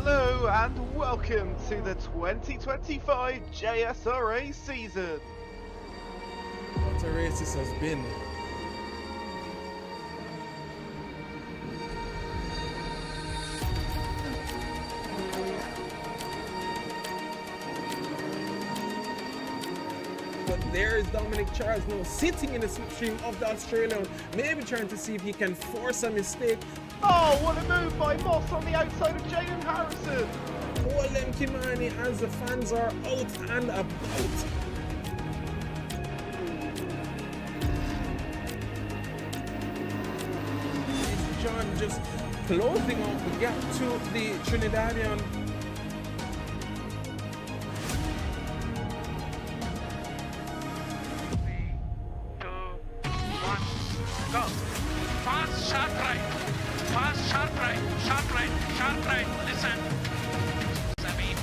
Hello and welcome to the 2025 JSRA season. What a race this has been. But there is Dominic Charles now sitting in the slipstream of the Australian, maybe trying to see if he can force a mistake. Oh, what a move by Moss on the outside of Jaden Harrison. Olem Kimani as the fans are out and about. John just closing off the gap to the Trinidadian. 3, 2, 1, go. Fast, sharp right. Fast, sharp right. Sharp right. Sharp right. Listen. Sabine.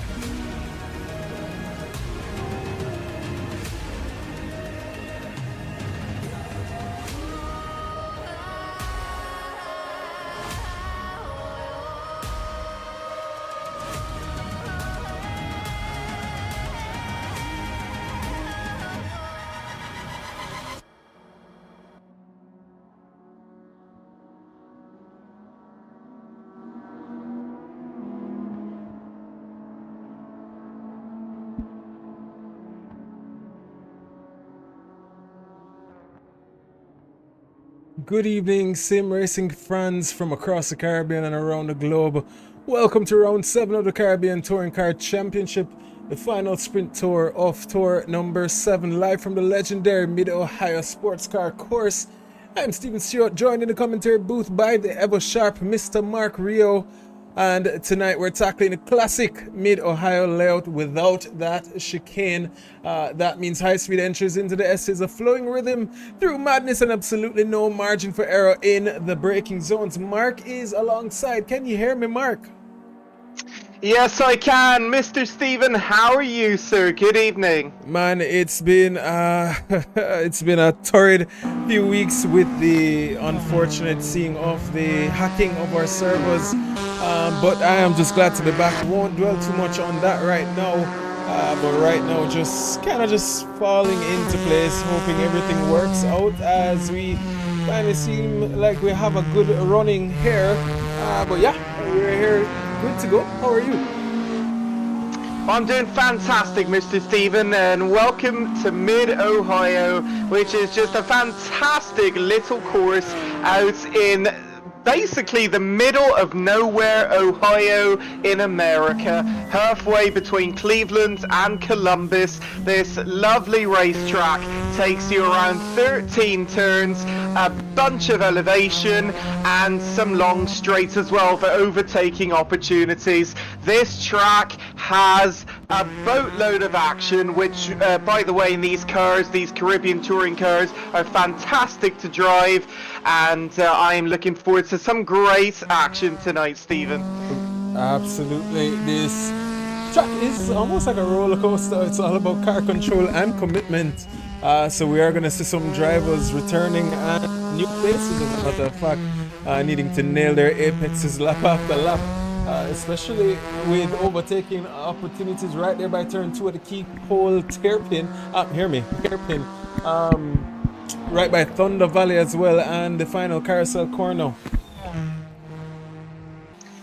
Good evening, sim racing fans from across the Caribbean and around the globe. Welcome to round 7 of the Caribbean Touring Car Championship, the final sprint tour of tour number 7, live from the legendary Mid-Ohio Sports Car Course. I'm Stephen Stewart, joined in the commentary booth by the ever sharp Mr. Marc Rioux. And tonight we're tackling a classic Mid-Ohio layout without that chicane. That means high-speed entries into the S's, a flowing rhythm through madness and absolutely no margin for error in the braking zones. Marc is alongside. Can you hear me, Marc? Yes, I can. Mr. Stephen, how are you, sir? Good evening. Man, it's been a torrid few weeks with the unfortunate seeing of the hacking of our servers. But I am just glad to be back. Won't dwell too much on that right now. But right now, just kind of just falling into place, hoping everything works out as we finally seem like we have a good running here. But yeah, we're here. Good to go. How are you? I'm doing fantastic, Mr. Stephen, and welcome to Mid-Ohio, which is just a fantastic little course out in basically the middle of nowhere, Ohio in America, halfway between Cleveland and Columbus. This lovely racetrack takes you around 13 turns, a bunch of elevation and some long straights as well for overtaking opportunities. This track has a boatload of action, which by the way, in these cars, these Caribbean touring cars, are fantastic to drive, and I'm looking forward to some great action tonight, Stephen. Absolutely. This track is almost like a roller coaster. It's all about car control and commitment. So we are going to see some drivers returning and new places, as a matter of fact, needing to nail their apexes lap after lap, especially with overtaking opportunities right there by turn 2 at the key pole hairpin. Hairpin. Right by Thunder Valley as well, and the final carousel corner.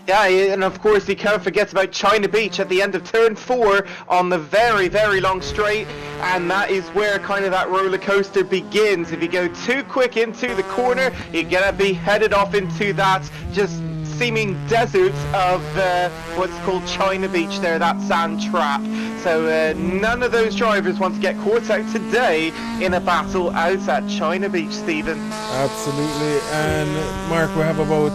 Yeah, and of course you can't forget about China Beach at the end of turn 4 on the very, very long straight, and that is where kind of that roller coaster begins. If you go too quick into the corner, you're gonna be headed off into that just seeming desert of what's called China Beach there, that sand trap. So none of those drivers want to get caught out today in a battle out at China Beach, Stephen. Absolutely. And Marc, we have about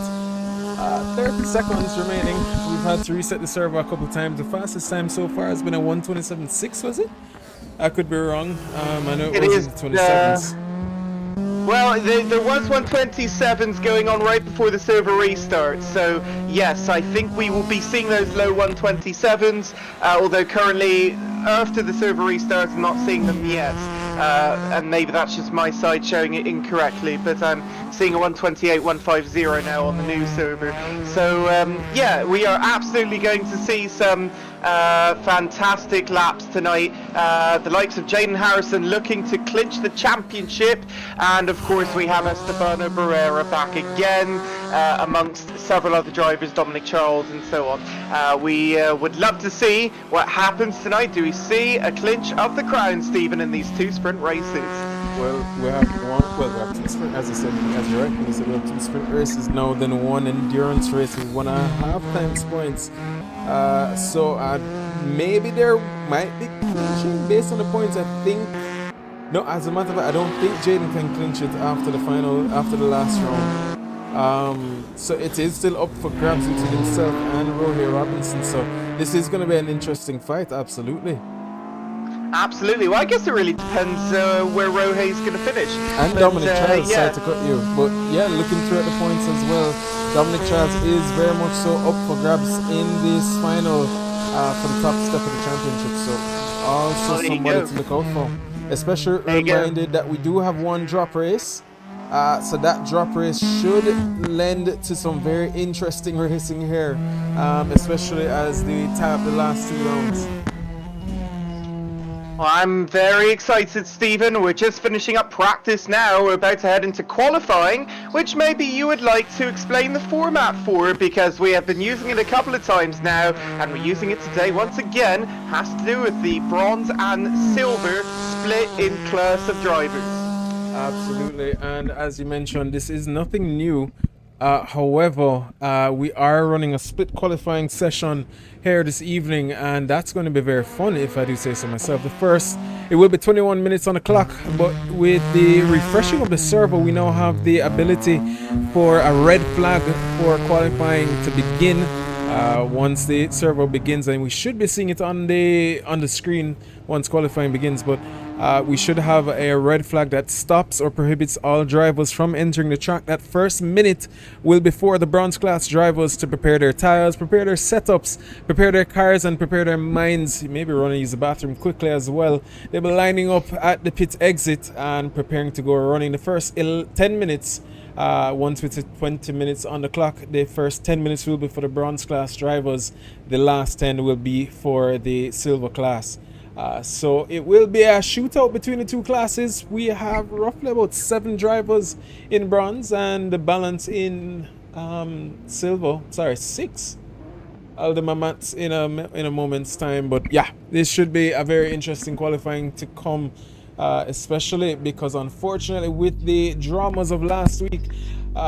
30 seconds remaining. We've had to reset the server a couple times. The fastest time so far has been a 1:27.6, was it? I could be wrong. I know it was in the 27s. Well, there was 127s going on right before the server restarts, so yes, I think we will be seeing those low 127s, although currently after the server restarts I'm not seeing them yet. and maybe that's just my side showing it incorrectly, but I'm seeing a 1:28.150 now on the new server. So yeah, we are absolutely going to see some fantastic laps tonight. The likes of Jaden Harrison looking to clinch the championship, and of course we have Estefano Barrera back again, amongst several other drivers, Dominic Charles and so on. We would love to see what happens tonight. Do we see a clinch of the crown, Stephen, in these two sprint races? Well, we have two sprint, as I said, as you rightly said, we have two sprint races now, then one endurance race with 1.5 times points. So maybe there might be clinching based on the points. I think, no, as a matter of fact, I don't think Jaden can clinch it after the final, after the last round. So it is still up for grabs between himself and Rioux Robinson. So this is going to be an interesting fight, absolutely. Absolutely. Well, I guess it really depends where Rioux going to finish. And but, Dominic Charles, yeah. sorry to cut you, but yeah, looking through at the points as well, Dominic Charles is very much so up for grabs in this final for the top step of the championship. So also somebody to look out for. Especially reminded that we do have one drop race. So that drop race should lend to some very interesting racing here, especially as they tap the last 2 rounds. Well, I'm very excited, Stephen. We're just finishing up practice now. We're about to head into qualifying, which maybe you would like to explain the format for, because we have been using it a couple of times now, and we're using it today once again. Has to do with the bronze and silver split in class of drivers. Absolutely, and as you mentioned, this is nothing new. However, we are running a split qualifying session here this evening, and that's going to be very fun, if I do say so myself. The first, it will be 21 minutes on the clock, but with the refreshing of the server, we now have the ability for a red flag for qualifying to begin once the server begins, and we should be seeing it on the screen once qualifying begins. But we should have a red flag that stops or prohibits all drivers from entering the track. That first minute will be for the bronze class drivers to prepare their tires, prepare their setups, prepare their cars, and prepare their minds. Maybe run and use the bathroom quickly as well. They'll be lining up at the pit exit and preparing to go running. The first 10 minutes, once with 20 minutes on the clock, the first 10 minutes will be for the bronze class drivers. The last 10 will be for the silver class. So it will be a shootout between the two classes. We have roughly about 7 drivers in bronze and the balance in silver. Sorry, 6. I'll do my maths in a moment's time. But yeah, this should be a very interesting qualifying to come, especially because unfortunately with the dramas of last week,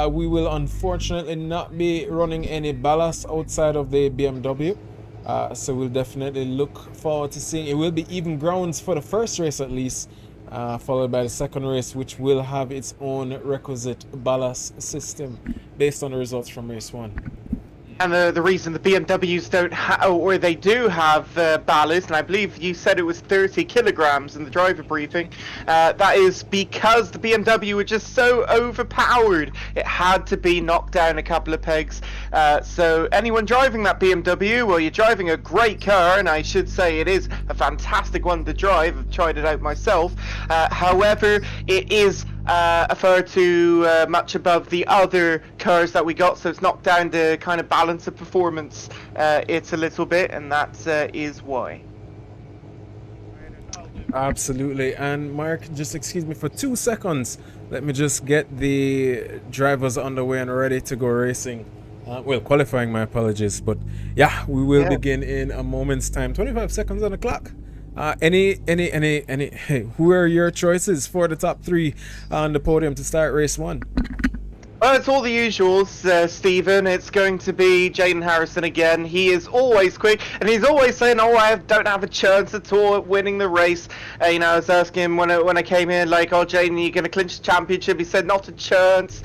we will unfortunately not be running any ballast outside of the BMW. So we'll definitely look forward to seeing. It will be even grounds for the first race at least, followed by the second race, which will have its own requisite ballast system based on the results from race 1. And the reason the BMWs don't or they do have ballast, and I believe you said it was 30 kilograms in the driver briefing, that is because the BMW were just so overpowered. It had to be knocked down a couple of pegs. So anyone driving that BMW, well, you're driving a great car, and I should say it is a fantastic one to drive. I've tried it out myself. However, it is far too much above the other cars that we got, so it's knocked down the kind of balance of performance it's a little bit, and that is why. Absolutely. And Mark, just excuse me for 2 seconds. Let me just get the drivers underway and ready to go racing. Well, qualifying, my apologies, but yeah, we will begin in a moment's time. 25 seconds on the clock. Hey, who are your choices for the top 3 on the podium to start race 1? Well, it's all the usuals, Stephen. It's going to be Jaden Harrison again. He is always quick, and he's always saying, "Oh, I don't have a chance at all at winning the race." You know, I was asking him when I came here, like, "Oh, Jaden, you're going to clinch the championship?" He said, "Not a chance."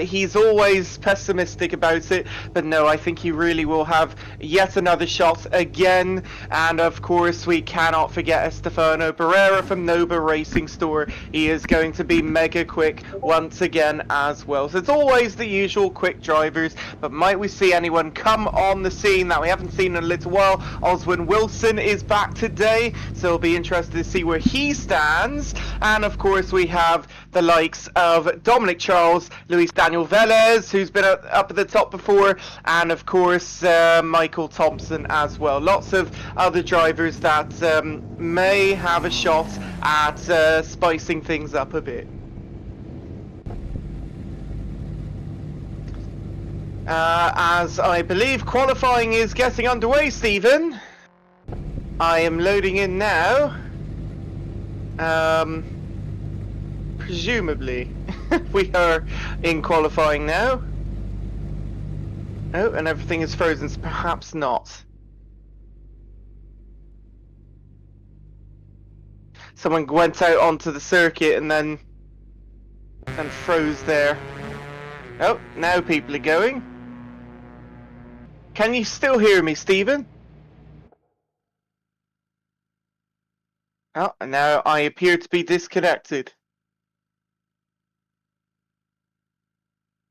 He's always pessimistic about it, but no, I think he really will have yet another shot again. And of course, we cannot forget Estefano Barrera from Nova Racing Store. He is going to be mega quick once again as well. So It's always the usual quick drivers, but might we see anyone come on the scene that we haven't seen in a little while? Oswin Wilson is back today, so it'll be interesting to see where he stands. And of course, we have the likes of Dominic Charles, Luis Daniel Velez, who's been up at the top before, and of course, Michael Thompson as well. Lots of other drivers that may have a shot at spicing things up a bit. As I believe qualifying is getting underway, Stephen. I am loading in now. Presumably, we are in qualifying now. Oh, and everything is frozen, so perhaps not. Someone went out onto the circuit and then froze there. Oh, now people are going. Can you still hear me, Stephen? Oh, and now I appear to be disconnected.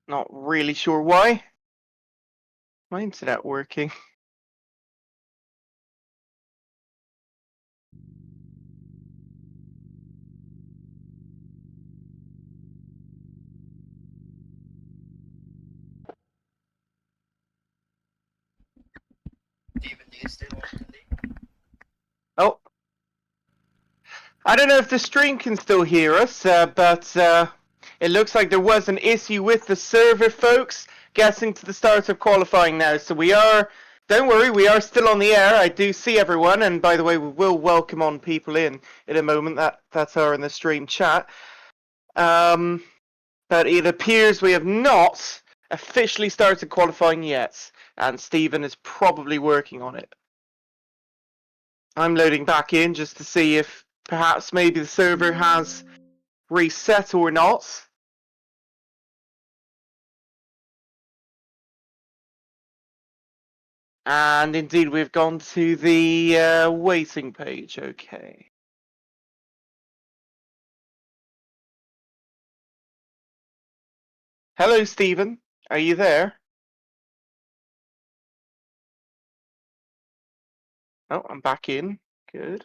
Not really sure why. My internet working? Oh. I don't know if the stream can still hear us, but it looks like there was an issue with the server, folks. Getting to the start of qualifying now, so we are. Don't worry, we are still on the air. I do see everyone, and by the way, we will welcome on people in a moment that are in the stream chat. But it appears we have not officially started qualifying yet, and Stephen is probably working on it. I'm loading back in just to see if perhaps maybe the server has reset or not. And indeed, we've gone to the waiting page. Okay. Hello, Stephen. Are you there? Oh, I'm back in. Good.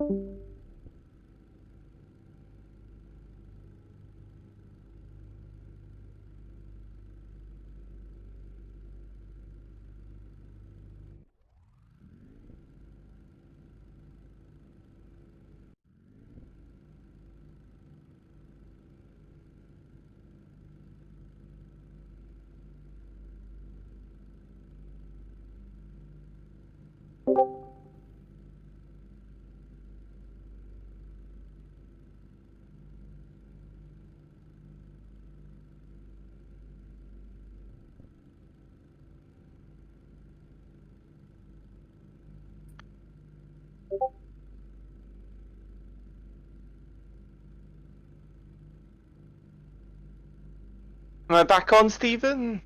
Am I back on, Stephen?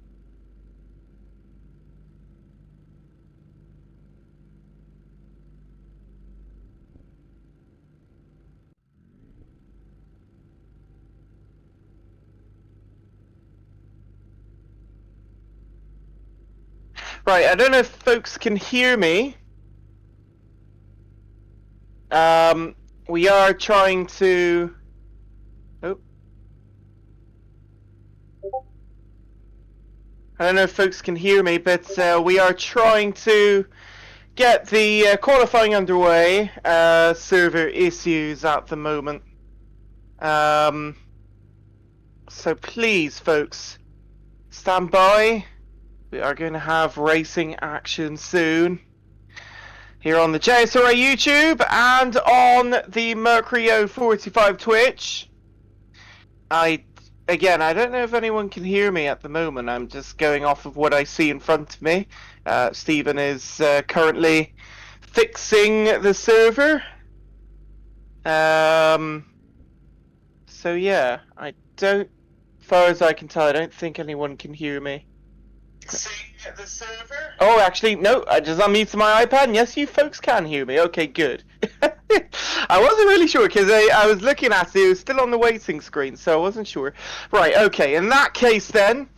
Right, I don't know if folks can hear me. We are trying to... Oh. I don't know if folks can hear me, but we are trying to get the qualifying underway. Server issues at the moment. So please, folks, stand by. We are going to have racing action soon. Here on the JSRA YouTube and on the Marc Rioux 45 Twitch. Again, I don't know if anyone can hear me at the moment. I'm just going off of what I see in front of me. Stephen is currently fixing the server. So yeah, as far as I can tell, I don't think anyone can hear me. The server? Oh, actually, no, I just unmuted my iPad, and yes, you folks can hear me. Okay, good. I wasn't really sure, because I was looking at it was still on the waiting screen, so I wasn't sure. Right, okay, in that case then,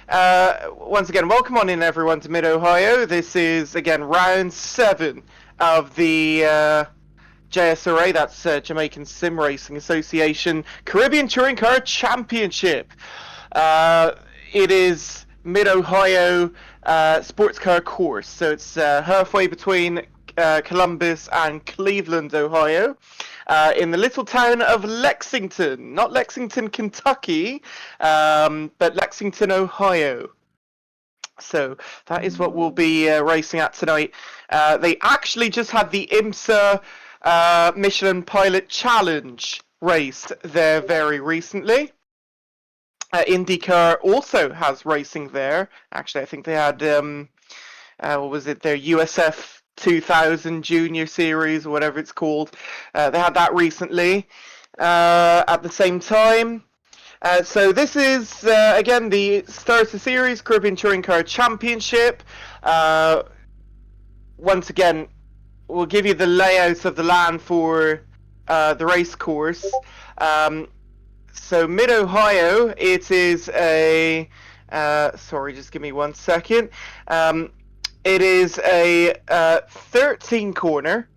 once again, welcome on in everyone to Mid-Ohio. This is, again, round 7 of the JSRA, that's Jamaican Sim Racing Association Caribbean Touring Car Championship. It is Mid-Ohio sports car course, so it's halfway between Columbus and Cleveland, Ohio, in the little town of Lexington. Not Lexington, Kentucky, but Lexington, Ohio. So that is what we'll be racing at tonight. They actually just had the IMSA Michelin Pilot Challenge raced there very recently. IndyCar also has racing there. Actually, I think they had, what was it, their USF 2000 Junior Series, or whatever it's called. They had that recently at the same time. So this is, again, the start of the series, Caribbean Touring Car Championship. Once again, we'll give you the layout of the land for the race course. So Mid-Ohio, it is a, sorry, just give me 1 second. It is a 13 corner,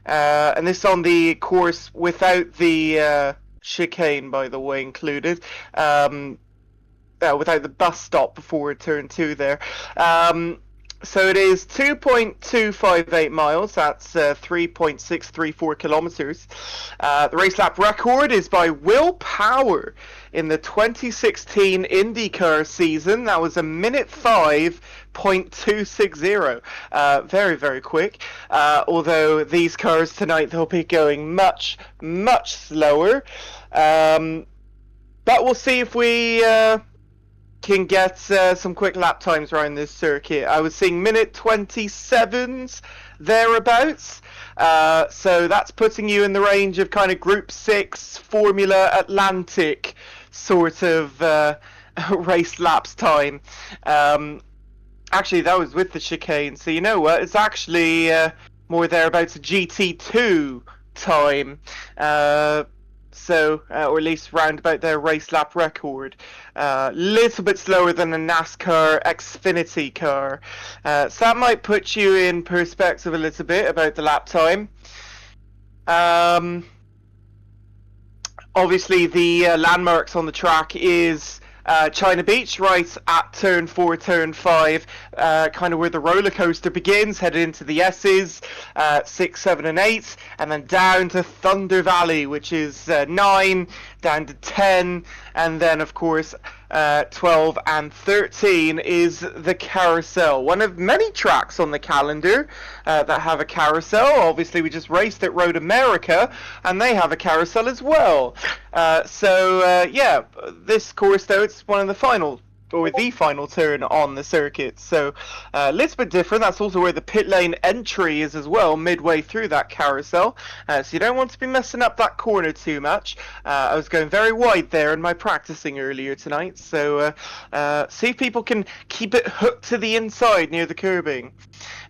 and this on the course without the chicane, by the way, included. Without the bus stop before turn 2 there. So it is 2.258 miles, that's 3.634 kilometers. The race lap record is by Will Power in the 2016 IndyCar season. That was 1:05.260. Very, very quick. Although these cars tonight, they'll be going much, much slower. But we'll see if we can get some quick lap times around this circuit. I was seeing minute 27s thereabouts, so that's putting you in the range of kind of Group 6 Formula Atlantic sort of race laps time. Actually, that was with the chicane, so you know what, it's actually more thereabouts a GT2 time. So, or at least round about their race lap record. Little bit slower than a NASCAR Xfinity car. So that might put you in perspective a little bit about the lap time. Obviously, the landmarks on the track is China Beach, right at turn 4, turn 5, kind of where the roller coaster begins, headed into the S's, 6, 7, and 8, and then down to Thunder Valley, which is 9, down to 10, and then, of course, 12 and 13 is the carousel. One of many tracks on the calendar that have a carousel. Obviously, we just raced at Road America, and they have a carousel as well. Yeah, this course, though, it's one of the final, or the final turn on the circuit. So a little bit different. That's also where the pit lane entry is as well, midway through that carousel. So you don't want to be messing up that corner too much. I was going very wide there in my practicing earlier tonight. So see if people can keep it hooked to the inside near the curbing.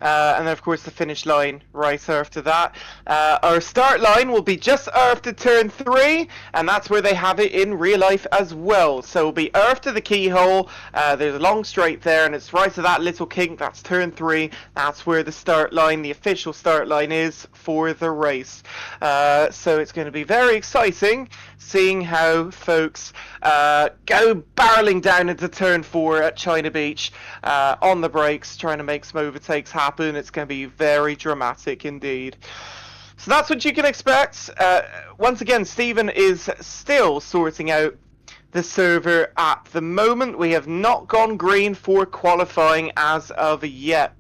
And then, of course, the finish line right after that. Our start line will be just after turn 3, and that's where they have it in real life as well. So it'll be after the keyhole. There's a long straight there, and it's right to that little kink. That's turn 3. That's where the start line, the official start line, is for the race. So it's going to be very exciting seeing how folks go barreling down into turn 4 at China Beach on the brakes, trying to make some overtakes happen. It's going to be very dramatic indeed. So that's what you can expect. Once again, Stephen is still sorting out the server at the moment. We have not gone green for qualifying as of yet.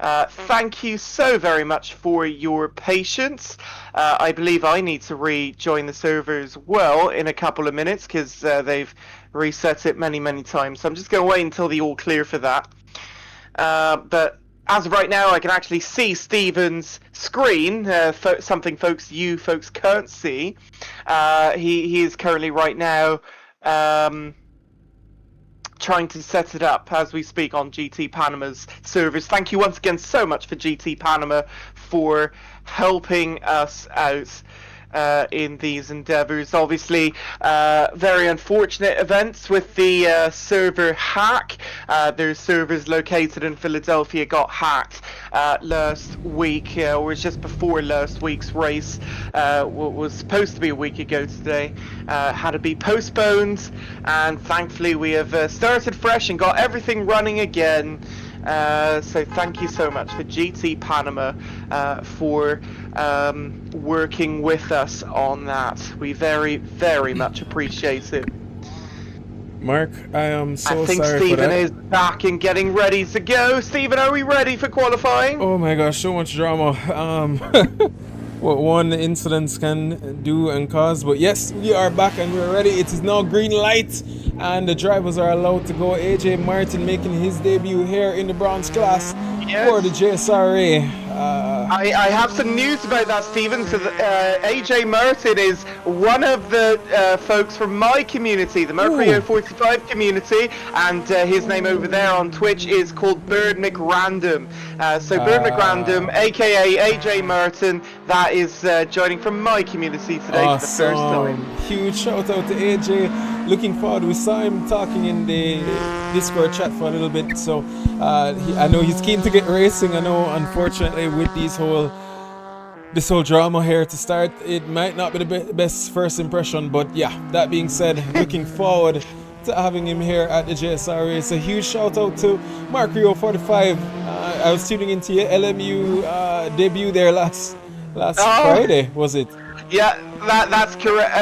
Thank you so very much for your patience. I believe I need to rejoin the server as well in a couple of minutes because they've reset it many times. So I'm just going to wait until the all clear for that. But as of right now, I can actually see Stephen's screen, something you folks can't see. He is currently right now trying to set it up as we speak on GT Panama's servers. Thank you once again so much for GT Panama for helping us out in these endeavors. Obviously, very unfortunate events with the server hack. Their servers located in Philadelphia got hacked last week, or just before last week's race. What was supposed to be a week ago today had to be postponed, and thankfully we have started fresh and got everything running again. So thank you so much for GT Panama for working with us on that. We very much appreciate it. Mark, I am so sorry for that. I think Stephen is back and getting ready to go. Stephen, are we ready for qualifying? Oh my gosh, so much drama. What one incident can do and cause, but yes, we are back and we're ready. It is now green light and the drivers are allowed to go. AJ Martin making his debut here in the bronze class for the JSRA. I have some news about that, Stephen. So AJ Martin is one of the folks from my community, the Mercury 45 community, and his name over there on Twitch is called Bird McRandom. So Bird McRandom, aka AJ Martin, that is joining from my community today for the first time. Huge shout out to AJ. Looking forward. We saw him talking in the Discord chat for a little bit, so I know he's keen to get racing. I know, unfortunately, with this whole drama here to start, it might not be the best first impression, but yeah, that being said, looking forward to having him here at the JSRA. It's a huge shout out to Marc Rioux 45. I was tuning into your LMU debut there last Friday, was it? Yeah, that's correct.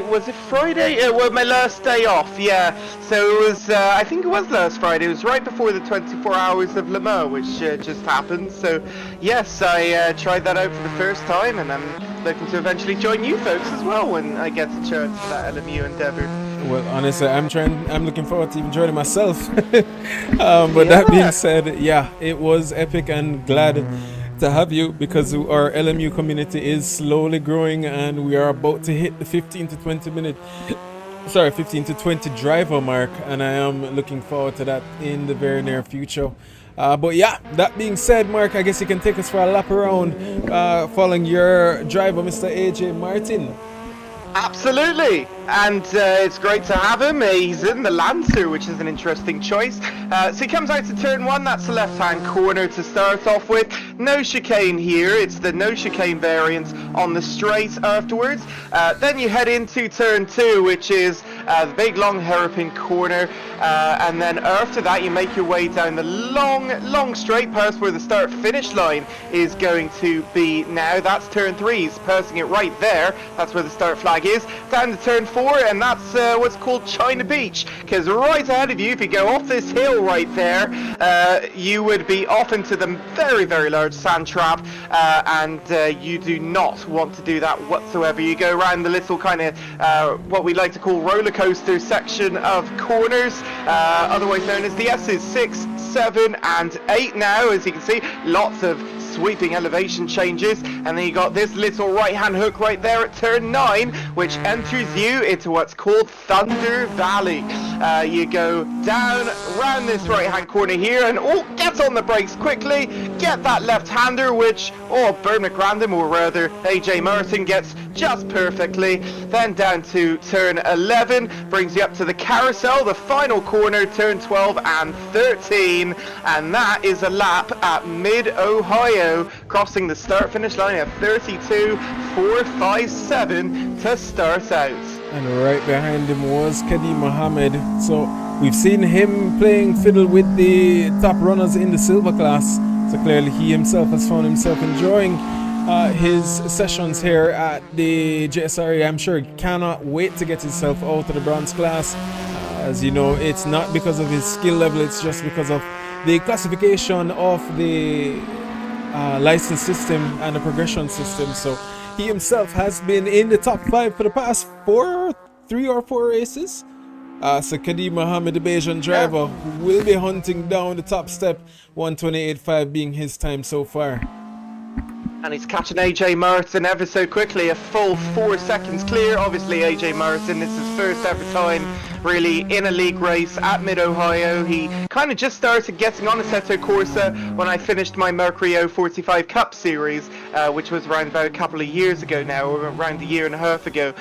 Was it Friday? Well, my last day off, yeah. So it was, I think it was last Friday. It was right before the 24 hours of Le Mans, which just happened. So, yes, I tried that out for the first time, and I'm looking to eventually join you folks as well when I get the chance for that LMU endeavor. Well, honestly, I'm looking forward to even joining myself. But that being said, yeah, it was epic and glad to have you because our LMU community is slowly growing and we are about to hit the 15 to 20 driver mark, and I am looking forward to that in the very near future. But yeah, that being said, Mark, I guess you can take us for a lap around following your driver, Mr. AJ Martin. Absolutely, and it's great to have him. He's in the Lancer, which is an interesting choice. So he comes out to turn 1, that's the left-hand corner to start off with. No chicane here, it's the no chicane variant on the straight afterwards. Then you head into turn 2, which is the big long hairpin corner, and then after that you make your way down the long straight past where the start-finish line is going to be now. That's turn 3, he's passing it right there, that's where the start flag is. Down to turn 4, and that's what's called China Beach, because right ahead of you, if you go off this hill right there, you would be off into the very large sand trap, and you do not want to do that whatsoever. You go around the little kind of what we like to call roller coaster section of corners, otherwise known as the S's, 6, 7 and 8 now, as you can see, lots of sweeping elevation changes, and then you got this little right hand hook right there at turn 9, which enters you into what's called Thunder Valley. You go down around this right hand corner here, and get on the brakes quickly, get that left hander, which Bern McRandom, or rather AJ Martin, gets just perfectly. Then down to turn 11 brings you up to the carousel, the final corner, turn 12 and 13, and that is a lap at Mid-Ohio, crossing the start finish line at 32.457 to start out. And right behind him was Kadeem Mohammed. So we've seen him playing fiddle with the top runners in the silver class, so clearly he himself has found himself enjoying his sessions here at the JSRE. I'm sure he cannot wait to get himself out of the bronze class. As you know, it's not because of his skill level, it's just because of the classification of the license system and the progression system. So he himself has been in the top 5 for the past 3 or 4 races. So Kadeem Mohammed, the Bayesian driver, will be hunting down the top step, 128.5 being his time so far. And he's catching AJ Martin ever so quickly, a full 4 seconds clear. Obviously AJ Martin, this is his first ever time really in a league race at Mid-Ohio. He kind of just started getting on Assetto Corsa when I finished my Mercurio 45 Cup series, which was around about a couple of years ago now, or around a year and a half ago.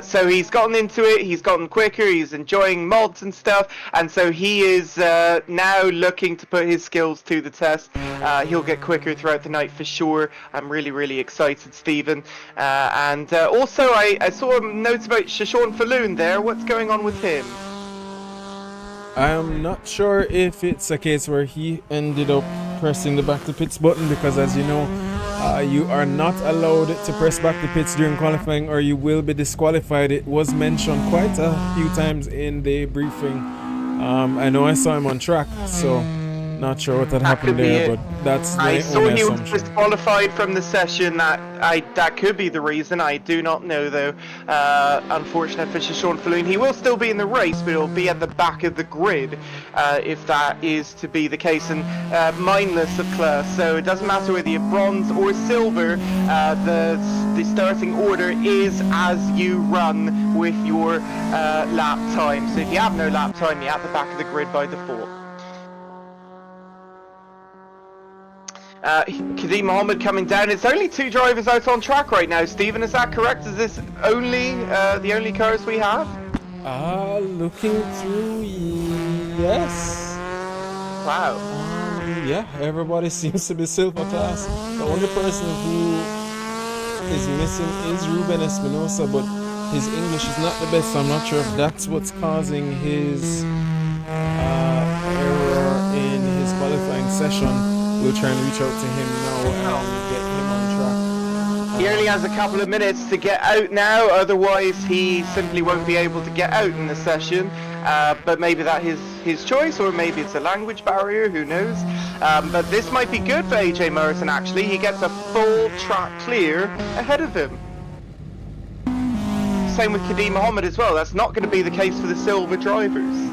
So he's gotten into it, he's gotten quicker, he's enjoying mods and stuff, and so he is now looking to put his skills to the test. He'll get quicker throughout the night for sure. I'm really excited, Stephen. And also I saw notes about Shoshone Falloon there. What's going on with him? I'm not sure if it's a case where he ended up pressing the back to pits button, because as you know, you are not allowed to press back to pits during qualifying or you will be disqualified. It was mentioned quite a few times in the briefing. I know I saw him on track, so not sure what had happened there, but that's my I saw only he was assumption. disqualified from the session. That could be the reason. I do not know though. Unfortunate for Shoshone Falloon. He will still be in the race, but he'll be at the back of the grid if that is to be the case, and mindless of class. So it doesn't matter whether you're bronze or silver. The starting order is as you run with your lap time. So if you have no lap time, you're at the back of the grid by default. Kadeem Mohammed coming down. It's only 2 drivers out on track right now, Stephen, is that correct? Is this only the only cars we have? Looking through, yes. Wow. Yeah, everybody seems to be silver class. The only person who is missing is Ruben Espinosa, but his English is not the best, so I'm not sure if that's what's causing his error in his qualifying session. We'll try and reach out to him now and get him on track. He only has a couple of minutes to get out now, otherwise he simply won't be able to get out in the session. But maybe that is his choice, or maybe it's a language barrier, who knows. But this might be good for AJ Martin actually. He gets a full track clear ahead of him. Same with Kadeem Mohammed as well. That's not going to be the case for the silver drivers.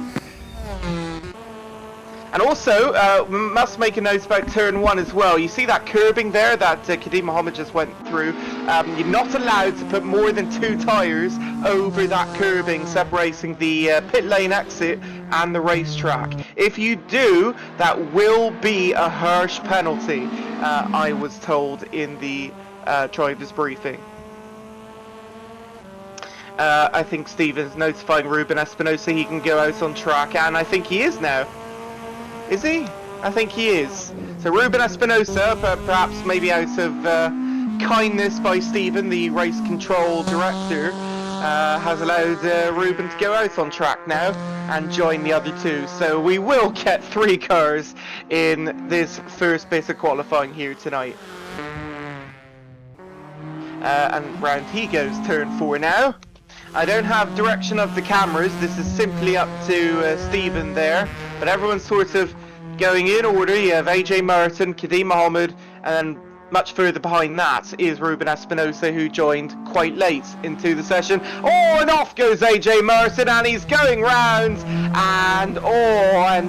And also, must make a note about turn 1 as well. You see that curbing there that Kadeem Mohammed just went through? You're not allowed to put more than 2 tyres over that curbing, separating the pit lane exit and the racetrack. If you do, that will be a harsh penalty, I was told in the driver's briefing. I think Stephen's notifying Ruben Espinosa he can go out on track, and I think he is now. Is he? I think he is. So Ruben Espinosa, perhaps maybe out of kindness by Stephen, the race control director, has allowed Ruben to go out on track now and join the other two. So we will get 3 cars in this first bit of qualifying here tonight. And round he goes, turn 4 now. I don't have direction of the cameras, this is simply up to Stephen there, but everyone's sort of going in order. You have AJ Martin, Kadeem Mohammed, and then much further behind that is Ruben Espinosa, who joined quite late into the session. Oh, and off goes AJ Martin, and he's going round, and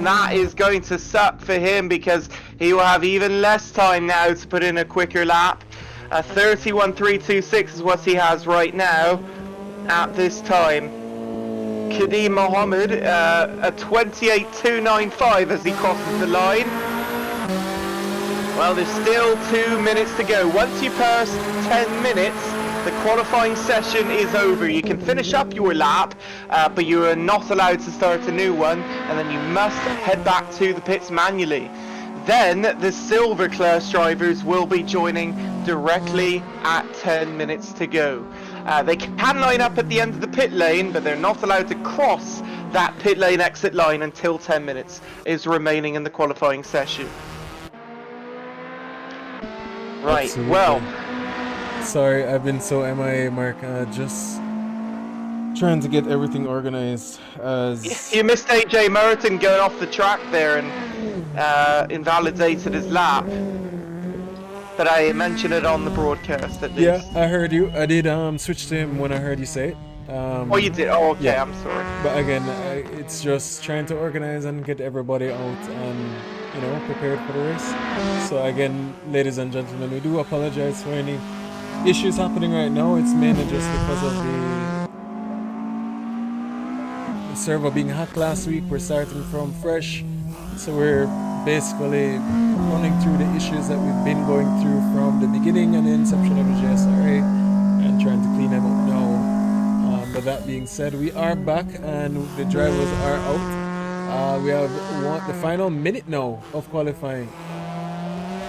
that is going to suck for him because he will have even less time now to put in a quicker lap. 31.326 is what he has right now at this time. Kadeem Mohammed, a 28.295 as he crosses the line. Well, there's still 2 minutes to go. Once you pass 10 minutes, the qualifying session is over. You can finish up your lap, but you are not allowed to start a new one, and then you must head back to the pits manually. Then the silver class drivers will be joining directly at 10 minutes to go. They can line up at the end of the pit lane, but they're not allowed to cross that pit lane exit line until 10 minutes is remaining in the qualifying session. Right, Absolutely. well. Sorry, I've been so MIA, Mark. Just trying to get everything organized. As You missed AJ Merton going off the track there and invalidated his lap. But I mentioned it on the broadcast at least. Yeah, I heard you. I did switch to him when I heard you say it. Oh, you did? Oh, okay, yeah. I'm sorry. But again, it's just trying to organize and get everybody out and, prepared for the race. So again, ladies and gentlemen, we do apologize for any issues happening right now. It's mainly just because of the server being hacked last week. We're starting from fresh, so we're basically running through the issues that we've been going through from the beginning and the inception of the GSRA and trying to clean them up now. But that being said, we are back and the drivers are out. We have the final minute now of qualifying.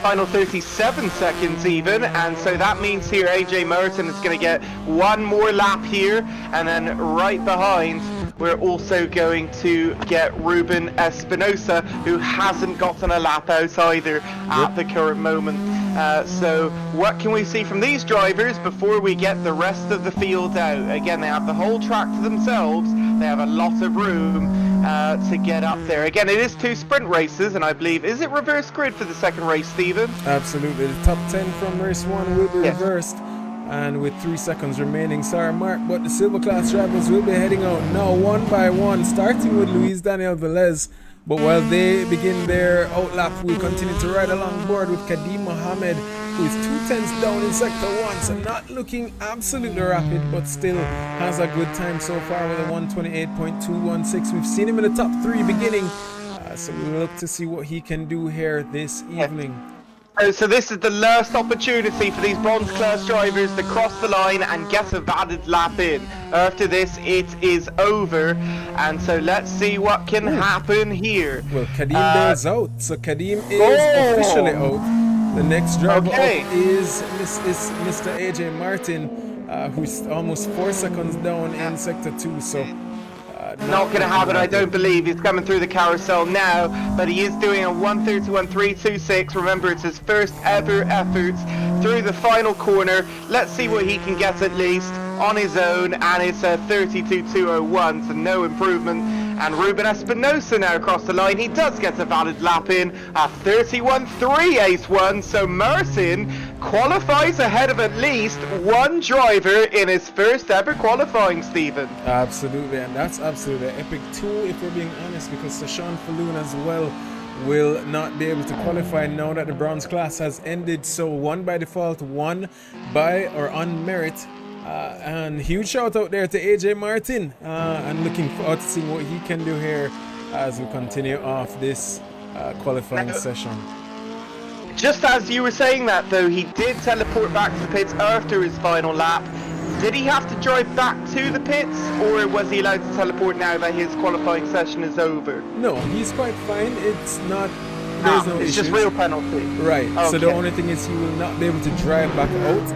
Final 37 seconds even, and so that means here AJ Merton is going to get one more lap here, and then right behind we're also going to get Ruben Espinosa, who hasn't gotten a lap out either at the current moment. So what can we see from these drivers before we get the rest of the field out? Again, they have the whole track to themselves. They have a lot of room to get up there. Again, it is 2 sprint races, and I believe, is it reverse grid for the second race, Stephen? Absolutely. The top 10 from race 1 will be reversed. And with 3 seconds remaining, sorry Mark, but the silver class drivers will be heading out now one by one, starting with Luis Daniel Velez. But while they begin their outlap, we'll continue to ride along board with Kadeem Mohammed, who is 2/10 down in sector 1, so not looking absolutely rapid, but still has a good time so far with a 128.216. We've seen him in the top 3 beginning, so we'll look to see what he can do here this evening. So this is the last opportunity for these bronze class drivers to cross the line and get a valid lap in. After this, it is over, and so let's see what can happen here. Well, Kadeem is out, so Kadeem is officially out. The next driver up is Mr. AJ Martin, who's almost 4 seconds down in sector 2, so not going to happen, I don't believe. He's coming through the carousel now, but he is doing a 1:31.326. Remember, it's his first ever effort through the final corner. Let's see what he can get at least on his own, and it's a 32.201, so no improvement. And Ruben Espinosa now across the line. He does get a valid lap in at 31.381, so Merton qualifies ahead of at least one driver in his first ever qualifying, Stephen. Absolutely, and that's absolutely epic too, if we're being honest, because Sashawn Falloon as well will not be able to qualify now that the bronze class has ended. So 1 by default, 1 by or on merit. And huge shout out there to AJ Martin, and looking forward to seeing what he can do here as we continue off this qualifying session. Just as you were saying that though, he did teleport back to the pits after his final lap. Did he have to drive back to the pits, or was he allowed to teleport now that his qualifying session is over? No, he's quite fine. It's not. There's no it's issues. just real penalty. Right. Okay. So the only thing is he will not be able to drive back out.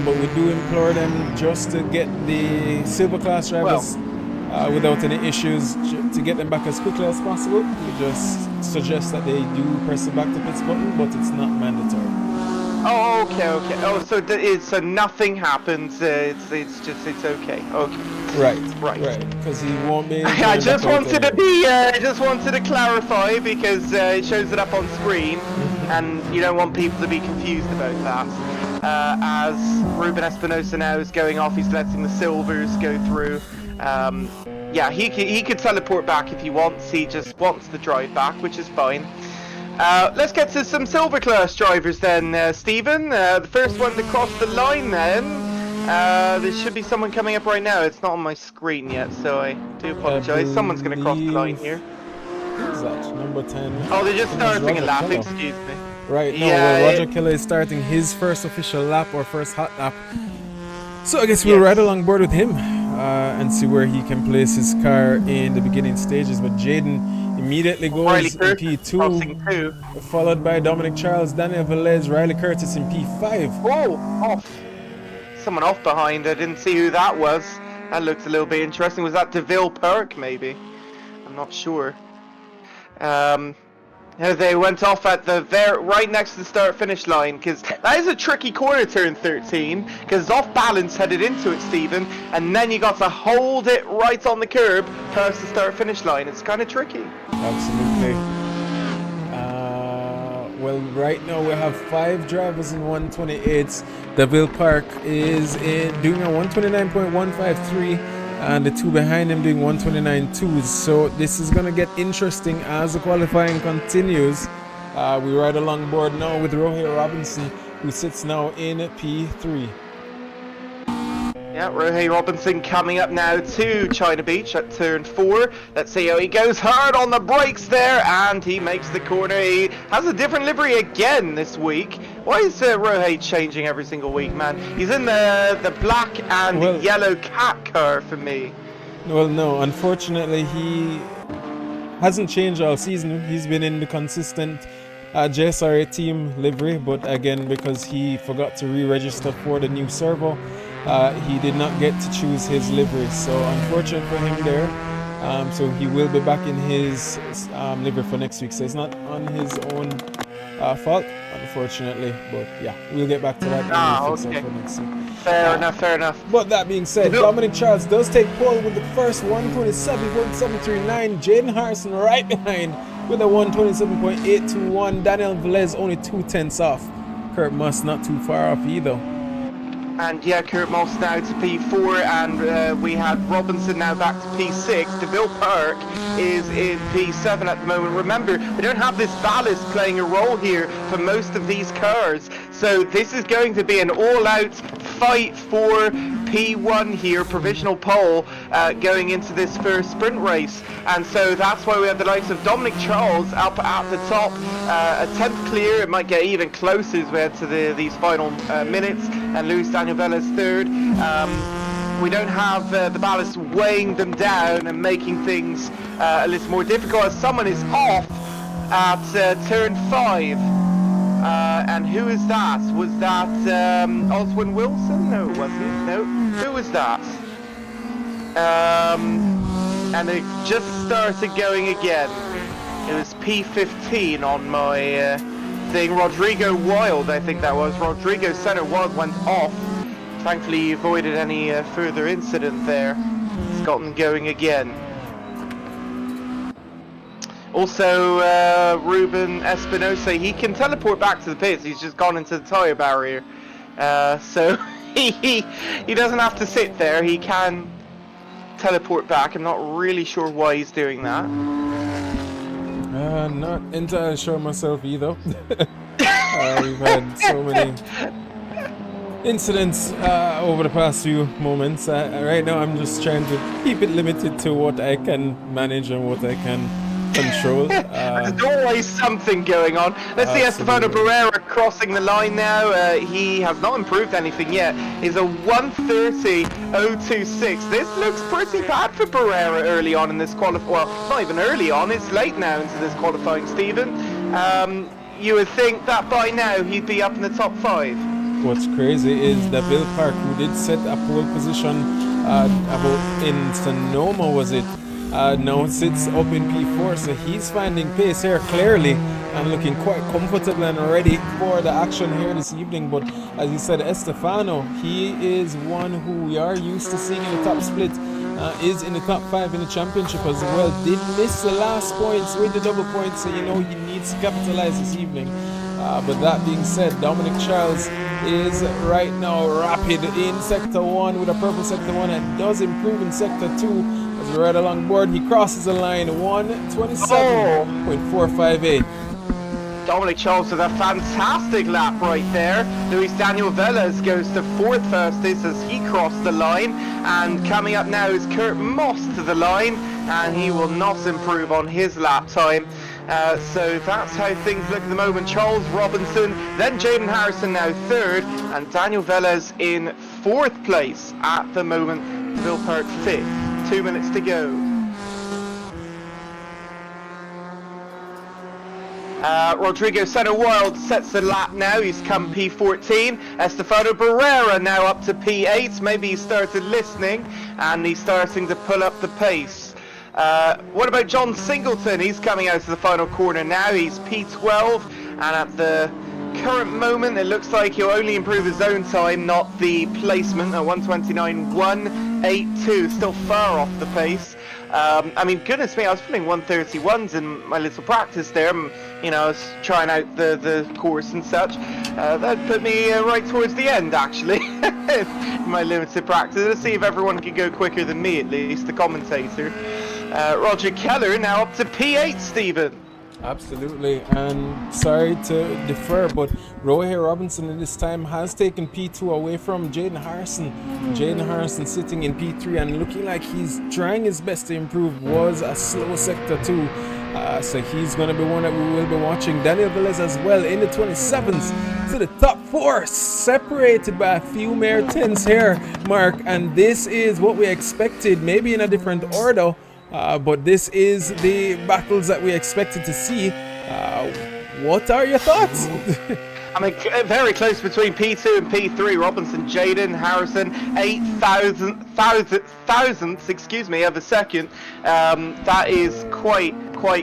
But we do implore them just to get the silver class drivers without any issues to get them back as quickly as possible. We just suggest that they do press the back to pits button, but it's not mandatory. Oh, okay. Oh, so nothing happens. It's okay. Okay. Right. Right. Because he won't be. I just wanted to clarify because it shows it up on screen, and you don't want people to be confused about that. As Ruben Espinosa now is going off, he's letting the silvers go through. Yeah, he could teleport back if he wants. He just wants to drive back, which is fine. Let's get to some silver class drivers then, Stephen. The first one to cross the line then. There should be someone coming up right now. It's not on my screen yet, so I do apologise. Someone's going to cross the line here. Who's that? Number 10. Oh, they're just starting a lap, Keller. excuse me. Right, no, Yeah, well, Roger Keller is starting his first official lap or first hot lap. So I guess we'll ride along board with him and see where he can place his car in the beginning stages. But Jaden immediately goes in P2, followed by Dominic Charles, Daniel Velez, Riley Curtis in P5. Oh, off. Someone off behind. I didn't see who that was. That looks a little bit interesting. Was that DeVille Perk, maybe? I'm not sure. They went off at the right next to the start-finish line, because that is a tricky corner, turn 13, because it's off balance headed into it, Stephen, and then you got to hold it right on the curb past the start-finish line. It's kind of tricky. Absolutely. Well, right now we have 5 drivers in 128s. DeVille Park is doing a 129.153. And the 2 behind him doing 129.2s. So this is going to get interesting as the qualifying continues. We ride along board now with Rioux Robinson, who sits now in P3. Yeah, Rioux Robinson coming up now to China Beach at turn 4. Let's see how he goes. Hard on the brakes there, and he makes the corner. He has a different livery again this week. Why is Rioux changing every single week, man? He's in the black and yellow cat car for me. Well, no, unfortunately he hasn't changed all season. He's been in the consistent JSRA team livery, but again, because he forgot to re-register for the new servo, he did not get to choose his livery. So unfortunate for him there. So he will be back in his livery for next week. So it's not on his own fault, unfortunately. But yeah, we'll get back to that Okay. for next week. Fair enough. But that being said, Dominic Charles does take pole with the first 127.739. Jaden Harrison right behind with a 127.821. Daniel Velez only 2/10 off. Kurt Musk not too far off either. And yeah, Kurt Moss now to P4, and we had Robinson now back to P6. DeVille Park is in P7 at the moment. Remember, we don't have this ballast playing a role here for most of these cars. So this is going to be an all-out fight for P1 here, provisional pole, going into this first sprint race. And so that's why we have the likes of Dominic Charles up at the top, a 10th clear. It might get even closer as we head to these final minutes, and Luis Daniel Velez third. We don't have the ballast weighing them down and making things a little more difficult, as someone is off at turn 5. And who is that? Was that Oswin Wilson? No, it wasn't. No. Who was that? And it just started going again. It was P15 on my thing. Rodrigo Wild, I think that was. Rodrigo Center Wild went off. Thankfully, he avoided any further incident there. It's gotten going again. Also, Ruben Espinosa, he can teleport back to the pits. He's just gone into the tyre barrier. So he doesn't have to sit there. He can teleport back. I'm not really sure why he's doing that. Not entirely sure myself either. We've had so many incidents over the past few moments. Right now I'm just trying to keep it limited to what I can manage and what I can control. There's always something going on. Let's see Estefano Barrera crossing the line now. He has not improved anything yet. He's a 1:30.026. This looks pretty bad for Barrera early on in this qualifying. Well, not even early on. It's late now into this qualifying, Stephen. You would think that by now he'd be up in the top 5. What's crazy is that Bill Park, who did set a pole position about in Sonoma, was it? Now sits up in P4, so he's finding pace here clearly and looking quite comfortable and ready for the action here this evening. But as you said, Estefano, he is one who we are used to seeing in the top split, is in the top 5 in the championship as well. Did miss the last points with the double points, so you know he needs to capitalize this evening. But that being said, Dominic Charles is right now rapid in Sector 1 with a purple Sector 1 and does improve in Sector 2 as we ride along board. He crosses the line 1:27.458. Dominic Charles with a fantastic lap right there. Luis Daniel Velez goes to 4th fastest as he crossed the line. And coming up now is Kurt Moss to the line, and he will not improve on his lap time. So that's how things look at the moment. Charles Robinson, then Jaden Harrison now 3rd, and Daniel Velez in 4th place at the moment. Bill Park 5th. 2 minutes to go. Rodrigo Senna Wild sets the lap now. He's come P14. Estefano Barrera now up to P8. Maybe he started listening and he's starting to pull up the pace. What about John Singleton? He's coming out to the final corner now. He's P12, and at the current moment it looks like he'll only improve his own time, not the placement at 1:29.182. Still far off the pace. I mean, goodness me, I was putting 1:31s in my little practice there. You know, I was trying out the course and such. That put me right towards the end, actually, in my limited practice. Let's see if everyone can go quicker than me, at least, the commentator. Roger Keller now up to P8, Stephen. Absolutely, and sorry to defer, but Rohe Robinson in this time has taken P2 away from Jaden Harrison. Jaden Harrison sitting in P3 and looking like he's trying his best to improve. Was a slow Sector 2, so he's going to be one that we will be watching. Daniel Velez as well in the 27s to the top 4, separated by a few mere tenths here, Mark, and this is what we expected, maybe in a different order. But this is the battles that we expected to see. What are your thoughts? I mean, very close between P2 and P3. Robinson, Jaden, Harrison, 8,000ths, excuse me, of a second. That is quite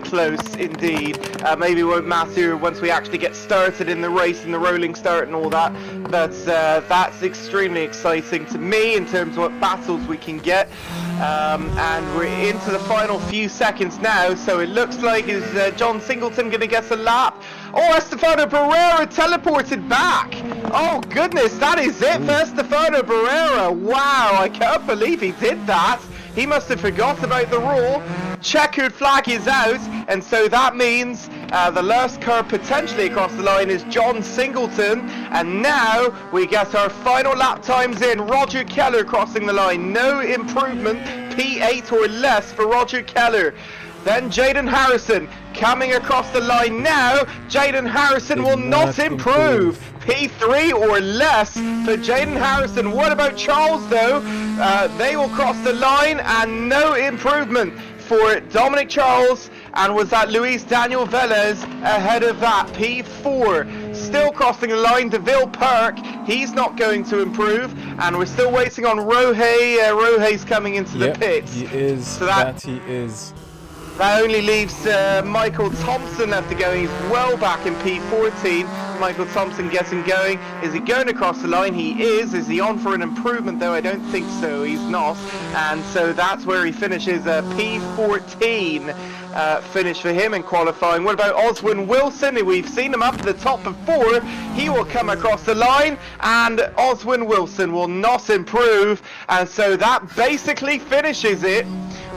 close indeed. Maybe it won't matter once we actually get started in the race and the rolling start and all that. But that's extremely exciting to me in terms of what battles we can get. And we're into the final few seconds now, so it looks like is John Singleton going to get a lap? Oh, Estefano Barrera teleported back. Oh goodness, that is it for Estefano Barrera. Wow, I can't believe he did that. He must have forgot about the rule. Checkered flag is out, and so that means the last car potentially across the line is John Singleton. And now we get our final lap times in. Roger Keller crossing the line. No improvement, P8 or less for Roger Keller. Then Jaden Harrison coming across the line now. Jaden Harrison will not improve. P3 or less for Jaden Harrison. What about Charles though? They will cross the line and no improvement for Dominic Charles. And was that Luis Daniel Velez ahead of that? P4. Still crossing the line, DeVille Perk. He's not going to improve. And we're still waiting on Rohe. Rohe's coming into the pits. He is. So he is. That only leaves Michael Thompson left to go. He's well back in P14. Michael Thompson getting going. Is he going across the line? He is. Is he on for an improvement though? I don't think so. He's not. And so that's where he finishes a P14 finish for him in qualifying. What about Oswin Wilson? We've seen him up at the top before. He will come across the line and Oswin Wilson will not improve. And so that basically finishes it.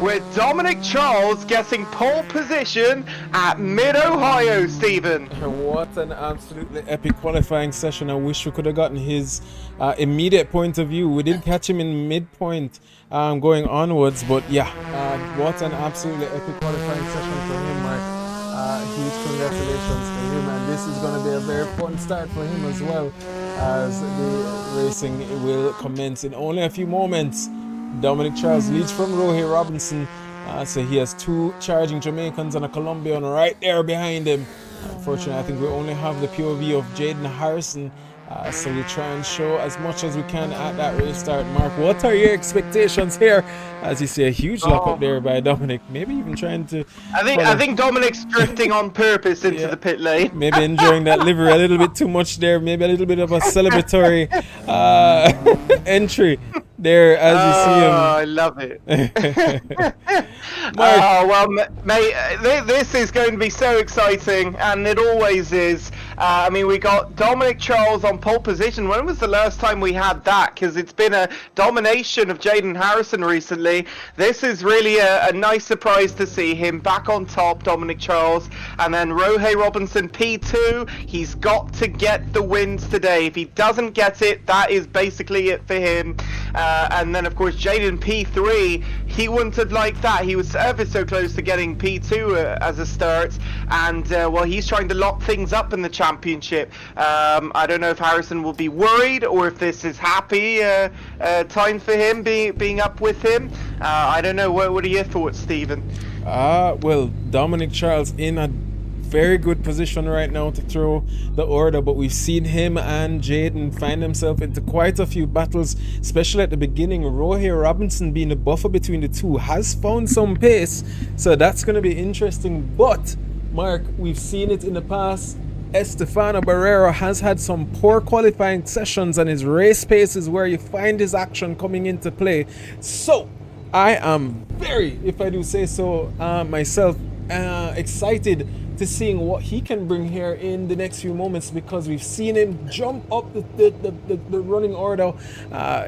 with Dominic Charles getting pole position at Mid-Ohio, Stephen. What an absolutely epic qualifying session. I wish we could have gotten his immediate point of view. We did catch him in midpoint going onwards, but yeah, what an absolutely epic qualifying session for him, Mark. Huge congratulations to him, and this is going to be a very fun start for him as well, as the racing will commence in only a few moments. Dominic Charles leads from Rioux Robinson, so he has two charging Jamaicans and a Colombian right there behind him. Unfortunately, I think we only have the POV of Jaden Harrison, so we'll try and show as much as we can at that race start. Mark, what are your expectations here? As you see a huge lock up there by Dominic, maybe even trying to... I think Dominic's drifting on purpose into the pit lane. Maybe enjoying that livery a little bit too much there, maybe a little bit of a celebratory entry there as you see him. Oh, I love it. Oh, well, mate, this is going to be so exciting, and it always is. I mean, we got Dominic Charles on pole position. When was the last time we had that? Because it's been a domination of Jaden Harrison recently. This is really a nice surprise to see him back on top, Dominic Charles. And then Rioux Robinson P2. He's got to get the wins today. If he doesn't get it, that is basically it for him. And then, of course, Jaden P3. He wouldn't have liked that. He was ever so close to getting P2 as a start. And, well, he's trying to lock things up in the championship. I don't know if Harrison will be worried or if this is happy time for him being up with him. I don't know. What are your thoughts, Stephen? Well, Dominic Charles in a very good position right now to throw the order, but we've seen him and Jaden find himself into quite a few battles, especially at the beginning. Rioux Robinson, being the buffer between the two, has found some pace, so that's going to be interesting. But Mark, we've seen it in the past. Estefano Barrera has had some poor qualifying sessions, and his race pace is where you find his action coming into play. So I am very, if I do say so myself, excited to seeing what he can bring here in the next few moments, because we've seen him jump up the running order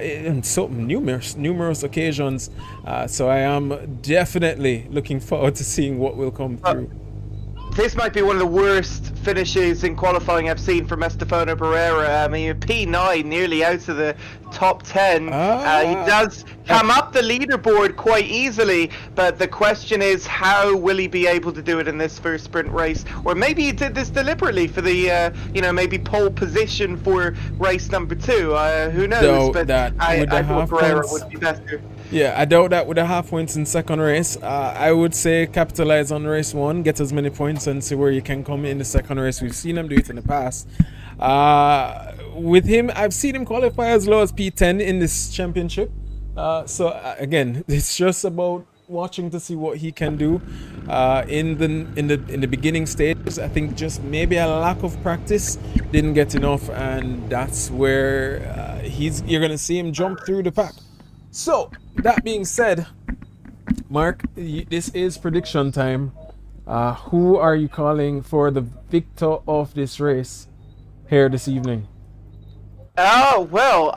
in so numerous occasions. So I am definitely looking forward to seeing what will come through. This might be one of the worst finishes in qualifying I've seen from Estefano Barrera. I mean, P9 nearly out of the top 10. He does come up the leaderboard quite easily, but the question is, how will he be able to do it in this first sprint race? Or maybe he did this deliberately for the, maybe pole position for race number 2. Who knows? But I thought Barrera would be better. Yeah, I doubt that with the half points in second race. I would say capitalize on race 1, get as many points, and see where you can come in the second race. We've seen him do it in the past. With him, I've seen him qualify as low as P10 in this championship. So again, it's just about watching to see what he can do in the beginning stages. I think just maybe a lack of practice, didn't get enough, and that's where you're gonna see him jump through the pack. So that being said, Mark, this is prediction time. Who are you calling for the victor of this race here this evening? Oh, well,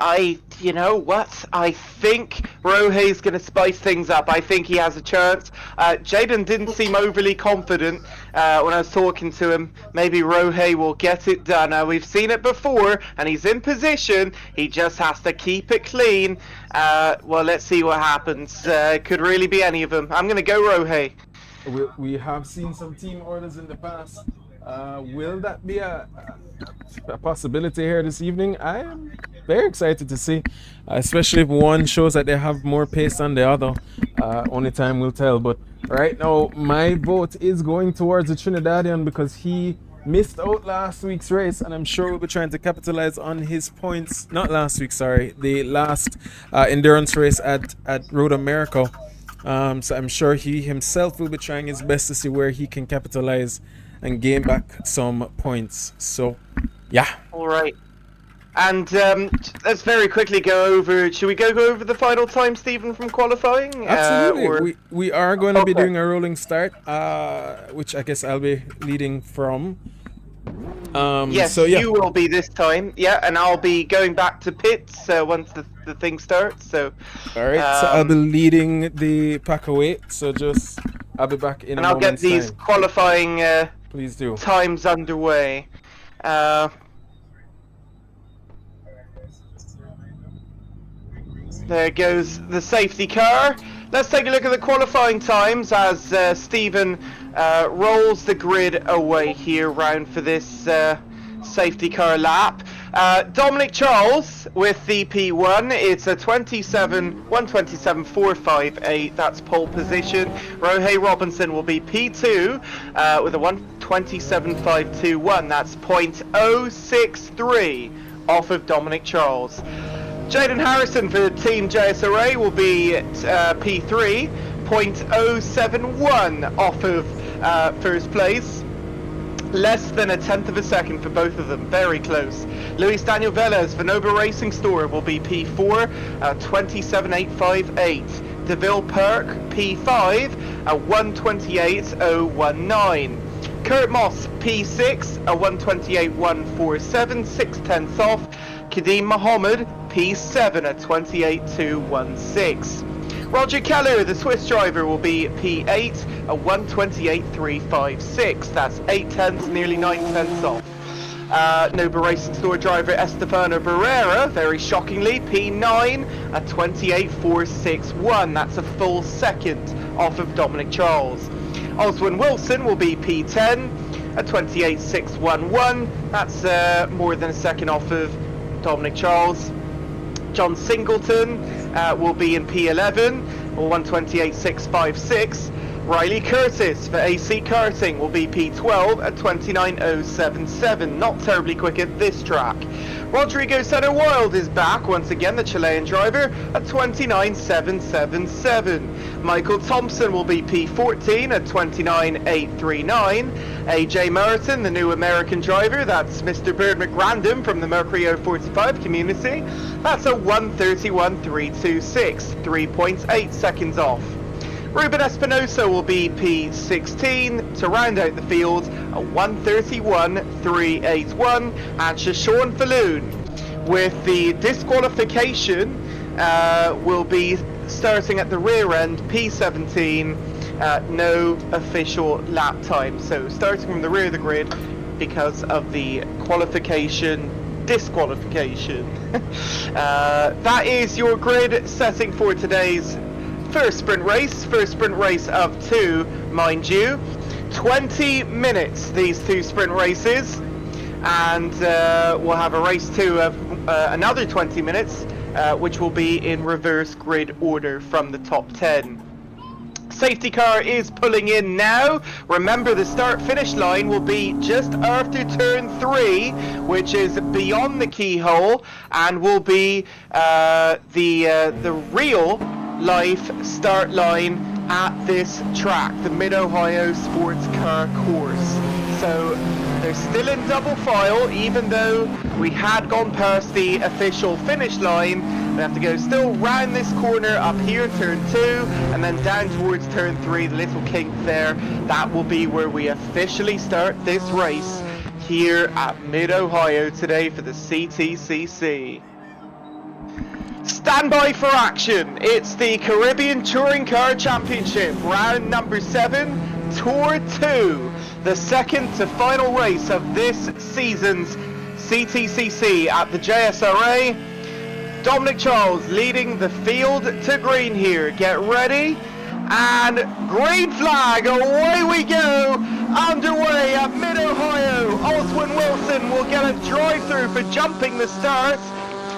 you know what? I think Rioux going to spice things up. I think he has a chance. Jaden didn't seem overly confident when I was talking to him. Maybe Rioux will get it done. We've seen it before, and he's in position. He just has to keep it clean. Well, let's see what happens. Could really be any of them. I'm going to go Rioux. We have seen some team orders in the past. Will that be a possibility here this evening? I am very excited to see, especially if one shows that they have more pace than the other. Only time will tell. But right now, my vote is going towards the Trinidadian, because he missed out last week's race, and I'm sure we'll be trying to capitalize on his points. Not last week, sorry, the last endurance race at Road America. So I'm sure he himself will be trying his best to see where he can capitalize and gain back some points. So yeah, all right. And let's very quickly go over, should we go over the final time, Stephen, from qualifying? Absolutely. We are going to be doing a rolling start, which I guess I'll be leading from. Yes, So yeah. you will be this time. Yeah, and I'll be going back to pits once the thing starts. So, All right. So I'll be leading the pack away. So I'll be back in a and I'll get moment's these time. qualifying Please do. times underway. There goes the safety car. Let's take a look at the qualifying times as Stephen rolls the grid away here round for this safety car lap. Dominic Charles with the P1, it's a 127.458, that's pole position. Rioux Robinson will be P2 with a 127.521, that's 0.063 off of Dominic Charles. Jaden Harrison for Team JSRA will be at P3, 0.071 off of first place. Less than a tenth of a second for both of them, very close. Luis Daniel Velez for Nova Racing Store will be P4, 27.858. DeVille Perk, P5, 128.019. Kurt Moss, P6, a 128.147, 6/10 off. Kadeem Mohammed, P7 at 28.216. Roger Keller, the Swiss driver, will be P8 at 128.356. That's 8/10, nearly 9/10 off. Nova Racing Store driver Estefano Barrera, very shockingly, P9 at 28.461. That's a full second off of Dominic Charles. Oswin Wilson will be P10 at 28.611. That's more than a second off of Dominic Charles. John Singleton will be in P11 or 128.656. Riley Curtis for AC Karting will be P12 at 29.077. Not terribly quick at this track. Rodrigo Center Wild is back once again, the Chilean driver, at 29.777. Michael Thompson will be P14 at 29.839. AJ Merton, the new American driver, that's Mr. Bird McRandom from the Mercury 045 community. That's a 131.326, 3.8 seconds off. Ruben Espinosa will be P16 to round out the field, a 131.381, and Shoshone Falloon with the disqualification will be starting at the rear end, P17, no official lap time. So starting from the rear of the grid because of the disqualification. That is your grid setting for today's first sprint race of two, mind you. 20 minutes, these two sprint races, and we'll have a race two of another 20 minutes, which will be in reverse grid order from the top 10. Safety car is pulling in now. Remember, the start-finish line will be just after turn 3, which is beyond the keyhole, and will be the real life start line at this track, the Mid-Ohio Sports Car Course. So they're still in double file, even though we had gone past the official finish line. We have to go still round this corner up here, turn 2, and then down towards turn 3, the little kink there. That will be where we officially start this race here at Mid-Ohio today for the CTCC. Stand by for action. It's the Caribbean Touring Car Championship, round number 7, Tour 2, the second to final race of this season's CTCC at the JSRA. Dominic Charles leading the field to green here. Get ready, and green flag, away we go. Underway at Mid-Ohio. Oswin Wilson will get a drive-through for jumping the start.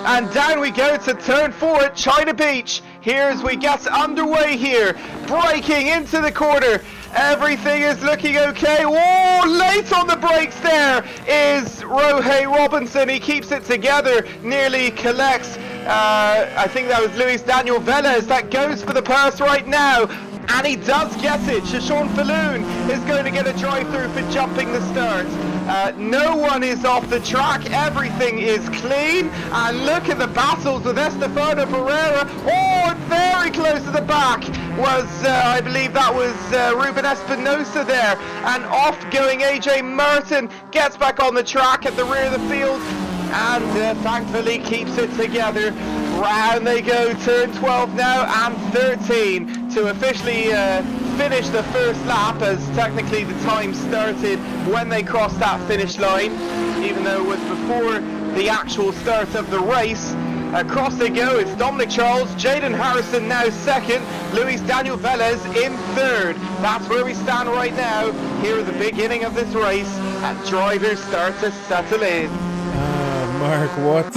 And down we go to turn 4 at China Beach. Here as we get underway here. Braking into the corner. Everything is looking okay. Whoa, late on the brakes there is Rioux Robinson. He keeps it together, nearly collects. I think that was Luis Daniel Velez that goes for the pass right now. And he does get it. Shoshone Falloon is going to get a drive-through for jumping the start. No one is off the track. Everything is clean. And look at the battles with Estefano Pereira. Oh, very close to the back was, I believe that was Ruben Espinosa there. And off going AJ Merton gets back on the track at the rear of the field. And thankfully keeps it together. Round they go, turn 12 now and 13 to officially finish the first lap, as technically the time started when they crossed that finish line, even though it was before the actual start of the race. Across they go, it's Dominic Charles, Jaden Harrison now second, Luis Daniel Velez in third. That's where we stand right now, here at the beginning of this race, and drivers start to settle in. Mark, what?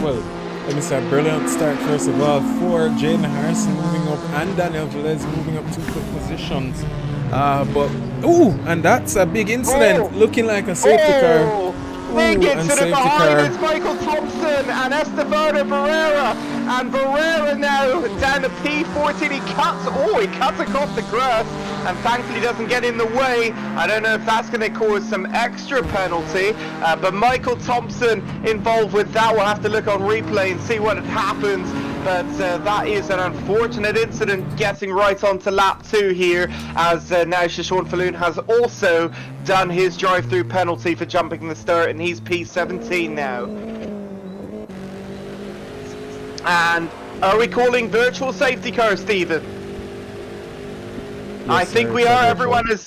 Well, let me start. Brilliant start first of all for Jaden Harrison moving up and Daniel Velez moving up 2 quick positions. And that's a big incident, looking like a safety car. Big incident behind it's Michael Thompson and Estefano Pereira. And Pereira now down to P14. He cuts across the grass and thankfully doesn't get in the way. I don't know if that's going to cause some extra penalty, but Michael Thompson involved with that. We'll have to look on replay and see what happens. But that is an unfortunate incident, getting right onto lap 2 here, as now Shishon Falloon has also done his drive-through penalty for jumping the start, and he's P17 now. And are we calling virtual safety car, Stephen? Yes, I think sir, we are. Everyone has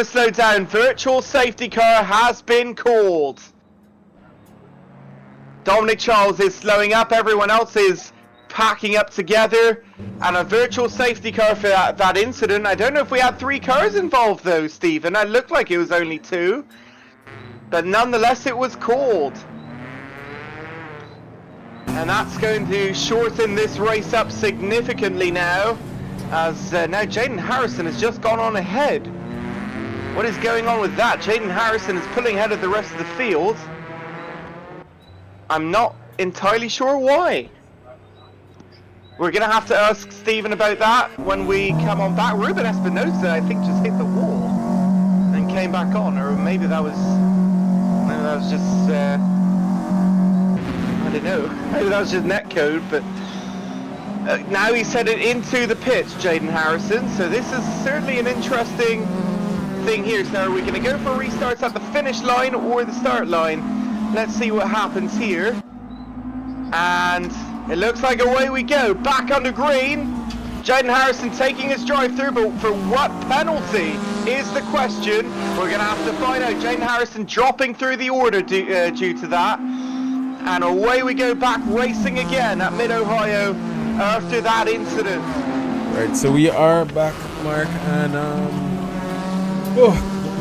slowed down. Virtual safety car has been called. Dominic Charles is slowing up, everyone else is packing up together, and a virtual safety car for that incident. I don't know if we had 3 cars involved though, Stephen. It looked like it was only 2, but nonetheless it was called. And that's going to shorten this race up significantly now, as now Jaden Harrison has just gone on ahead. What is going on with that? Jaden Harrison is pulling ahead of the rest of the field. I'm not entirely sure why. We're going to have to ask Stephen about that when we come on back. Ruben Espinosa, I think, just hit the wall and came back on, or maybe that was just, I don't know, maybe that was just netcode, but now he's headed into the pits, Jaden Harrison, so this is certainly an interesting thing here. So are we going to go for restarts at the finish line or the start line? Let's see what happens here. And it looks like away we go. Back under green. Jaden Harrison taking his drive through, but for what penalty is the question. We're going to have to find out. Jaden Harrison dropping through the order due to that. And away we go, back racing again at Mid-Ohio after that incident. Right, so we are back, Mark, and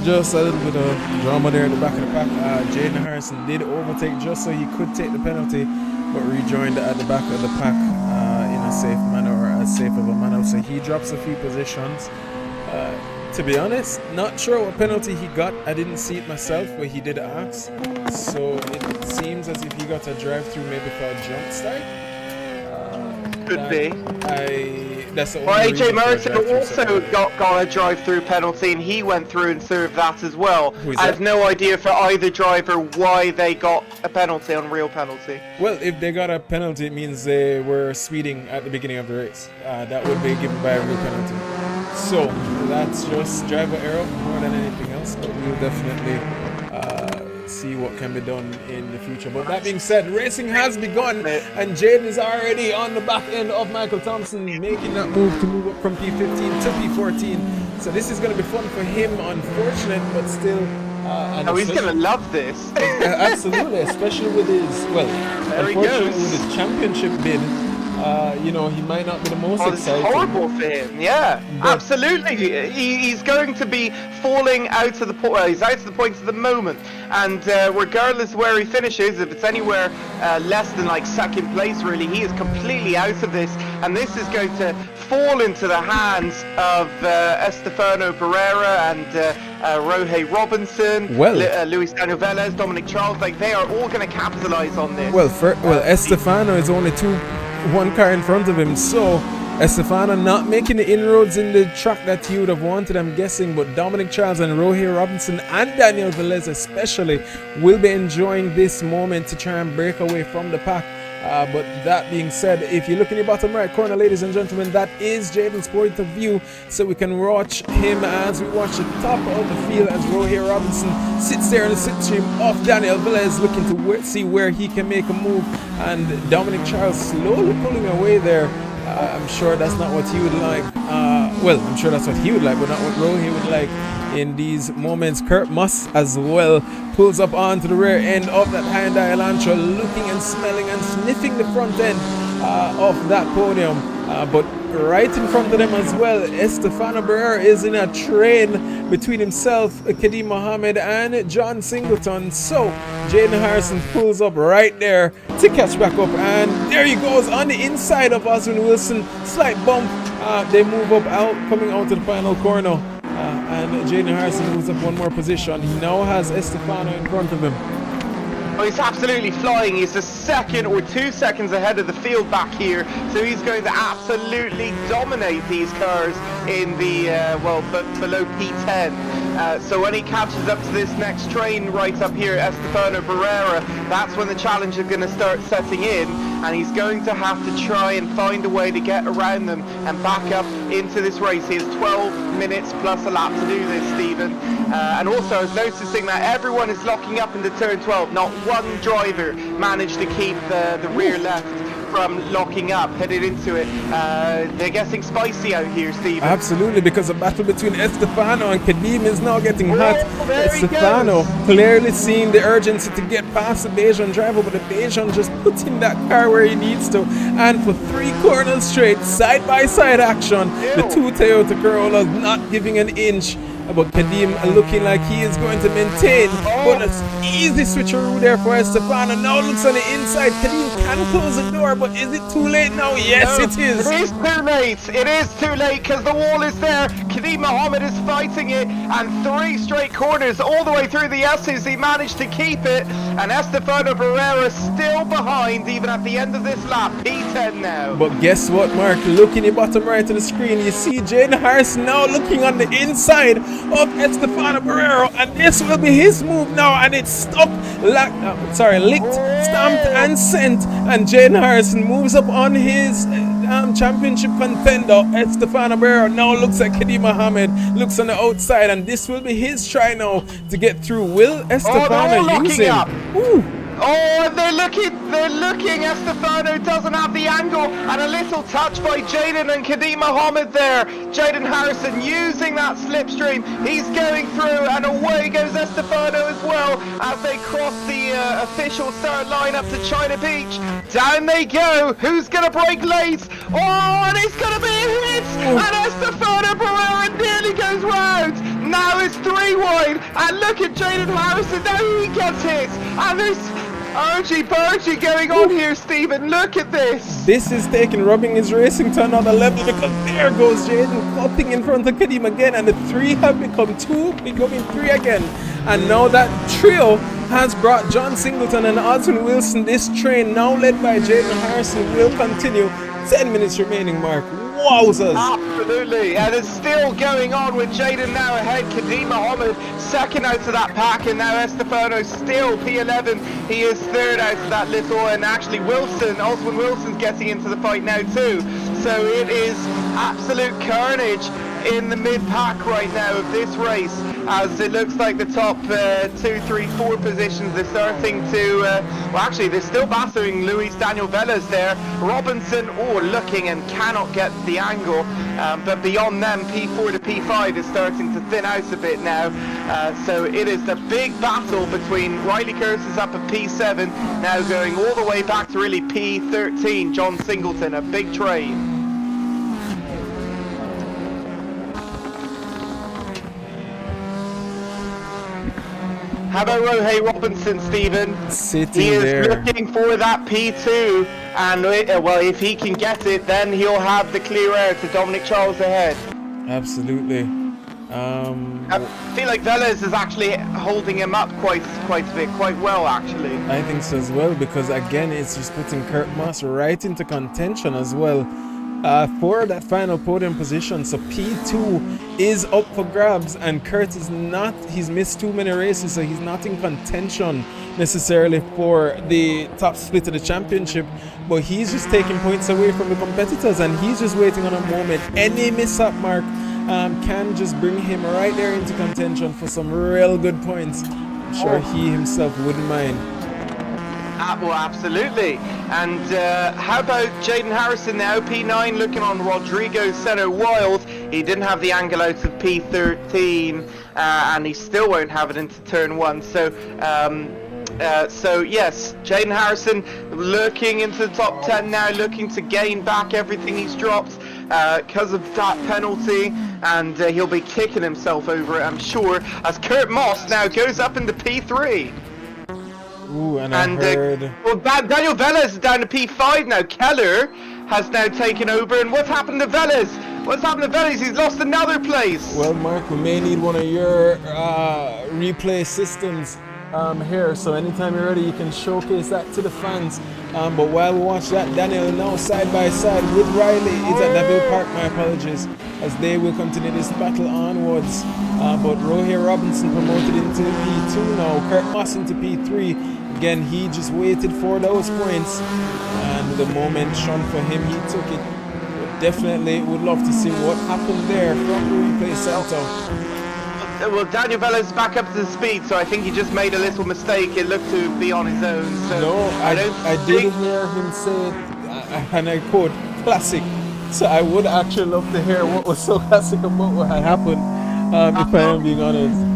just a little bit of drama there at the back of the pack. Jaden Harrison did overtake just so he could take the penalty, but rejoined at the back of the pack in a safe manner, or as safe of a manner. So he drops a few positions. To be honest, not sure what penalty he got. I didn't see it myself, but he did ask. So it seems as if he got a drive-through maybe for a jump start. Could be. That's the only well, reason AJ for a Merton drive-through, also so. got a drive-through penalty, and he went through and served that as well. Who's I that? have no idea for either driver why they got a penalty on real penalty. Well, if they got a penalty, it means they were speeding at the beginning of the race. That would be given by a real penalty. So that's just driver error more than anything else. But we'll definitely see what can be done in the future. But that being said, racing has begun, and Jaden is already on the back end of Michael Thompson, making that move to move up from P15 to P14. So this is going to be fun for him. Unfortunate, but still. Oh, he's going to love this. Absolutely, especially with his, unfortunately with his championship bid. He might not be the most exciting. It's horrible for him, yeah. But absolutely. He's going to be falling out to the point. Well, he's out to the points at the moment. And regardless of where he finishes, if it's anywhere less than like second place, really, he is completely out of this. And this is going to fall into the hands of Estefano Pereira and Rioux Robinson, Luis Daniel Velez, Dominic Charles. Like, they are all going to capitalize on this. Estefano is only one car in front of him, so Estefano not making the inroads in the track that he would have wanted, I'm guessing, but Dominic Charles and Rioux Robinson and Daniel Velez especially will be enjoying this moment to try and break away from the pack. But that being said, if you look in your bottom right corner, ladies and gentlemen, that is Jaden's point of view, so we can watch him as we watch the top of the field as Rioux Robinson sits there in the slipstream of Daniel Velez, looking to see where he can make a move, and Dominic Charles slowly pulling away there. I'm sure that's not what he would like. Well, I'm sure that's what he would like, but not what Rioux would like in these moments. Kurt Muss as well pulls up onto the rear end of that Hyundai Elantra, looking and smelling and sniffing the front end of that podium. But right in front of them as well, Estefano Barrera is in a train between himself, Kadeem Mohammed, and John Singleton. So Jaden Harrison pulls up right there to catch back up, and there he goes on the inside of Oswin Wilson. Slight bump. They move up out, coming out to the final corner. And Jaden Harrison moves up one more position. He now has Estefano in front of him. Oh, he's absolutely flying. He's a second or 2 seconds ahead of the field back here, so he's going to absolutely dominate these cars in the below P10. So when he catches up to this next train right up here, Estefano Barrera, that's when the challenge is going to start setting in, and he's going to have to try and find a way to get around them and back up into this race. He has 12 minutes plus a lap to do this, Stephen. And also I was noticing that everyone is locking up into turn 12. Not one driver managed to keep the rear left from locking up, headed into it. They're getting spicy out here, Stephen. Absolutely, because the battle between Estefano and Kadeem is now getting hot. Estefano clearly seeing the urgency to get past the Bajan driver, but the Bajan just putting that car where he needs to. And for 3 corners straight, side-by-side action, the 2 Toyota Corollas not giving an inch. But Kadeem looking like he is going to maintain. But it's easy switcheroo there for Estefano. Now looks on the inside. Kadeem can close the door, but is it too late now? Yes, No, it is. It is too late. It is too late because the wall is there. Kadeem Mohammed is fighting it, and 3 straight corners all the way through the S's. He managed to keep it, and Estefano Barrera still behind even at the end of this lap. P10 now. But guess what, Mark? Look in the bottom right of the screen. You see Jaden Harrison now looking on the inside of Estefano Barrera, and this will be his move now, and it's stuck, licked, stamped and sent, and Jaden Harrison moves up on his championship contender. Estefano Barrera now looks at Kadeem Mohammed, looks on the outside, and this will be his try now to get through. Will Estefano use him? Ooh. Oh, they're looking. Estefano doesn't have the angle, and a little touch by Jaden and Kadeem Mohammed there. Jaden Harrison using that slipstream. He's going through, and away goes Estefano as well as they cross the official start line up to China Beach. Down they go. Who's going to break late? Oh, and it's going to be a hit, and Estefano Barrera nearly goes round. Now it's 3 wide, and look at Jaden Harrison. Now he gets hit, and there's urgy-burgy going on here, Stephen. Look at this. This is rubbing his racing to another level, because there goes Jaden cutting in front of Kadeem again, and the 3 have become 2, becoming 3 again. And now that trio has brought John Singleton and Oswin Wilson. This train, now led by Jaden Harrison, will continue. 10 minutes remaining, Mark. Wowzers. Absolutely, and it's still going on with Jaden now ahead. Kadeem Mohammed second out of that pack, and now Estefano still P11. He is third out of that little, and actually Oswin Wilson's getting into the fight now too. So it is absolute carnage in the mid-pack right now of this race, as it looks like the top 2, 3, 4 positions, they're starting to, well actually they're still battling Luis Daniel Velez there. Robinson, looking and cannot get the angle, but beyond them, P4 to P5 is starting to thin out a bit now. So it is the big battle between Riley Curtis up at P7, now going all the way back to really P13, John Singleton, a big train. How about Rioux Robinson, Stephen? Sitting he is there. Looking for that P2, and well, if he can get it, then he'll have the clear air to Dominic Charles ahead. Absolutely. I feel like Velez is actually holding him up quite a bit, quite well actually. I think so as well, because again, it's just putting Kurt Moss right into contention as well. for that final podium position. So P2 is up for grabs, and Kurt is not, he's missed too many races, so he's not in contention necessarily for the top split of the championship, but he's just taking points away from the competitors, and he's just waiting on a moment. Any mishap, Mark, can just bring him right there into contention for some real good points. I'm sure he himself wouldn't mind. Well, absolutely. And how about Jaden Harrison now? P9 looking on Rodrigo Seno Wild. He didn't have the angle out of P13, and he still won't have it into turn 1. So yes, Jaden Harrison looking into the top 10 now, looking to gain back everything he's dropped because of that penalty, and he'll be kicking himself over it, I'm sure, as Kurt Moss now goes up into P3. Ooh, and I heard... well, Daniel Velez is down to P5 now. Keller has now taken over, and what's happened to Velez? What's happened to Velez? He's lost another place. Well, Mark, we may need one of your replay systems here, so anytime you're ready you can showcase that to the fans. But while we watch that, Daniel now side by side with Riley is at Deville Park, my apologies, as they will continue this battle onwards. But Rohe Robinson promoted into P2 now, Kurt Moss into P3. Again, he just waited for those points, and the moment shone for him, he took it. But definitely would love to see what happened there from the replay center. Well, Daniel Velez is back up to the speed, so I think he just made a little mistake. It looked to be on his own. So no, I did hear him say, and I quote, classic. So I would actually love to hear what was so classic about what had happened, if I am being honest.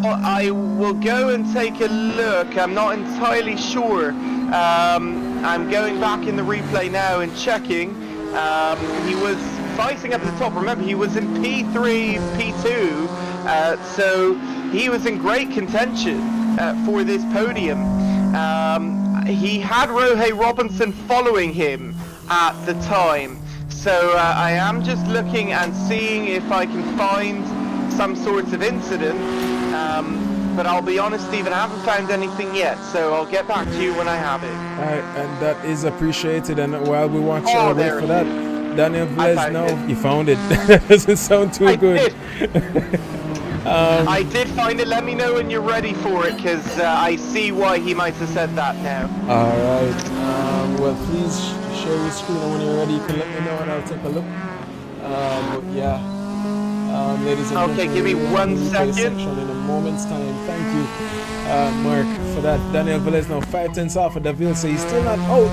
Well, I will go and take a look. I'm not entirely sure. I'm going back in the replay now and checking. He was fighting up at the top. Remember, he was in P3, P2, so he was in great contention for this podium. He had Rohe Robinson following him at the time. So I am just looking and seeing if I can find some sort of incident. But I'll be honest, Stephen, I haven't found anything yet, so I'll get back to you when I have it. Alright, and that is appreciated. And while we watch wait for that, Daniel Velez, now you found it. That doesn't sound too good. I did find it. Let me know when you're ready for it, because I see why he might have said that now. Alright, well, please share your screen, and when you're ready, you can let me know and I'll take a look. But yeah. Ladies and okay, give me 1 second. In a moment's time. Thank you, Mark, for that. Daniel Velez now 5 tenths off of Deville, so he's still not out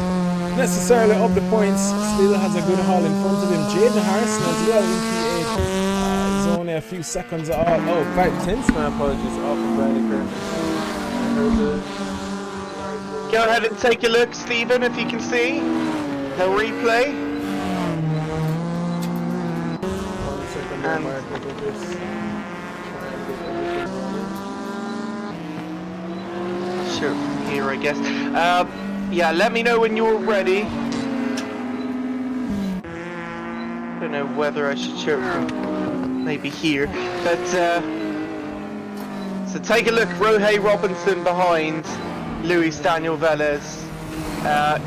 necessarily of the points. Still has a good haul in front of him. Jaden Harrison as well in P8. He's only a few seconds off. Oh, 5 tenths, my apologies, off of Riley Curtis. Go ahead and take a look, Stephen, if you can see the replay. Sure, here I guess. Yeah, let me know when you're ready. Don't know whether I should show from maybe here, but so take a look. Rohe Robinson behind Luis Daniel Velez.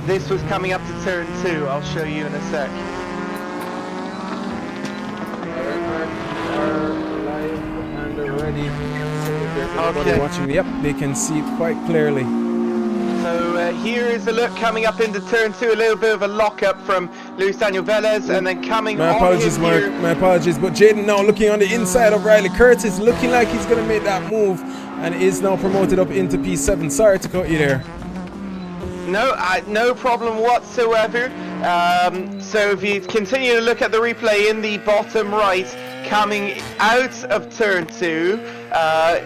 This was coming up to turn 2. I'll show you in a sec. Okay. Watching, yep, they can see it quite clearly. So here is a look coming up into turn 2, a little bit of a lock-up from Luis Daniel Velez, and then coming my apologies, Mark, here. my apologies, but Jaden now looking on the inside of Riley Curtis, looking like he's going to make that move, and is now promoted up into P7. Sorry to cut you there. No, no problem whatsoever. So if you continue to look at the replay in the bottom right, coming out of turn 2,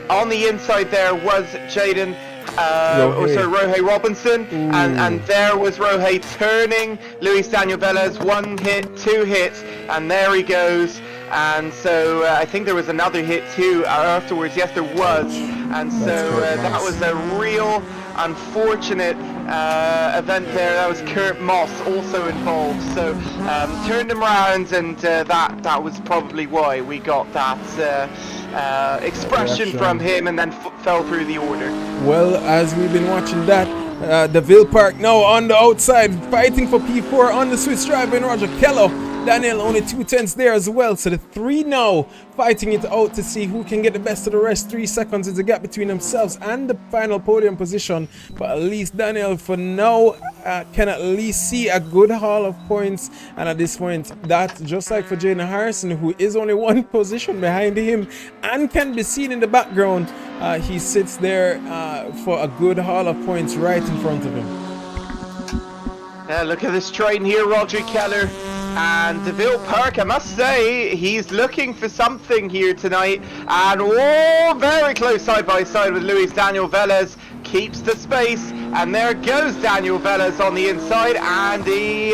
on the inside there was Jaden, Rohe Robinson, and there was Rohe turning Luis Daniel Velez. 1 hit, 2 hits, and there he goes. And so I think there was another hit too afterwards. Yes, there was. And so that was a real unfortunate event there. That was Kurt Moss also involved. So turned him around, and that was probably why we got that expression from him, and then fell through the order. Well, as we've been watching that, DeVille Park now on the outside, fighting for P4 on the Swiss drive in Roger Kello. Daniel only 2/10 there as well, so the three now fighting it out to see who can get the best of the rest. 3 seconds is the gap between themselves and the final podium position, but at least Daniel for now can at least see a good haul of points, and at this point, that just like for Jaden Harrison, who is only 1 position behind him and can be seen in the background, he sits there for a good haul of points right in front of him. Look at this train here, Roger Keller. And DeVille Park, I must say, he's looking for something here tonight. And very close side by side with Luis Daniel Velez. Keeps the space. And there goes Daniel Velez on the inside. And he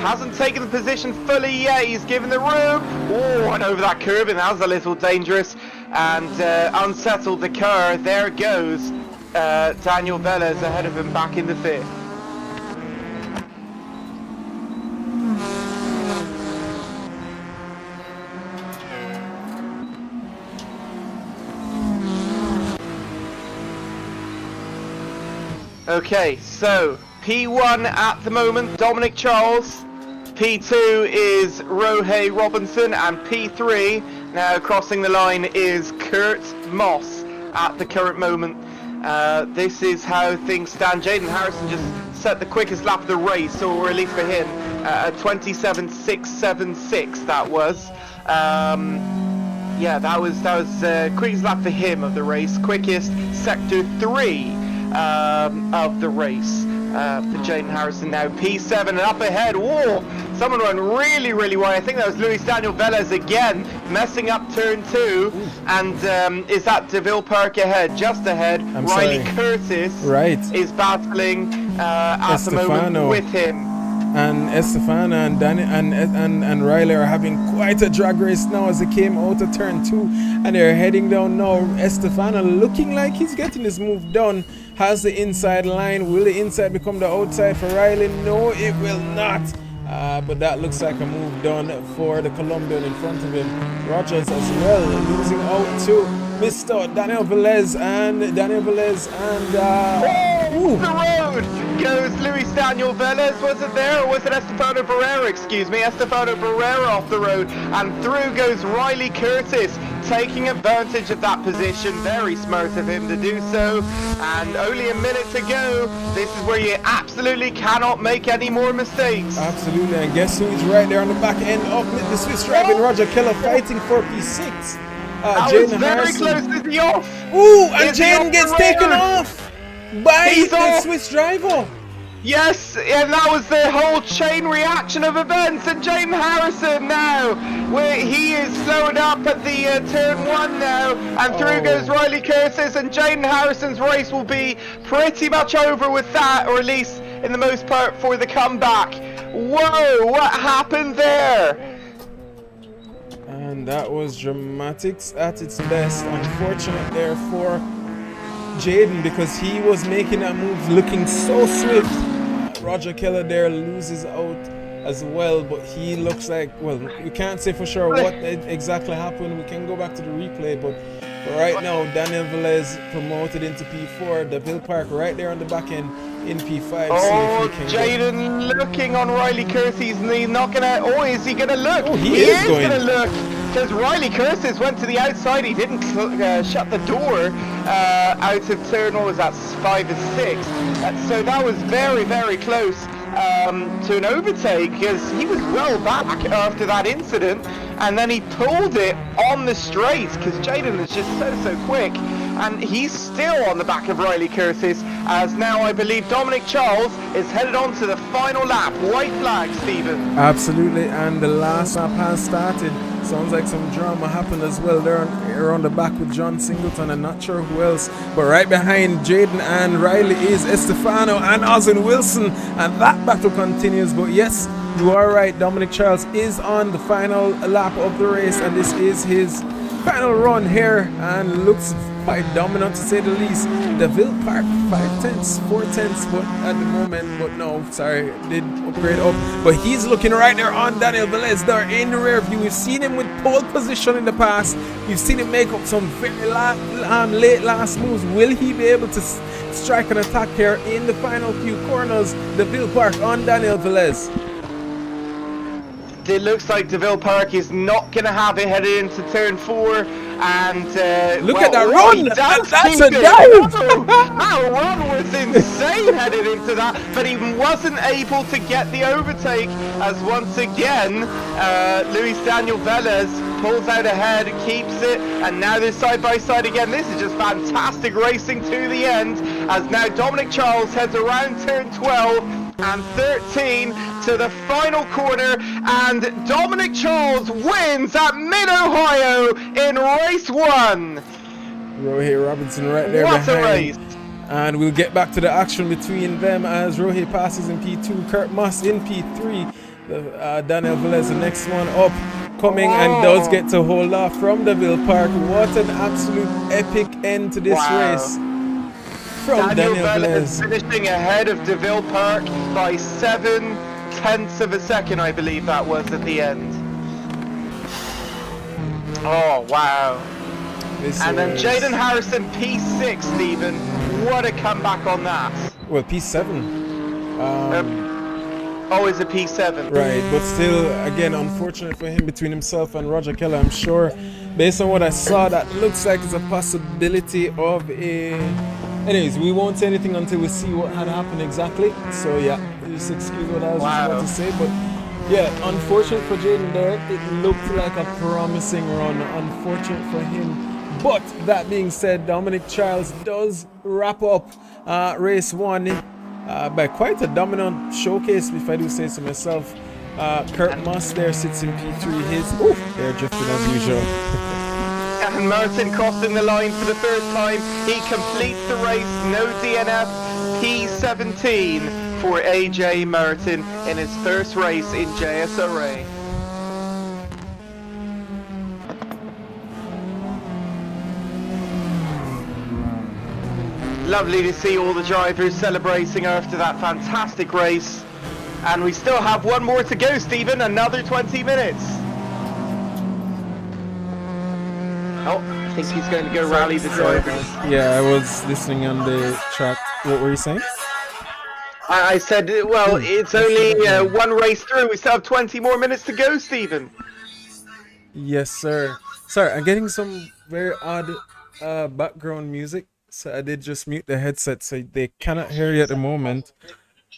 hasn't taken the position fully yet. He's given the room. And over that curve, and that was a little dangerous. And unsettled the car. There goes Daniel Velez ahead of him back in the 5th. Okay, so P1 at the moment, Dominic Charles. P2 is Rohei Robinson, and P3 now crossing the line is Kurt Moss at the current moment. This is how things stand. Jaden Harrison just set the quickest lap of the race, or relief for him, 27.676. That was. Yeah, that was quickest lap for him of the race. Quickest sector 3. Of the race for Jaden Harrison now. P7 and up ahead. Whoa! Someone went really, really wide. I think that was Luis Daniel Velez again, messing up turn 2. And is that DeVille Park ahead? Just ahead. Riley Curtis is battling at the moment with him. And Estefana and Danny and Riley are having quite a drag race now as they came out of turn 2, and they're heading down now. Estefana looking like he's getting his move done, has the inside line. Will the inside become the outside for Riley? No, it will not. But that looks like a move done for the Colombian in front of him. Rogers as well, losing out to Mr. Daniel Velez and the road goes Luis Daniel Velez. Was it there, or was it Estefano Barrera? Excuse me, Estefano Barrera off the road, and through goes Riley Curtis, taking advantage of that position. Very smart of him to do so, and only a minute to go. This is where you absolutely cannot make any more mistakes. Absolutely, and guess who's right there on the back end of the Swiss driving Roger Keller, fighting for P6. Jaden Harrison. Very close. Is he off? Ooh, and Jaden gets taken off by the Swiss driver. Yes, and that was the whole chain reaction of events. And Jaden Harrison now, where he is slowing up at the turn 1 now, and through goes Riley Curtis, and Jaden Harrison's race will be pretty much over with that, or at least in the most part for the comeback. Whoa, what happened there? And that was dramatics at its best. Unfortunate there for Jaden, because he was making that move looking so swift. Roger Keller there loses out as well, but he looks like, well, we can't say for sure what exactly happened. We can go back to the replay, but right now Daniel Velez promoted into P4, DeVille Park right there on the back end in P5. Jaden looking on Riley Curtis, he's not gonna, is he gonna look? He is gonna look, because Riley Curtis went to the outside. He didn't shut the door out of turn, what was that, 5 or 6. So that was very, very close to an overtake, because he was well back after that incident, and then he pulled it on the straight, because Jaden is just so quick, and he's still on the back of Riley Curtis, as now I believe Dominic Charles is headed on to the final lap. White flag, Stephen. Absolutely, and the last lap has started. Sounds like some drama happened as well there on the back with John Singleton and not sure who else, but right behind Jaden and Riley is Estefano and Ozin Wilson, and that battle continues. But yes, you are right, Dominic Charles is on the final lap of the race, and this is his final run here, and looks quite dominant to say the least. DeVille Park 5/10, 4/10, but at the moment, but no, sorry, did upgrade up. But he's looking right there on Daniel Velez there in the rear view. We've seen him with pole position in the past. We've seen him make up some very late last moves. Will he be able to strike an attack here in the final few corners? DeVille Park on Daniel Velez. It looks like DeVille Park is not going to have it headed into turn 4. And look well, at that oh, run! he That's does a keep it. dive! Oh, that run was insane headed into that, but he wasn't able to get the overtake as once again Luis Daniel Velez pulls out ahead, keeps it, and now they're side by side again. This is just fantastic racing to the end as now Dominic Charles heads around turn 12 and 13 to the final corner, and Dominic Charles wins at Mid-Ohio in race 1. Rioux Robinson right there What behind. a race! And we'll get back to the action between them as Rioux passes in P2, Kurt Moss in P3, Daniel Velez the next one up, coming and does get to hold off from DeVille Park. What an absolute epic end to this race from Daniel Velez. Finishing ahead of DeVille Park by 0.7 of a second, I believe that was at the end. Oh wow. And then Jaden Harrison P6, Stephen. What a comeback on that. Well, P7. Oh, is it P7? Right, but still, again, unfortunate for him between himself and Roger Keller. I'm sure, based on what I saw, that looks like it's a possibility of a... Anyways, we won't say anything until we see what had happened exactly. So yeah, just excuse what I was just about to say, but yeah, unfortunate for Jaden there. It looked like a promising run. Unfortunate for him. But that being said, Dominic Charles does wrap up race 1 by quite a dominant showcase, if I do say so myself. Kurt Moss there sits in P3. They're drifting as usual. And Martin crossing the line for the first time. He completes the race, no DNF, P17 for AJ Martin in his first race in JSRA. Lovely to see all the drivers celebrating after that fantastic race. And we still have one more to go, Stephen, another 20 minutes. Oh, I think he's going to go rally the drivers. Yeah, I was listening on the chat. What were you saying? I said, well, it's only one race through. We still have 20 more minutes to go, Stephen. Yes, sir. Sorry, I'm getting some very odd background music. So I did just mute the headset so they cannot hear you at the moment.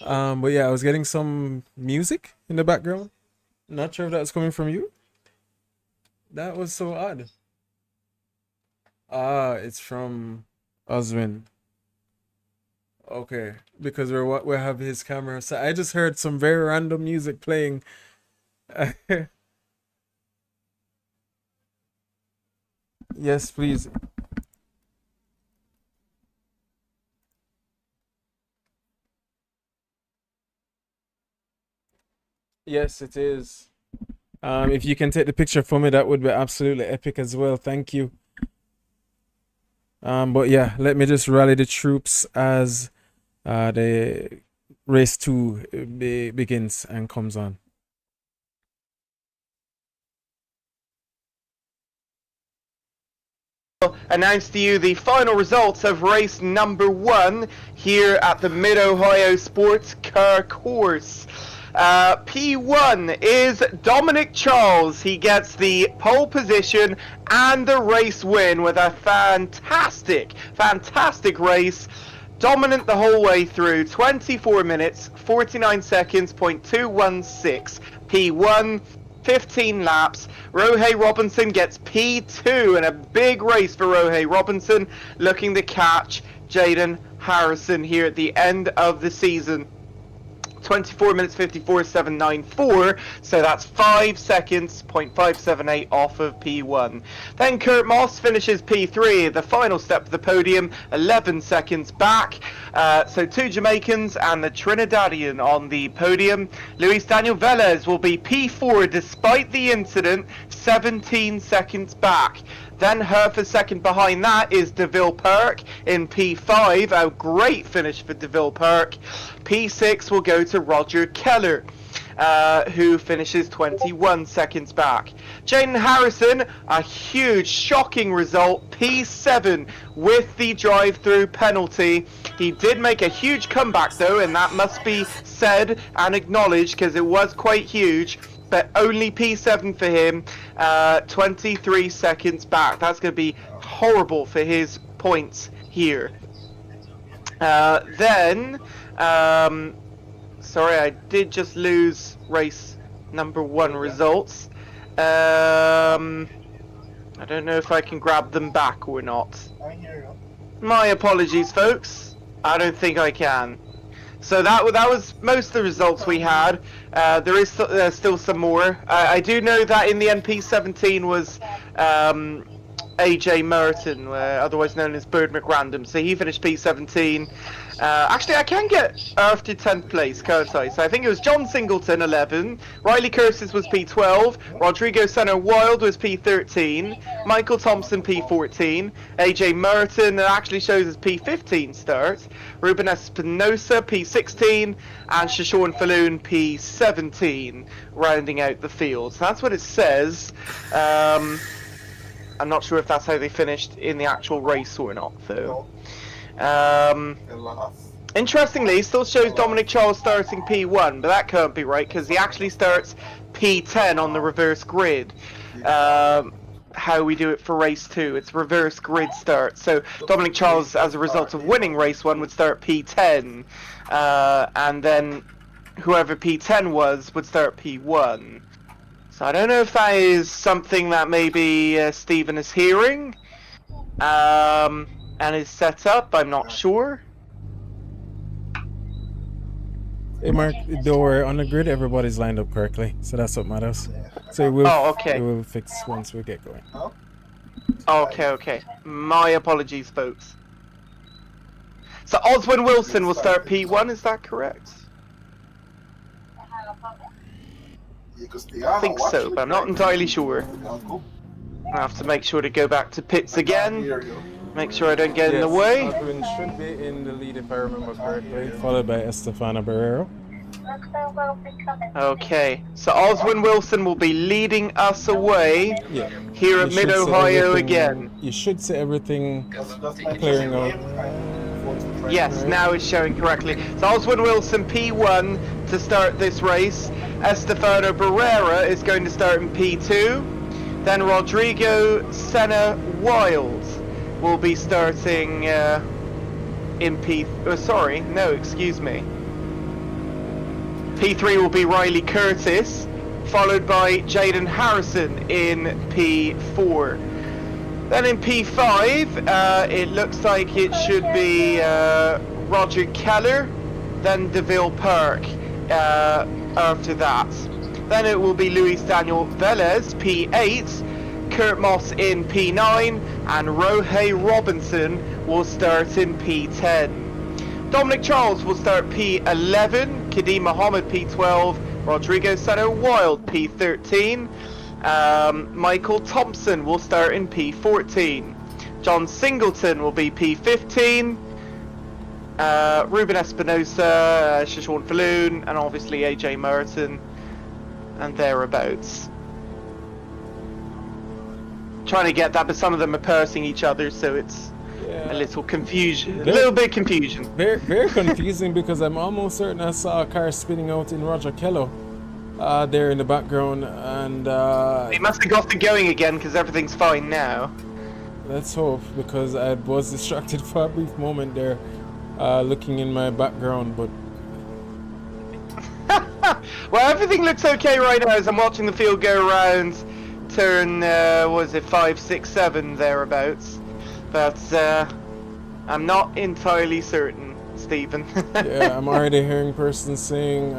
But yeah, I was getting some music in the background. Not sure if that's coming from you. That was so odd. It's from Oswin. Okay, because we have his camera. So I just heard some very random music playing. Yes, please. Yes, it is. If you can take the picture for me, that would be absolutely epic as well. Thank you. But yeah, let me just rally the troops as the race 2 begins and comes on. Announce to you the final results of race number 1 here at the Mid-Ohio Sports Car Course. P1 is Dominic Charles. He gets the pole position and the race win with a fantastic race. Dominant the whole way through. 24 minutes, 49 seconds, .216. P1, 15 laps. Rioux Robinson gets P2 in a big race for Rioux Robinson, looking to catch Jaden Harrison here at the end of the season. 24 minutes 54.794, so that's 5 seconds, .578 off of P1. Then Kurt Moss finishes P3, the final step of the podium, 11 seconds back. So 2 Jamaicans and the Trinidadian on the podium. Luis Daniel Velez will be P4 despite the incident, 17 seconds back. Then half a second behind that is DeVille Park in P5. A great finish for DeVille Park. P6 will go to Roger Keller. who finishes 21 seconds back. Jaden Harrison, a huge, shocking result, P7 with the drive-through penalty. He did make a huge comeback though, and that must be said and acknowledged because it was quite huge. But only P7 for him, 23 seconds back. That's going to be horrible for his points here. Sorry, I did just lose race number 1 results. I don't know if I can grab them back or not. My apologies, folks. I don't think I can. So that was most of the results we had. There is still some more. I do know that in the NP17 was AJ Merton, otherwise known as Bird McRandom. So he finished P17. Actually, I can get after 10th place, can't I? So I think it was John Singleton, 11. Riley Curtis was P12. Rodrigo Senna Wild was P13. Michael Thompson, P14. AJ Merton, that actually shows as P15 start. Ruben Espinosa, P16. And Shashawn Falloon, P17, rounding out the field. So that's what it says. I'm not sure if that's how they finished in the actual race or not, though. Interestingly, it still shows Dominic Charles starting P1, but that can't be right because he actually starts P10 on the reverse grid. How we do it for race 2, it's reverse grid start. So Dominic Charles, as a result of winning race 1, would start P10, and then whoever P10 was would start P1. So I don't know if that is something that maybe Stephen is hearing and is set up. I'm not sure. Hey Mark, don't worry, on the grid everybody's lined up correctly, so that's what matters. So it will fix once we get going. Okay. My apologies, folks. So Oswin Wilson will start P1, is that correct? I think so, but I'm not entirely sure. I have to make sure to go back to pits again. Make sure I don't get in the way. Oswin should be in the lead if I remember correctly, followed by Estefana Barrero. Okay, so Oswin Wilson will be leading us away here at Mid-Ohio again. You should see everything clearing out. Yes, now it's showing correctly. So Oswin Wilson P1 to start this race. Estefano Barrera is going to start in P2. Then Rodrigo Senna Wild will be starting in excuse me. P3 will be Riley Curtis, followed by Jaden Harrison in P4. Then in P5, it looks like it should be Roger Keller, then DeVille Park after that. Then it will be Luis Daniel Velez, P8, Kurt Moss in P9, and Rohei Robinson will start in P10. Dominic Charles will start P11, Kadeem Mohammed P12, Rodrigo Senna Wild P13, Michael Thompson will start in P14, John Singleton will be P15, Ruben Espinosa, Shashawn Falloon, and obviously AJ Merton, and thereabouts. Trying to get that, but some of them are passing each other, so it's a little confusion. A little bit confusion. Very, very confusing because I'm almost certain I saw a car spinning out in Roger Kello there in the background, and he must have got it going again because everything's fine now. Let's hope, because I was distracted for a brief moment there, looking in my background, but. Well, everything looks okay right now as I'm watching the field go around. Turn, was it 5, 6, 7 thereabouts? But I'm not entirely certain, Stephen. Yeah, I'm already hearing persons saying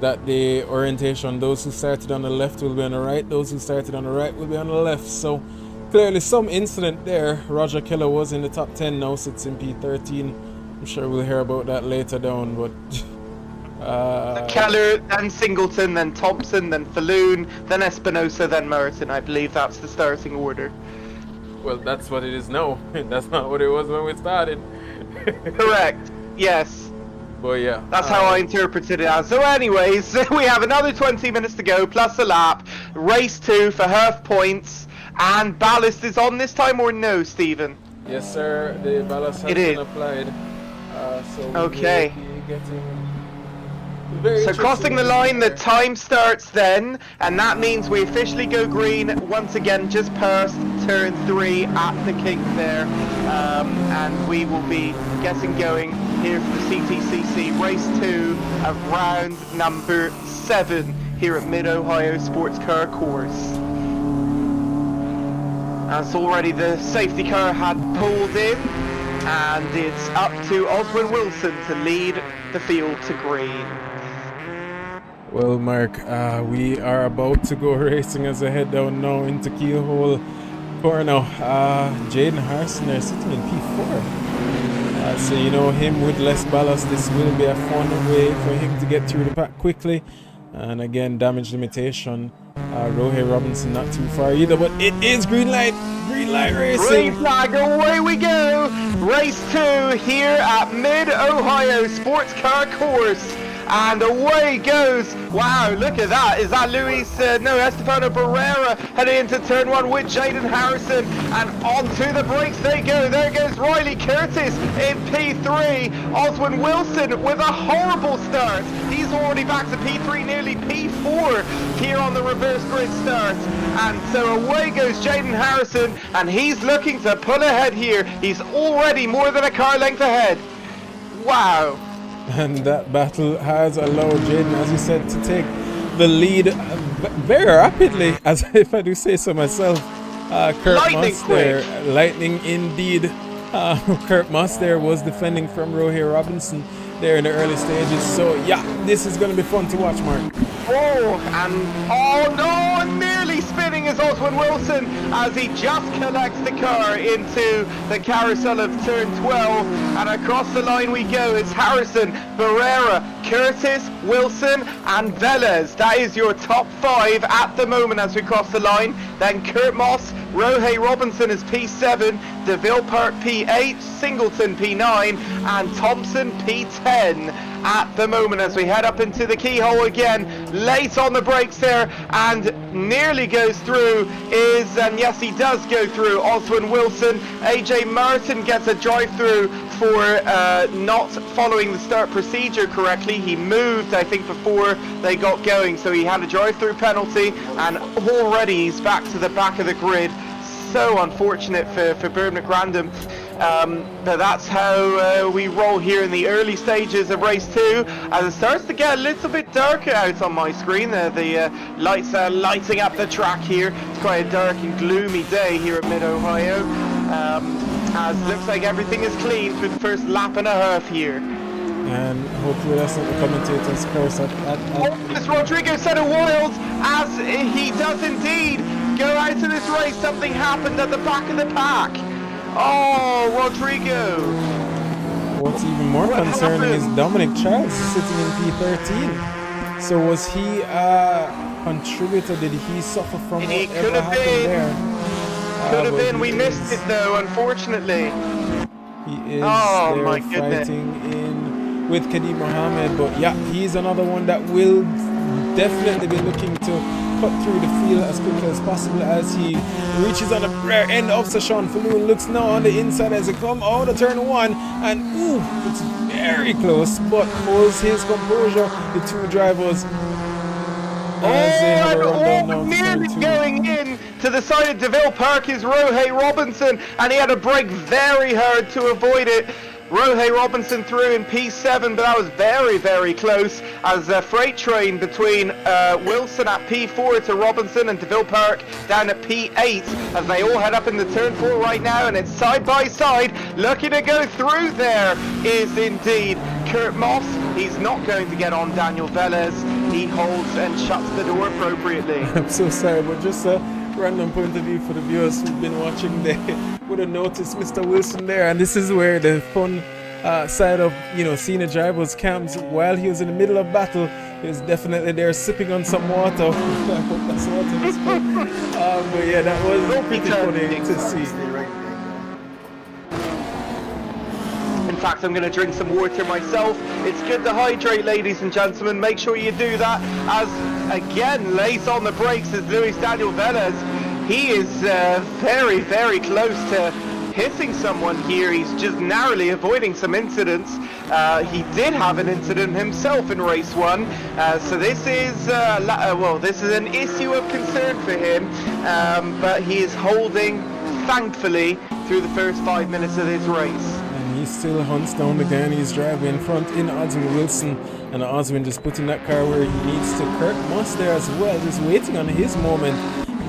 that the orientation, those who started on the left will be on the right, those who started on the right will be on the left. So clearly some incident there. Roger Keller was in the top 10, now sits in P13. I'm sure we'll hear about that later down, but Keller, then Singleton, then Thompson, then Falloon, then Espinosa, then Merton. I believe that's the starting order. Well, that's what it is now. That's not what it was when we started. Correct. Yes. But yeah. That's how I interpreted it as. So anyways, we have another 20 minutes to go, plus a lap. Race 2 for half points. And Ballast is on this time or no, Stephen? Yes, sir. The ballast has been applied. So okay. we'll be getting very so crossing the line, the time starts then, and that means we officially go green once again, just past turn 3 at the kink there, and we will be getting going here for the CTCC race 2 of round number 7 here at Mid-Ohio Sports Car Course. As already the safety car had pulled in, and it's up to Oswin Wilson to lead the field to green. Well, Mark, we are about to go racing as I head down now into Keelhole Corner. Jaden Harrison there sitting in P4. So you know him with less ballast, this will be a fun way for him to get through the pack quickly. And again, damage limitation. Rioux Robinson not too far either, but it is green light racing. Green flag, away we go. Race 2 here at Mid-Ohio Sports Car Course. And away goes. Wow, look at that. Is that Estefano Barrera heading into turn 1 with Jaden Harrison. And onto the brakes they go. There goes Riley Curtis in P3. Oswin Wilson with a horrible start. He's already back to P3, nearly P4 here on the reverse grid start. And so away goes Jaden Harrison. And he's looking to pull ahead here. He's already more than a car length ahead. Wow. And that battle has allowed Jaden, as you said, to take the lead very rapidly, as if I do say so myself. Kurt Moss there, lightning indeed. Kurt Moss there was defending from Rioux Robinson there in the early stages. So yeah, this is going to be fun to watch, Mark. Oh no, nearly spinning is Oswin Wilson as he just collects the car into the carousel of turn 12, and across the line we go. It's Harrison, Barrera, Curtis, Wilson and Velez. That is your top 5 at the moment as we cross the line. Then Kurt Moss, Rioux Robinson is P7, DeVille Park P8, Singleton P9 and Thompson P10 at the moment as we head up into the keyhole again. Late on the brakes there and nearly goes through is, and yes he does go through, Oswin Wilson. AJ Martin gets a drive through for not following the start procedure correctly. He moved, I think, before they got going, so he had a drive through penalty and already he's back to the back of the grid. So unfortunate for Bird McRandom. But that's how we roll here in the early stages of race 2 as it starts to get a little bit darker out on my screen. The lights are lighting up the track here. It's quite a dark and gloomy day here at Mid-Ohio, as looks like everything is clean through the first lap and a half here. And hopefully that's not the commentator's curse This Rodrigo set a wild as he does indeed go out to this race. Something happened at the back of the pack. Oh, Rodrigo. What's even more concerning is Dominic Charles sitting in P13. So was he a contributor? Did he suffer from He whatever could have happened been. there? Could have been. We missed it though, unfortunately. He is Oh my goodness. fighting in with Kadeem Mohammed, but yeah, he's another one that will definitely be looking to cut through the field as quickly as possible as he reaches on the rear end of Sashawn Falloon. Looks now on the inside as he come out of turn 1, and ooh, it's very close, but holds his composure. The two drivers nearly going in to the side of DeVille Park is Rioux Robinson, and he had to brake very hard to avoid it. Rioux Robinson through in P7, but that was very, very close as a freight train between Wilson at P4 to Robinson and DeVille Park down at P8 as they all head up in the turn 4 right now, and it's side by side. Looking to go through there is indeed Kurt Moss. He's not going to get on Daniel Velez. He holds and shuts the door appropriately. I'm so sorry, but just a random point of view for the viewers who've been watching, they would have noticed Mr. Wilson there, and this is where the fun side of, you know, seeing a driver's cams while he was in the middle of battle. He was definitely there sipping on some water. I hope that's water this but yeah, that was pretty funny to see. In fact, I'm going to drink some water myself. It's good to hydrate, ladies and gentlemen. Make sure you do that. As again, lays on the brakes is Luis Daniel Velez. He is very, very close to hitting someone here. He's just narrowly avoiding some incidents. He did have an incident himself in race 1, so this is this is an issue of concern for him, but he is holding, thankfully, through the first 5 minutes of this race. And he still hunts down the guy, and he's driving in front in Oswin Wilson, and Oswin just putting that car where he needs to. Kurt Moss there as well, just waiting on his moment.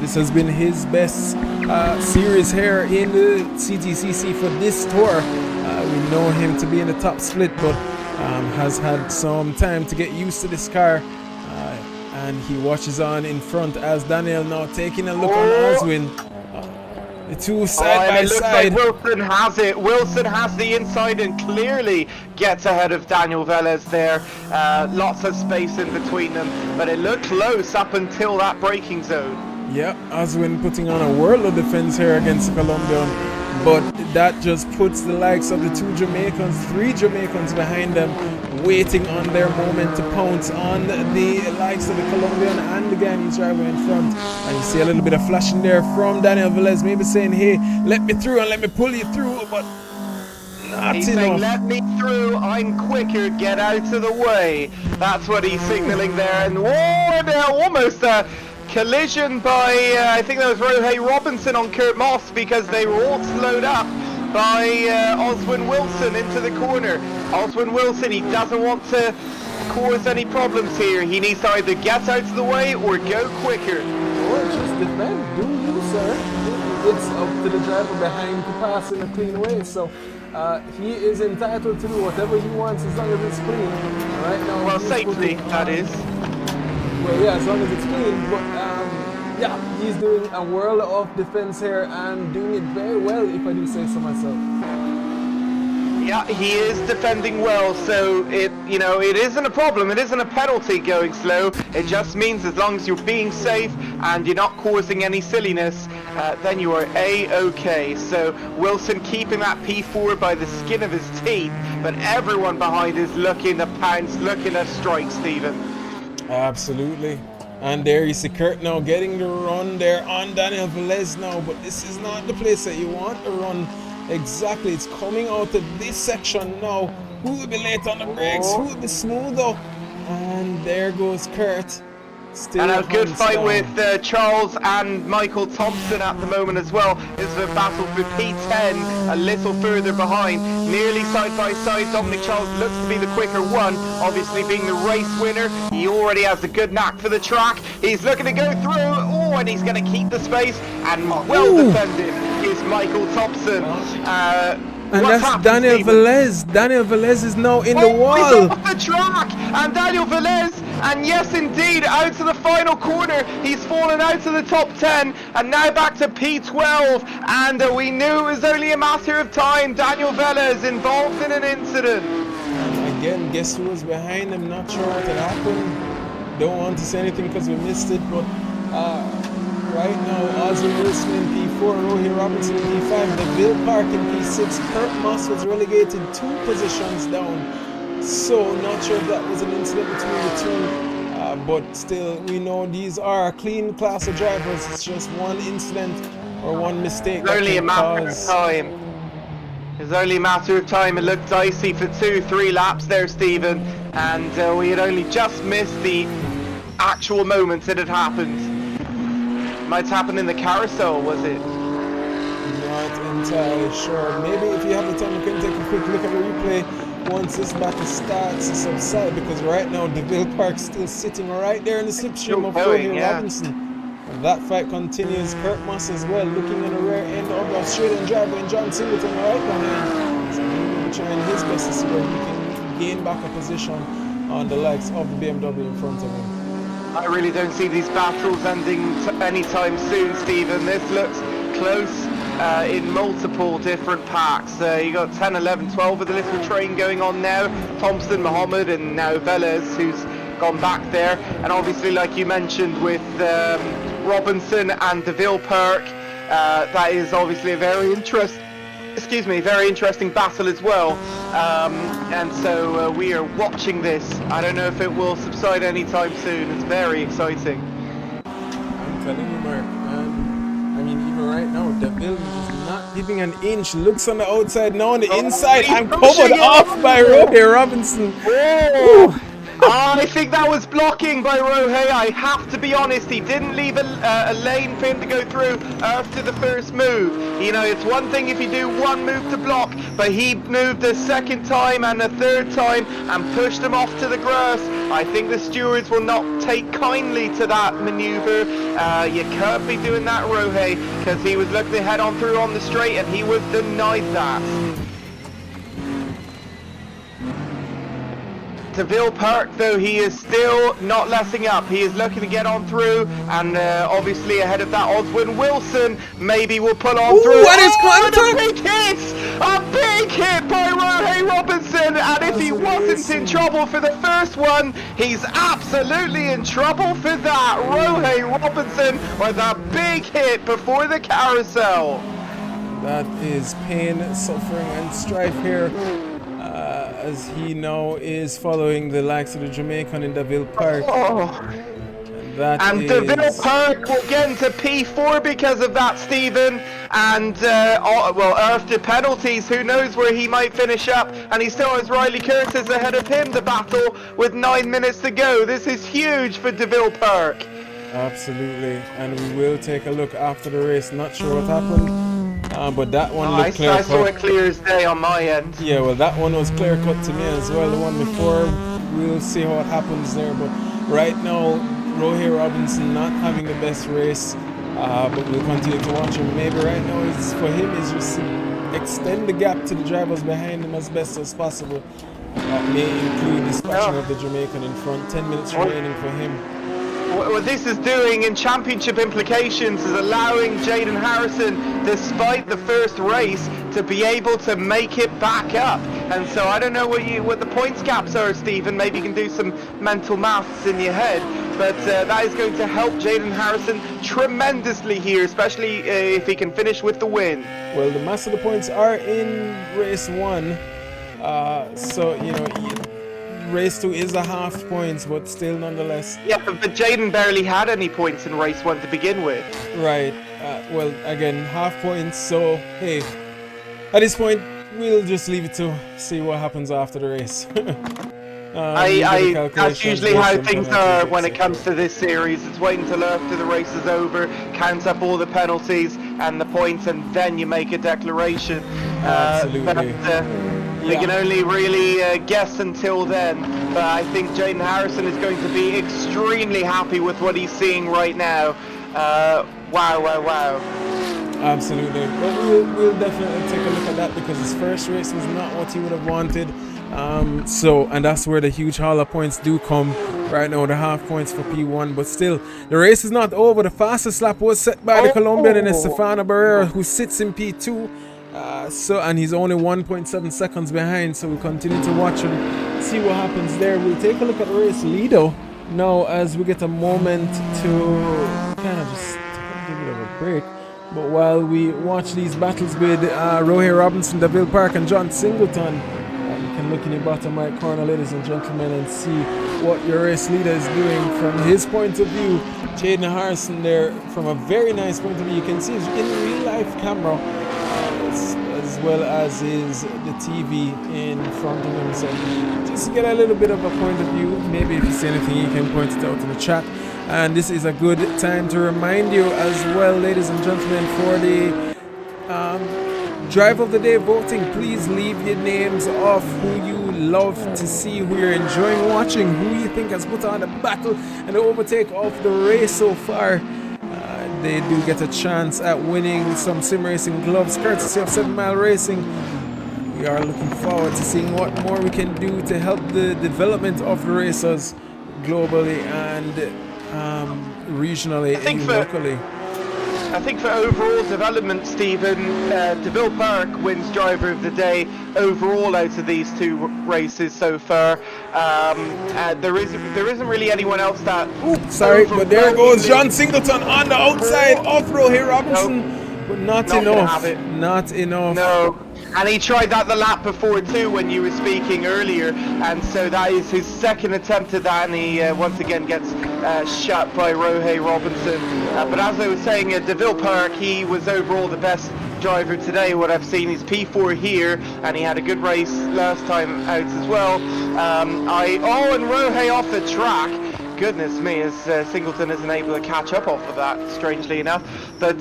This has been his best series here in the CTCC for this tour. We know him to be in the top split, but has had some time to get used to this car. And he watches on in front as Daniel now taking a look on Oswin. The two side by side. Like Wilson has it. Wilson has the inside and clearly gets ahead of Daniel Velez there. Lots of space in between them, but it looked close up until that braking zone. Yeah, Oswin putting on a world of defense here against the Colombian, but that just puts the likes of the 2 Jamaicans, 3 Jamaicans behind them, waiting on their moment to pounce on the likes of the Colombian and the Guyanese driver in front. And you see a little bit of flashing there from Daniel Velez, maybe saying, hey, let me through and let me pull you through, but not he's enough. saying, let me through, I'm quicker, get out of the way. That's what he's signaling there, and almost a collision by, I think that was Rioux Robinson on Kurt Moss, because they were all slowed up by Oswin Wilson into the corner. Oswin Wilson, he doesn't want to cause any problems here. He needs to either get out of the way or go quicker. Or just defend. Do you, sir? It's up to the driver behind to pass in a clean way. So he is entitled to do whatever he wants as long as it's clean. Right now, well, safely, that is. Well, yeah, as long as it's clean, but yeah, he's doing a world of defense here and doing it very well, if I do say so myself. Yeah, he is defending well, so it isn't a problem. It isn't a penalty going slow. It just means as long as you're being safe and you're not causing any silliness, then you are A-okay. So Wilson keeping that P4 by the skin of his teeth, but everyone behind is looking to pounce, looking to strike, Stephen. Absolutely. And there you see Kurt now getting the run there on Daniel Velez now, but this is not the place that you want to run. Exactly, it's coming out of this section now. Who will be late on the brakes? Who will be smooth though? And there goes Kurt. Still and a good fight down with Charles and Michael Thompson at the moment as well. It's a battle for P10 a little further behind. Nearly side by side. Dominic Charles looks to be the quicker one. Obviously being the race winner. He already has a good knack for the track. He's looking to go through. Oh, and he's going to keep the space. And well defended is Michael Thompson. And that's Daniel Velez. Daniel Velez is now in the wall. He's off the track, and Daniel Velez, and yes indeed, out to the final corner. He's fallen out to the top 10, and now back to P12. And we knew it was only a matter of time. Daniel Velez involved in an incident. And again, guess who was behind him? Not sure what had happened. Don't want to say anything because we missed it, but right now, Oswin Wilson in P4, Rioux Robinson in P5, DeVille Park in P6. Kurt Moss was relegated 2 positions down. So, not sure if that was an incident between the two. But still, we know these are a clean class of drivers. It's just one incident or one mistake. It's only a matter of time. It's only a matter of time. It looked dicey for 2-3 laps there, Stephen. And we had only just missed the actual moments it had happened. Might happen in the carousel, was it? Not entirely sure. Maybe if you have the time, you can take a quick look at the replay once this battle starts to subside, because right now DeVille Park's still sitting right there in the slipstream of Rioux Robinson. And that fight continues. Kurt Moss as well, looking on the rear end of the Australian driver and John Singleton right behind. So he will be trying his best to see where he can gain back a position on the likes of the BMW in front of him. I really don't see these battles ending anytime soon, Stephen. This looks close in multiple different packs. You got 10, 11, 12 with a little train going on now. Thompson, Mohammed, and now Velez, who's gone back there. And obviously, like you mentioned, with Robinson and DeVille Park, that is obviously a very excuse me, very interesting battle as well. And so we are watching this. I don't know if it will subside anytime soon. It's very exciting. I'm telling you, Mark. I mean, even right now, the building is not giving an inch. Looks on the outside, now on the inside, he's and pushing covered it off on. by Rioux Robinson. Oh, I think that was blocking by Rioux. I have to be honest, he didn't leave a lane for him to go through after the first move. You know, it's one thing if you do one move to block, but he moved a second time and a third time and pushed him off to the grass. I think the stewards will not take kindly to that maneuver. You can't be doing that, Rioux, because he was looking to head on through on the straight and he was denied that. Deville Park, though, he is still not letting up. He is looking to get on through, and obviously ahead of that, Oswin Wilson maybe will pull on through. What is and contact? a big hit! A big hit by Rioux Robinson, and if he wasn't in trouble for the first one, he's absolutely in trouble for that. Rioux Robinson with a big hit before the carousel. That is pain, suffering, and strife here. As he now is following the likes of the Jamaican in Deville Park. And Deville Park will get into P4 because of that, Stephen. And, well, after penalties, who knows where he might finish up. And he still has Riley Curtis ahead of him to battle with 9 minutes to go. This is huge for Deville Park. Absolutely. And we will take a look after the race. Not sure what happened. But that one looked clear cut. I saw it clear as day on my end. Yeah, well, that one was clear cut to me as well. The one before, we'll see what happens there. But right now, Rioux Robinson not having the best race. But we'll continue to watch him. Maybe right now, is for him is just to extend the gap to the drivers behind him as best as possible. That may include dispatching of the Jamaican in front. 10 minutes remaining for him. What this is doing in championship implications is allowing Jaden Harrison, despite the first race, to be able to make it back up. And so I don't know what the points gaps are, Stephen. Maybe you can do some mental maths in your head. But that is going to help Jaden Harrison tremendously here, especially if he can finish with the win. Well, the mass of the points are in race 1. So, you know, race 2 is a half points, but still nonetheless. Yeah, but Jaden barely had any points in race 1 to begin with. Right. Well, again, half points. So, hey, at this point, we'll just leave it to see what happens after the race. That's usually how things are when it comes to this series. It's wait until after the race is over, count up all the penalties and the points, and then you make a declaration. Absolutely. We can only really guess until then. But I think Jaden Harrison is going to be extremely happy with what he's seeing right now. Wow. Absolutely. But we'll definitely take a look at that, because his first race was not what he would have wanted. And that's where the huge haul of points do come right now, the half points for P1. But still, the race is not over. The fastest lap was set by the Colombian and Estefano Barrera, who sits in P2. And he's only 1.7 seconds behind. So we'll continue to watch and see what happens there. We'll take a look at the race Lido now as we get a moment to kind of just give it a break. But while we watch these battles with Rioux Robinson, Deville Park, and John Singleton, you can look in the bottom right corner, ladies and gentlemen, and see what your race leader is doing from his point of view. Jaden Harrison there from a very nice point of view. You can see his in real life camera, as well as the TV in front of him. So just to get a little bit of a point of view, maybe if you see anything, you can point it out in the chat. And this is a good time to remind you as well, ladies and gentlemen, for the Drive of the Day voting. Please leave your names of who you love to see, who you're enjoying watching, who you think has put on the battle and the overtake of the race so far. They do get a chance at winning some sim racing gloves courtesy of 7 Mile Racing. We are looking forward to seeing what more we can do to help the development of the racers globally and regionally and locally. I think for overall development, Stephen, Deville Park wins Driver of the Day overall out of these two races so far. There isn't really anyone else that... Sorry, but there goes John Singleton on the outside of Rioux Robinson. But not gonna enough. have it. Not enough. No, and he tried that the lap before too when you were speaking earlier, and so that is his second attempt at that, and he once again gets shut by Rioux Robinson. But as I was saying, DeVille Park, he was overall the best driver today. What I've seen is P4 here, and he had a good race last time out as well. And Rioux off the track. Goodness me, as Singleton isn't able to catch up off of that, strangely enough. But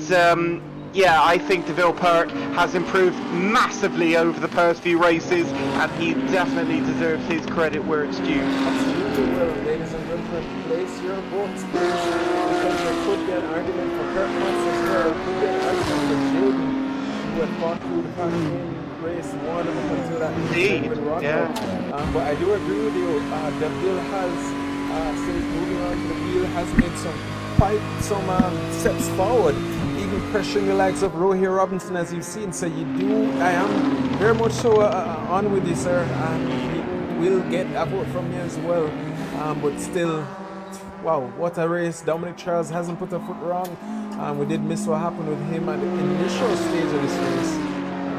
yeah, I think DeVille Park has improved massively over the past few races, and he definitely deserves his credit where it's due. Absolutely will, ladies and gentlemen. Place your votes, please, because there could be an argument for Kurt Moss as well. There could be an argument for Jaden, who had fought through the pack in race 1 up until that Indeed, yeah. But I do agree with you. DeVille has, since moving on to the wheel, has made some steps forward, even pressuring the likes of Rioux Robinson, as you've seen. So I am very much so on with you, sir, and we'll get a vote from you as well. But still, wow, what a race. Dominic Charles hasn't put a foot wrong. We did miss what happened with him at the initial stage of this race.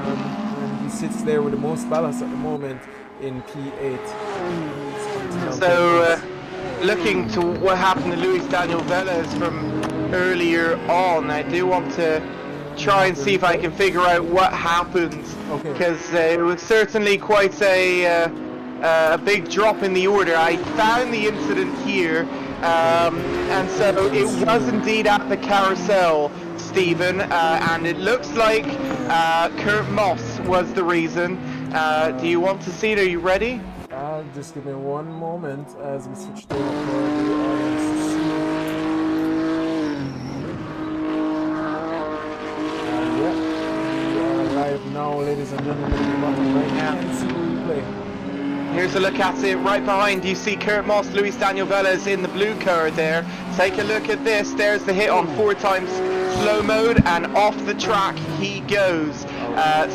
And he sits there with the most ballast at the moment in P8. So, looking to what happened to Luis Daniel Velez from earlier on, I do want to try and see if I can figure out what happened, because it was certainly quite a big drop in the order. I found the incident here, and so it was indeed at the carousel, Stephen, and it looks like Kurt Moss was the reason. Do you want to see it? Are you ready? Just give me one moment as we switch to the audience to see. Yeah, we are live now, ladies and gentlemen. Right now, and see who we play. Here's a look at it. Right behind you see Kurt Moss, Luis Daniel Velez in the blue car there. Take a look at this. There's the hit on 4 times slow mode, and off the track he goes.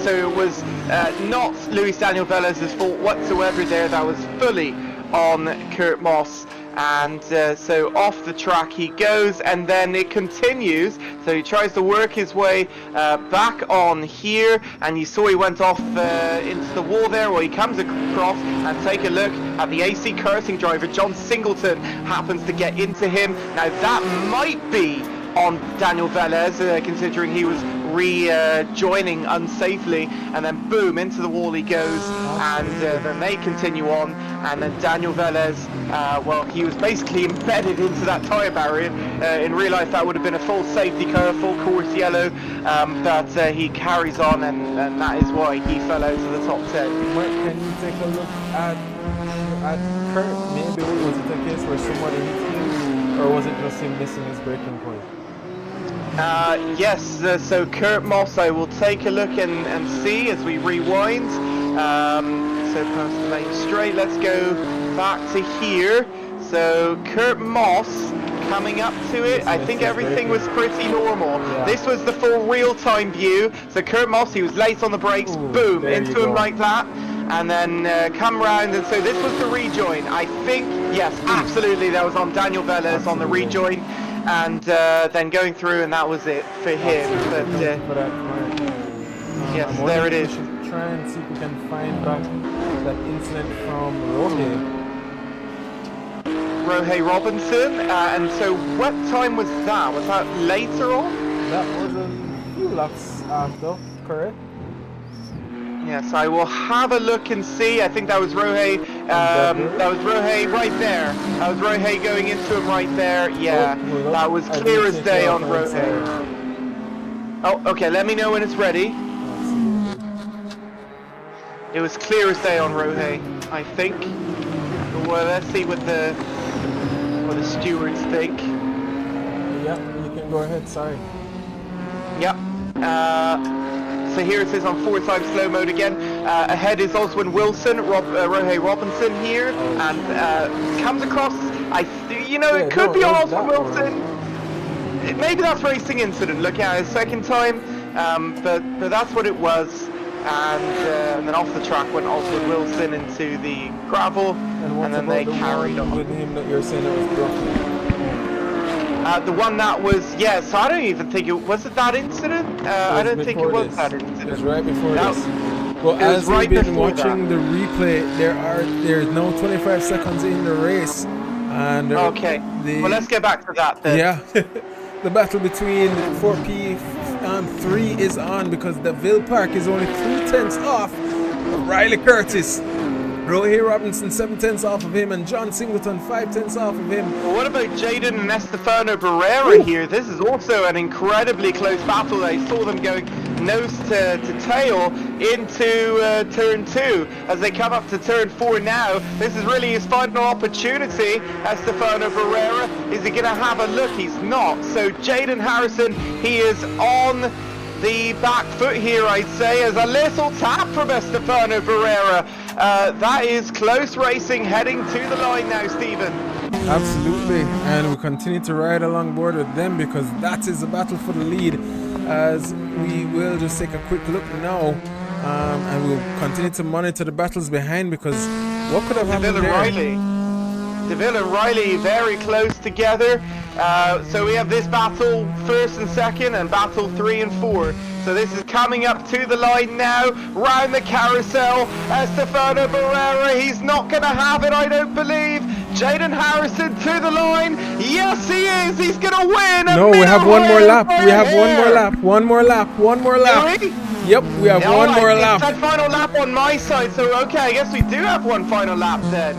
So it was not Luis Daniel Velez's fault whatsoever there. That was fully on Kurt Moss. And so off the track he goes, and then it continues. So he tries to work his way back on here, and you saw he went off into the wall there. Well, he comes across, and take a look at the AC karting driver. John Singleton happens to get into him. Now that might be on Daniel Velez, considering he was rejoining unsafely, and then boom, into the wall he goes, and then they continue on, and then Daniel Velez, well, he was basically embedded into that tyre barrier. In real life that would have been a full safety car, full course yellow, but he carries on, and that is why he fell out of the top 10. Mark, can you take a look at Kurt? Maybe was it a case where somebody hit him, or was it just him missing his braking point? Yes, so Kurt Moss, I will take a look and see as we rewind. So past the main straight, let's go back to here. So Kurt Moss coming up to it, I think everything was pretty normal. Yeah. This was the full real-time view. So Kurt Moss, he was late on the brakes, boom, into him like that. And then come round, and so this was the rejoin. I think, yes, absolutely, that was on Daniel Velez on the rejoin. And then going through, and that was it for him. But yes, there it is. We should try and see if we can find back that incident from Rioux Robinson. And so what time was that? Was that later on? That was a few laps after, correct? Yes, I will have a look and see. I think that was Rioux. That was Rioux right there. That was Rioux going into him right there. Yeah, that was clear as day on Rioux. Oh, okay. Let me know when it's ready. It was clear as day on Rioux, I think. Well, let's see what the stewards think. Yeah, you can go ahead. Sorry. Yep. So here it is on 4 times slow mode again. Ahead is Oswin Wilson, Rioux Robinson here, and comes across. It could be on Oswin Wilson. Maybe that's racing incident. Look at his second time, but that's what it was. And then off the track went Oswin Wilson into the gravel, and then they carried on. With him that you're saying that was broken. The one that was, yes, I don't even think was it that incident? I don't think it was that incident. It was right before this. Well, it was as right we've been before watching the replay, there's now 25 seconds in the race, and Okay, well, let's get back to that then. yeah, the battle between 4P and 3 is on because Deville Park is only 3/10 off of Riley Curtis. Rioux Robinson 7/10 off of him, and John Singleton 5/10 off of him. Well, what about Jaden and Estefano Barrera here? This is also an incredibly close battle. I saw them going nose to tail into turn 2 as they come up to turn 4 now. This is really his final opportunity. Estefano Barrera, is he going to have a look? He's not. So Jaden Harrison, he is on the back foot here, I'd say, as a little tap from Estefano Barrera. That is close racing heading to the line now, Stephen. Absolutely, and we continue to ride along board with them because that is the battle for the lead. As we will just take a quick look now, and we'll continue to monitor the battles behind because what could have happened there? DeVille and Riley very close together. So we have this battle first and second, and battle 3 and 4. So this is coming up to the line now, round the carousel. Estefano Barrera, he's not going to have it, I don't believe. Jaden Harrison to the line. Yes, he is. He's going to win. No, we have one more lap. We have one more lap. One more lap. One more lap. Really? Yep, we have one more lap. It's that final lap on my side. So, okay, I guess we do have one final lap then.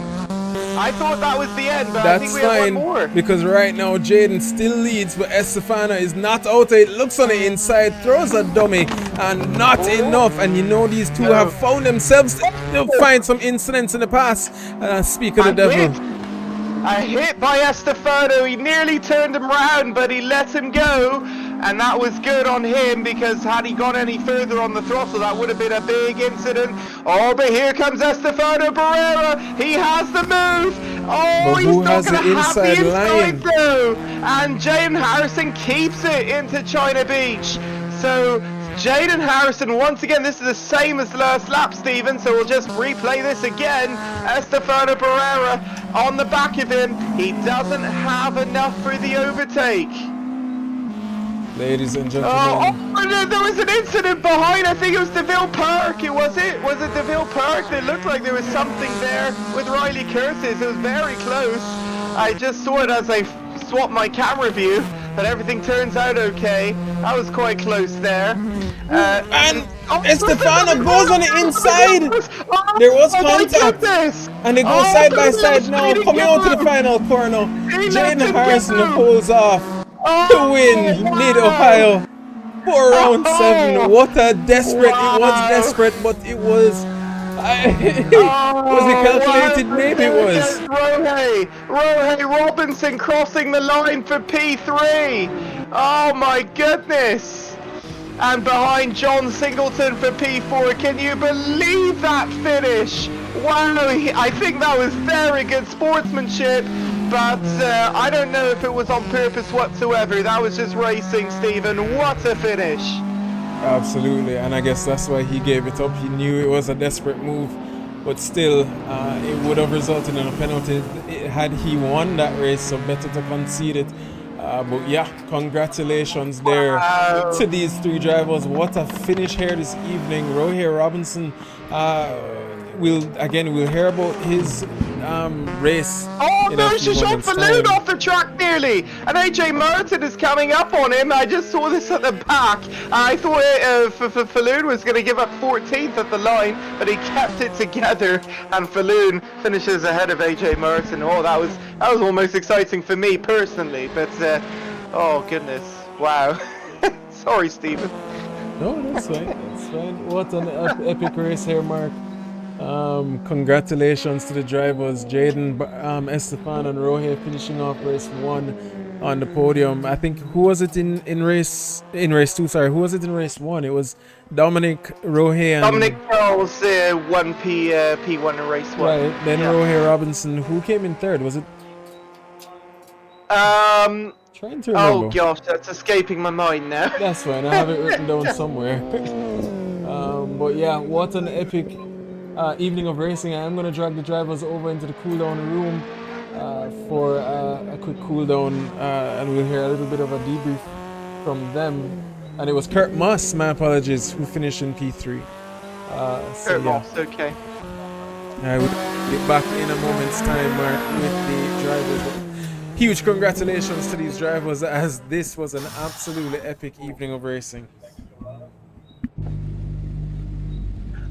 I thought that was the end, but I think we have one more. Because right now Jaden still leads, but Estefano is not out. It looks on the inside, throws a dummy, and not enough. And you know these two have found themselves to find some incidents in the past. Speak of the devil. A hit by Estefano. He nearly turned him round, but he let him go. And that was good on him, because had he gone any further on the throttle, that would have been a big incident. Oh, but here comes Estefano Barrera. He has the move. Oh, but he's not going to have the inside line though. And Jaden Harrison keeps it into China Beach. So Jaden Harrison, once again, this is the same as the last lap, Stephen, so we'll just replay this again. Estefano Barrera on the back of him. He doesn't have enough for the overtake. Ladies and gentlemen. Oh, there was an incident behind. I think it was DeVille Park. Was it DeVille Park? It looked like there was something there with Riley Curtis. It was very close. I just saw it as I swapped my camera view, but everything turns out okay. That was quite close there. And Estefano goes on the inside. There was contact. And they go side by side now, coming out to the final corner. Jaden Harrison pulls off to win Mid-Ohio for round 7. What a desperate, it was desperate, but it was, was it calculated? Maybe it was. Rioux Robinson crossing the line for P3. Oh my goodness. And behind John Singleton for P4. Can you believe that finish? Wow, I think that was very good sportsmanship. But I don't know if it was on purpose whatsoever. That was just racing, Stephen. What a finish. Absolutely, and I guess that's why he gave it up. He knew it was a desperate move, but still, it would have resulted in a penalty had he won that race, so better to concede it. But yeah, congratulations there to these 3 drivers. What a finish here this evening. Rioux Robinson, we'll hear about his race. Oh no, she shot Falloon off the track nearly, and AJ Merton is coming up on him. I just saw this at the back. I thought Falloon was going to give up 14th at the line, but he kept it together, and Falloon finishes ahead of AJ Merton. Oh, that was almost exciting for me personally, but oh goodness, wow. Sorry, Stephen. No, that's fine. That's fine. What an epic race here, Mark. Congratulations to the drivers, Jaden, Estefano and Rioux finishing off race 1 on the podium. I think, who was it in race 2? Sorry, who was it in race 1? It was Dominic, Rioux and Dominic Charles, 1P1 in race 1. Right, then yeah. Rioux Robinson. Who came in 3rd? Was it? Trying to remember. Oh gosh, that's escaping my mind now. That's fine. I have it written down somewhere. But yeah, what an epic evening of racing. I'm going to drag the drivers over into the cool down room for a quick cool down, and we'll hear a little bit of a debrief from them. And it was Kurt Moss, my apologies, who finished in P3. Kurt Moss, okay. I will get back in a moment's time, Marc, with the drivers. Huge congratulations to these drivers, as this was an absolutely epic evening of racing.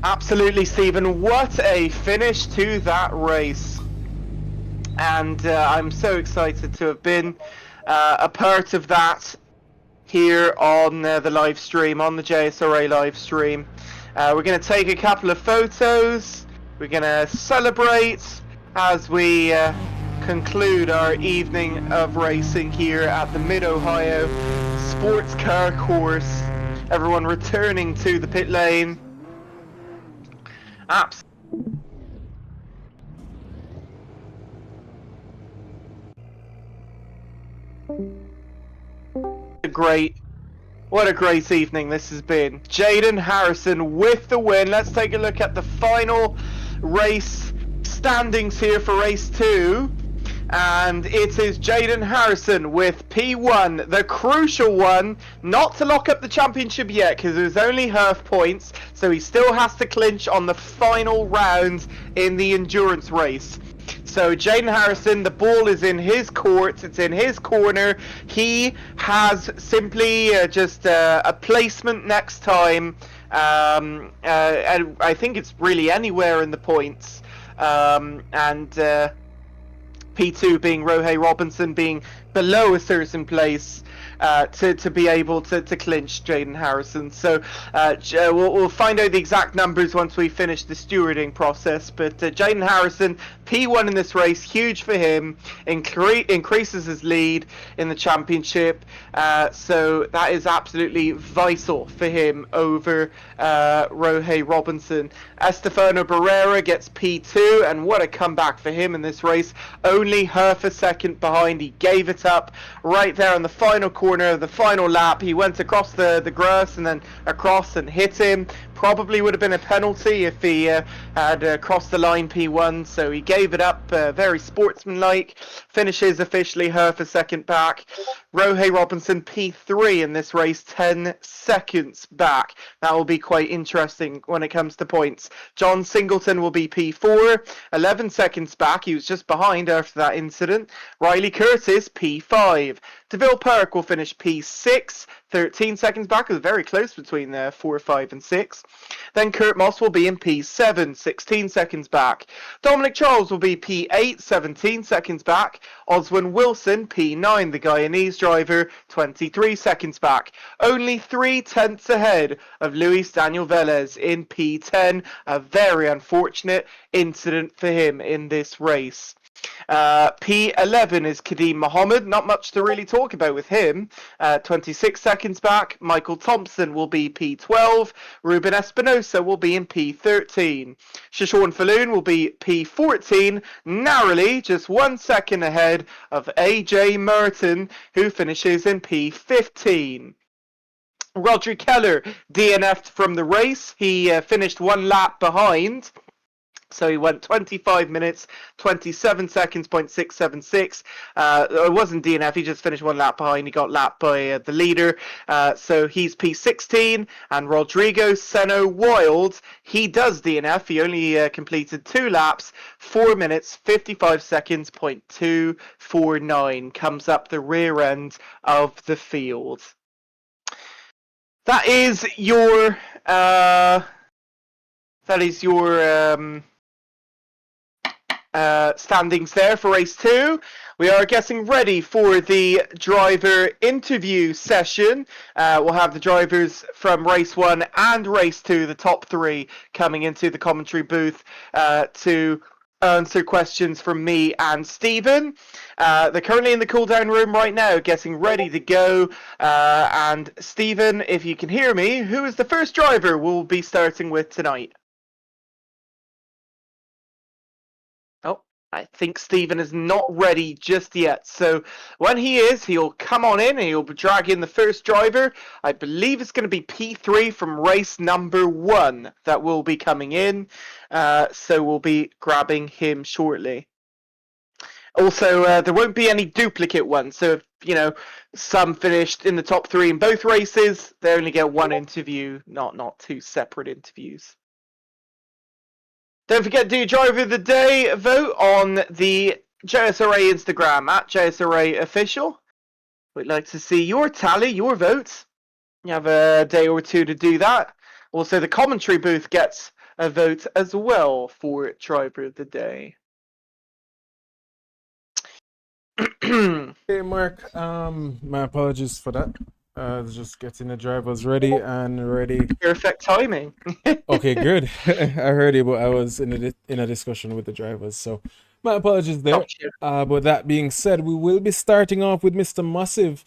Absolutely, Stephen. What a finish to that race. And I'm so excited to have been a part of that here on the live stream, on the JSRA live stream. We're going to take a couple of photos. We're going to celebrate as we conclude our evening of racing here at the Mid-Ohio Sports Car Course. Everyone returning to the pit lane. What a great evening this has been. Jaden Harrison with the win. Let's take a look at the final race standings here for race 2. And it is Jaden Harrison with P1, the crucial one, not to lock up the championship yet because there's only half points, so he still has to clinch on the final round in the endurance race. So Jaden Harrison, the ball is in his court, it's in his corner. He has simply just a placement next time, and I think it's really anywhere in the points, and P2 being Rioux Robinson being below a certain place to be able to clinch Jaden Harrison. So we'll find out the exact numbers once we finish the stewarding process. But Jaden Harrison, P1 in this race, huge for him, increases his lead in the championship. So that is absolutely vital for him over Rioux Robinson. Estefano Barrera gets P2, and what a comeback for him in this race. Only half a second behind. He gave it up right there on the final corner of the final lap. He went across the grass and then across and hit him. Probably would have been a penalty if he had crossed the line P1, so he gave it up, very sportsmanlike. Finishes officially half a second back. Rioux Robinson P3 in this race, 10 seconds back. That will be quite interesting when it comes to points. John Singleton will be P4, 11 seconds back. He was just behind after that incident. Riley Curtis P5. DeVille Park will finish P6, 13 seconds back. It was very close between 4, 5 and 6. Then Kurt Moss will be in P7, 16 seconds back. Dominic Charles will be P8, 17 seconds back. Oswin Wilson, P9, the Guyanese driver, 23 seconds back. Only 3 tenths ahead of Luis Daniel Velez in P10. A very unfortunate incident for him in this race. P11 is Kadeem Mohammed. Not much to really talk about with him. 26 seconds back. Michael Thompson will be P12. Ruben Espinosa will be in P13. Shashawn Falloon will be P14, narrowly just 1 second ahead of AJ Merton, who finishes in P15. Rodri Keller DNF'd from the race. He finished 1 lap behind. So he went 25 minutes, 27 seconds, .676. It wasn't DNF, he just finished 1 lap behind. He got lapped by the leader. So he's P16. And Rodrigo Seno Wild, he does DNF. He only completed 2 laps, 4 minutes, 55 seconds, .249. Comes up the rear end of the field. That is your... standings there for race 2. We are getting ready for the driver interview session. We'll have the drivers from race 1 and race 2, the top 3, coming into the commentary booth to answer questions from me and Stephen. They're currently in the cool down room right now, getting ready to go. And Stephen, if you can hear me, who is the first driver we'll be starting with tonight? I think Stephen is not ready just yet. So when he is, he'll come on in and he'll drag in the first driver. I believe it's going to be P3 from race number 1 that will be coming in. So we'll be grabbing him shortly. Also, there won't be any duplicate ones. So if, some finished in the top 3 in both races, they only get one interview, not 2 separate interviews. Don't forget to do Driver of the Day vote on the JSRA Instagram at JSRA Official. We'd like to see your tally, your votes. You have a day or 2 to do that. Also, the commentary booth gets a vote as well for Driver of the Day. Hey Mark, my apologies for that. Just getting the drivers ready and ready. Perfect timing. Okay, good. I heard you, but I was in a discussion with the drivers, so my apologies there. Gotcha. But that being said, we will be starting off with Mr. Massive,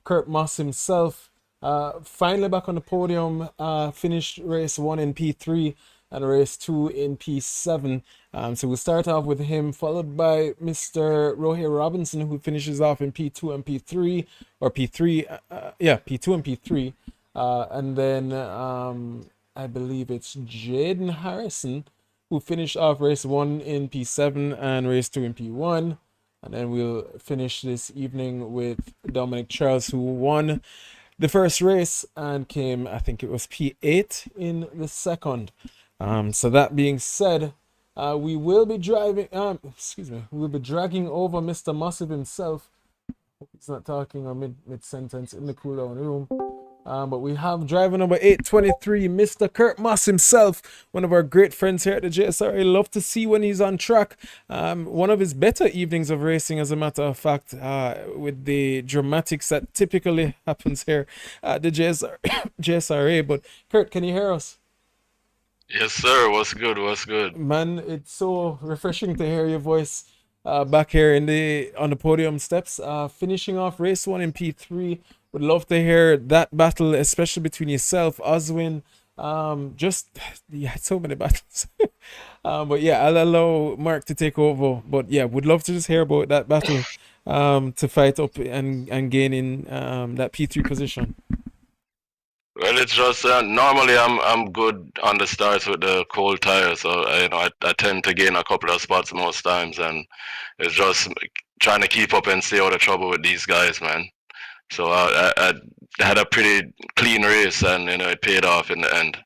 Kurt Moss himself. Finally back on the podium. Finished race 1 in P3 and race 2 in P7. So we'll start off with him, followed by Mr. Rohir Robinson, who finishes off in P2 and P3, or P3, P2 and P3. And then I believe it's Jaden Harrison, who finished off race 1 in P7 and race 2 in P1. And then we'll finish this evening with Dominic Charles, who won the first race and came, I think it was P8 in the second. So that being said, we will be driving, we'll be dragging over Mr. Massive himself. Hope he's not talking or mid-sentence in the cool-down room. But we have driver number 823, Mr. Kurt Moss himself, one of our great friends here at the JSR. I love to see when he's on track. One of his better evenings of racing, as a matter of fact, with the dramatics that typically happens here at the JSRA. But Kurt, can you hear us? Yes, sir. What's good? What's good? Man, it's so refreshing to hear your voice back here on the podium steps. Finishing off race 1 in P3. Would love to hear that battle, especially between yourself, Oswin. So many battles. But yeah, I'll allow Mark to take over. But yeah, would love to just hear about that battle to fight up and gain in that P3 position. Well, it's just normally I'm good on the starts with the cold tires, so I tend to gain a couple of spots most times, and it's just trying to keep up and stay out of trouble with these guys, man. So I had a pretty clean race, and it paid off in the end.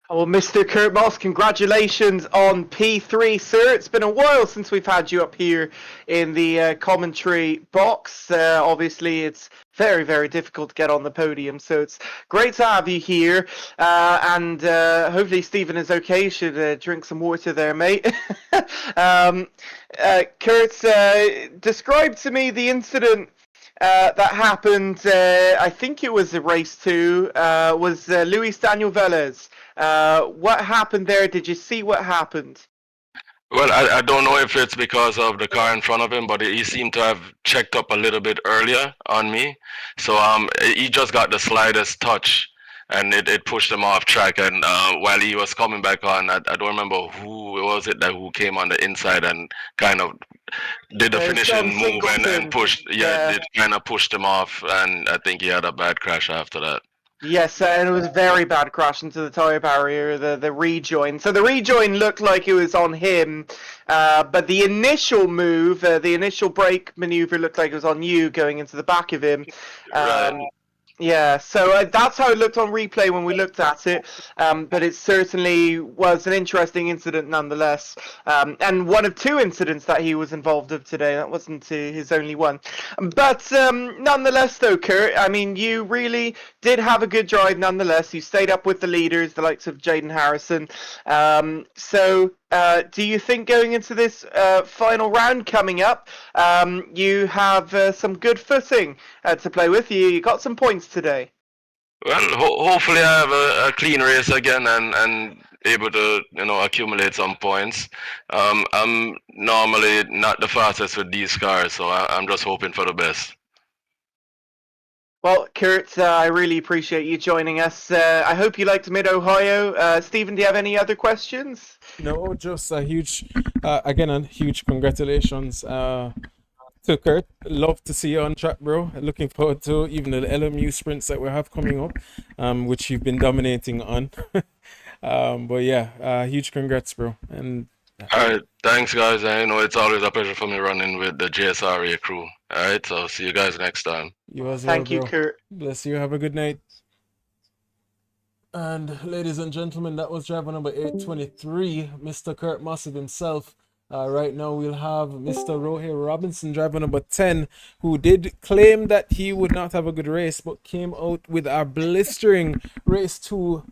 Well, Mr. Kurt Moss, congratulations on P3, sir. It's been a while since we've had you up here in the commentary box. Obviously, it's very, very difficult to get on the podium, so it's great to have you here. And hopefully Stephen is okay. Should drink some water there, mate. Kurt, describe to me the incident that happened. I think it was race 2. Was Luis Daniel Velez. What happened there? Did you see what happened? Well, I don't know if it's because of the car in front of him, but he seemed to have checked up a little bit earlier on me. So he just got the slightest touch, and it pushed him off track. And while he was coming back on, I don't remember who was it who came on the inside and kind of did the finishing move and pushed. Yeah, it kind of pushed him off, and I think he had a bad crash after that. Yes, and it was a very bad crash into the tyre barrier, the rejoin. So the rejoin looked like it was on him, but the initial move, the initial brake maneuver looked like it was on you going into the back of him. Right. Yeah, so that's how it looked on replay when we looked at it, but it certainly was an interesting incident nonetheless, and one of 2 incidents that he was involved of today. That wasn't his only one. But nonetheless, though, Kurt, I mean, you really did have a good drive nonetheless. You stayed up with the leaders, the likes of Jaden Harrison. Do you think going into this final round coming up, you have some good footing to play with? You got some points today. Well, hopefully I have a clean race again and able to accumulate some points. I'm normally not the fastest with these cars, so I'm just hoping for the best. Well, Kurt, I really appreciate you joining us. I hope you liked Mid-Ohio. Stephen, do you have any other questions? No, just a huge, huge congratulations to Kurt. Love to see you on track, bro. Looking forward to even the LMU sprints that we have coming up, which you've been dominating on. But yeah, huge congrats, bro. And All right, thanks, guys. I know it's always a pleasure for me running with the JSRA crew. All right, so see you guys next time. You as well, Thank you, bro. Kurt. Bless you. Have a good night. And ladies and gentlemen, that was driver number 823, Mr. Kurt Massive himself. Right now we'll have Mr. Rohe Robinson, driver number 10, who did claim that he would not have a good race, but came out with a blistering race 2,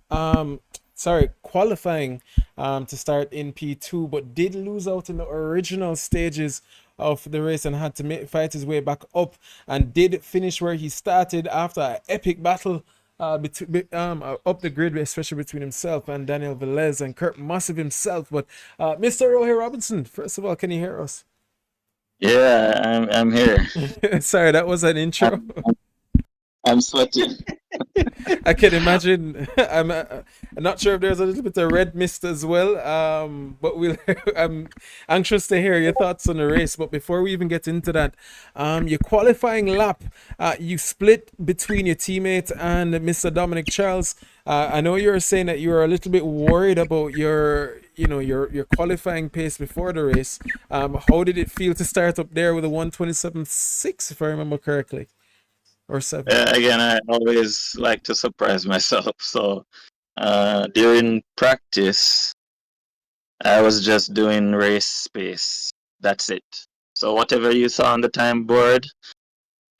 qualifying to start in P2, but did lose out in the original stages of the race and had to fight his way back up, and did finish where he started after an epic battle up the grid, especially between himself and Daniel Velez and Kurt Massive himself. But Mr. Rohe Robinson, first of all, can you hear us? Yeah, I'm here. Sorry, that was an intro. I'm sweating. I can imagine. I'm not sure if there's a little bit of red mist as well. But I'm anxious to hear your thoughts on the race. But before we even get into that, your qualifying lap, you split between your teammate and Mr. Dominic Charles. I know you were saying that you were a little bit worried about your qualifying pace before the race. How did it feel to start up there with a 1:27.6, if I remember correctly? Or 7. Again, I always like to surprise myself. So during practice, I was just doing race pace. That's it. So whatever you saw on the time board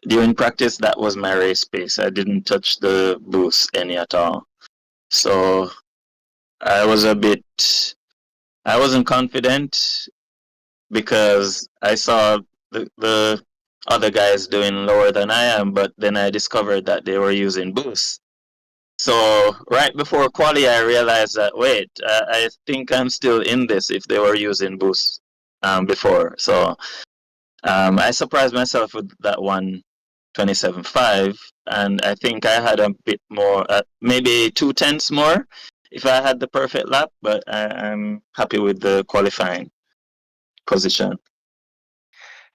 during practice, that was my race pace. I didn't touch the boost any at all. So I wasn't confident because I saw the other guys doing lower than I am, but then I discovered that they were using boost. So right before quali, I realized that, wait, I think I'm still in this if they were using boost before. So I surprised myself with that 1:27.5, and I think I had a bit more, maybe 2/10 more if I had the perfect lap, but I'm happy with the qualifying position.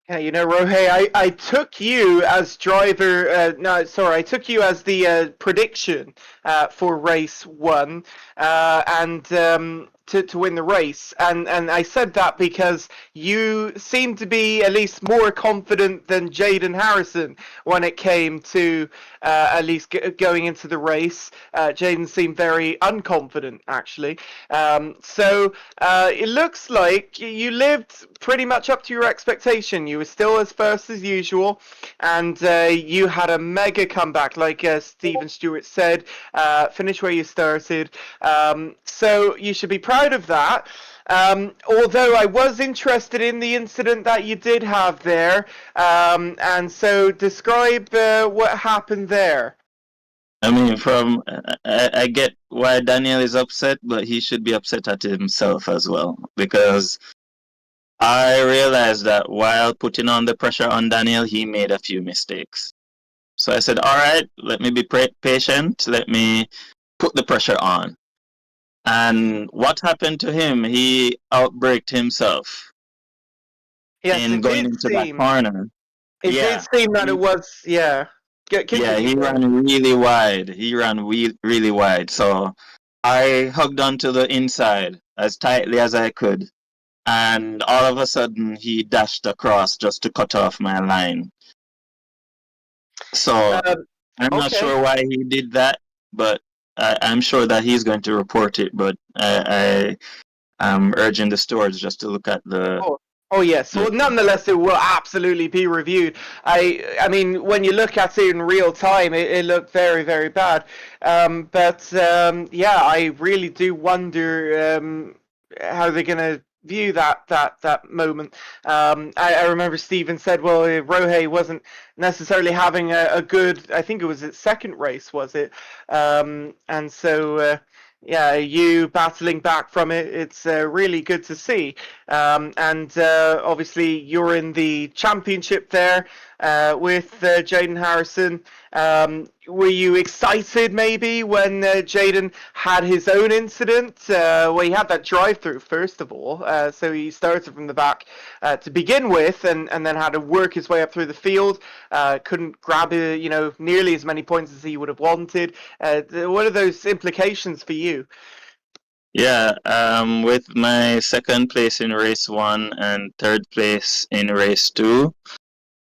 Yeah, you know, Rohe, I took you as driver. I took you as the prediction for race 1, and to win the race, and I said that because you seemed to be at least more confident than Jaden Harrison when it came to at least going into the race. Jaden seemed very unconfident, actually. So it looks like you lived pretty much up to your expectation. You were still as first as usual, and you had a mega comeback, like Stephen Stewart said. Finish where you started. So you should be proud of that. Although I was interested in the incident that you did have there, and so describe what happened there. I mean, I get why Daniel is upset, but he should be upset at himself as well, because I realized that while putting on the pressure on Daniel, he made a few mistakes. So I said, all right, let me be patient. Let me put the pressure on. And what happened to him? He outbraked himself in going into that corner. It did seem that it was, yeah. He ran really wide. He ran really wide. So I hugged onto the inside as tightly as I could. And all of a sudden, he dashed across just to cut off my line. So I'm not sure why he did that, but I'm sure that he's going to report it. But I'm urging the stewards just to look at the... Oh yes, well nonetheless it will absolutely be reviewed. I mean when you look at it in real time it looked very, very bad. Yeah, I really do wonder how they're gonna view that moment. I remember Stephen said, well, Rohe wasn't necessarily having a good, I think it was its second race, was it? And so yeah, you battling back from it, it's really good to see. And obviously you're in the championship there with Jaden Harrison. Were you excited maybe when Jaden had his own incident? Well, he had that drive-through first of all, so he started from the back to begin with, and then had to work his way up through the field. Couldn't grab nearly as many points as he would have wanted. What are those implications for you? Yeah, with my second place in race 1 and third place in race 2,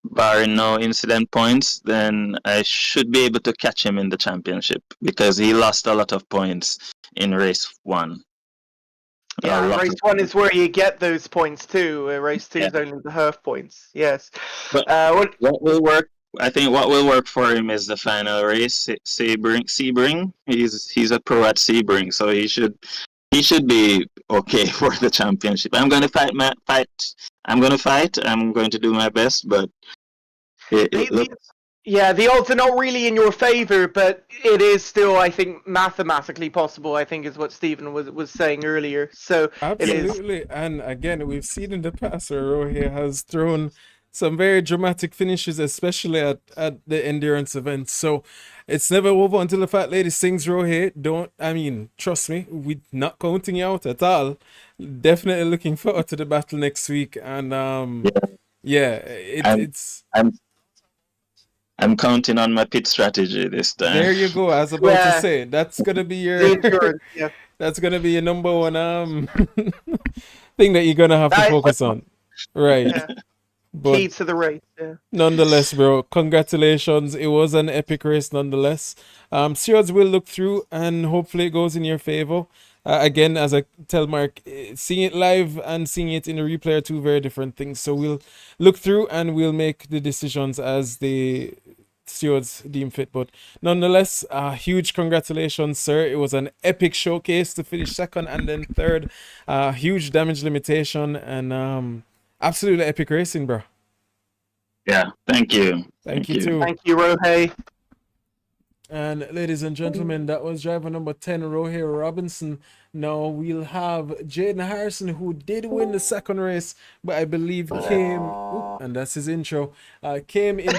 barring no incident points, then I should be able to catch him in the championship because he lost a lot of points in race 1. A Yeah, lot race of one points. is where you get those points too. Race two Yeah. is only the half points. Yes. But What? what will work? I think what will work for him is the final race. Sebring. He's a pro at Sebring, so he should be okay for the championship. I'm gonna fight. I'm gonna fight. I'm going to do my best, but it, The, it the, looks. yeah, the odds are not really in your favor, but it is still, I think, mathematically possible. I think is what Stephen was saying earlier. So it is. Absolutely. And again, we've seen in the past where Rohe has thrown some very dramatic finishes, especially at the endurance events. So it's never over until the fat lady sings. Rohe, don't, I mean, trust me, we're not counting you out at all. Definitely looking forward to the battle next week. And Yeah, yeah, I'm it's I'm I'm counting on my pit strategy this time. there you go. I was about to Yeah, say that's gonna be the your endurance. Yeah. that's gonna be your number one thing that you're gonna have to I, focus on. Right. yeah. But Key to the race. Yeah. nonetheless, bro, congratulations. It was an epic race nonetheless. Stewards will look through and hopefully it goes in your favor. Again, as I tell Mark, seeing it live and seeing it in a replay are two very different things. So we'll look through and we'll make the decisions as the stewards deem fit. But nonetheless, huge congratulations, sir. It was an epic showcase to finish second and then third. Huge damage limitation and absolutely epic racing, bro. Yeah, thank you, Thank thank you you. too. Thank you, Rohe. And ladies and gentlemen, that was driver number 10, Rohe Robinson. Now we'll have Jaden Harrison, who did win the second race, but I believe came, and that's his intro, came in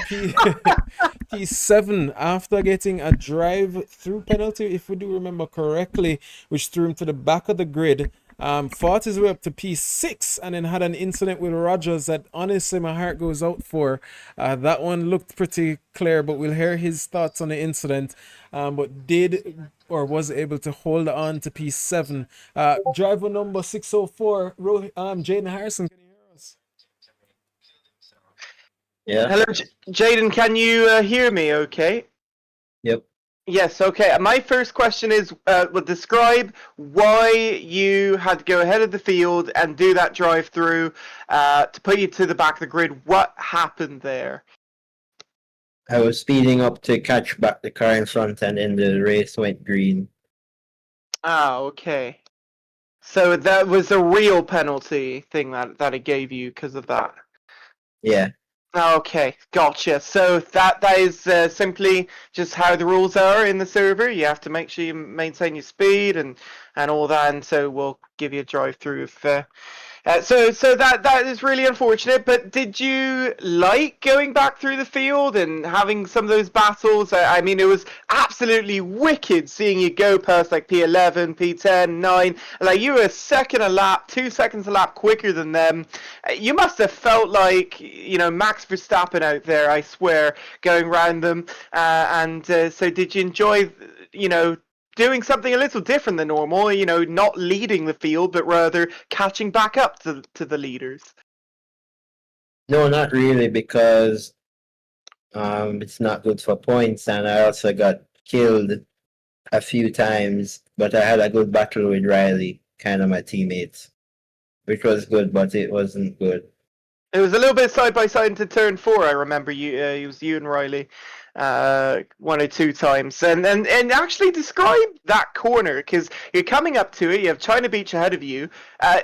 P7 after getting a drive-through penalty, if we do remember correctly, which threw him to the back of the grid. Fought his way up to P6 and then had an incident with Rogers that honestly my heart goes out for. That one looked pretty clear, but we'll hear his thoughts on the incident. But did or was able to hold on to P7. Driver number 604, Jaden Harrison. Can you hear us? Yeah. Hello, Jaden. Can you hear me? Okay. Yep. Yes, okay. My first question is, will describe why you had to go ahead of the field and do that drive-through to put you to the back of the grid. What happened there? I was speeding up to catch back the car in front, and then the race went green. Ah, okay. So that was a real penalty thing that it gave you because of that. Yeah. Okay, gotcha. So that is simply just how the rules are in the server. You have to make sure you maintain your speed and all that, and so we'll give you a drive-through if so that is really unfortunate. But did you like going back through the field and having some of those battles? I mean, it was absolutely wicked seeing you go past like P11, P10, 9. Like you were a second a lap, 2 seconds a lap quicker than them. You must have felt like Max Verstappen out there. I swear, going around them. So did you enjoy doing something a little different than normal, not leading the field, but rather catching back up to the leaders? No, not really, because it's not good for points, and I also got killed a few times, but I had a good battle with Riley, kind of my teammates, which was good, but it wasn't good. It was a little bit side by side into turn 4. I remember you. It was you and Riley, 1 or 2 times, and actually describe that corner because you're coming up to it. You have China Beach ahead of you.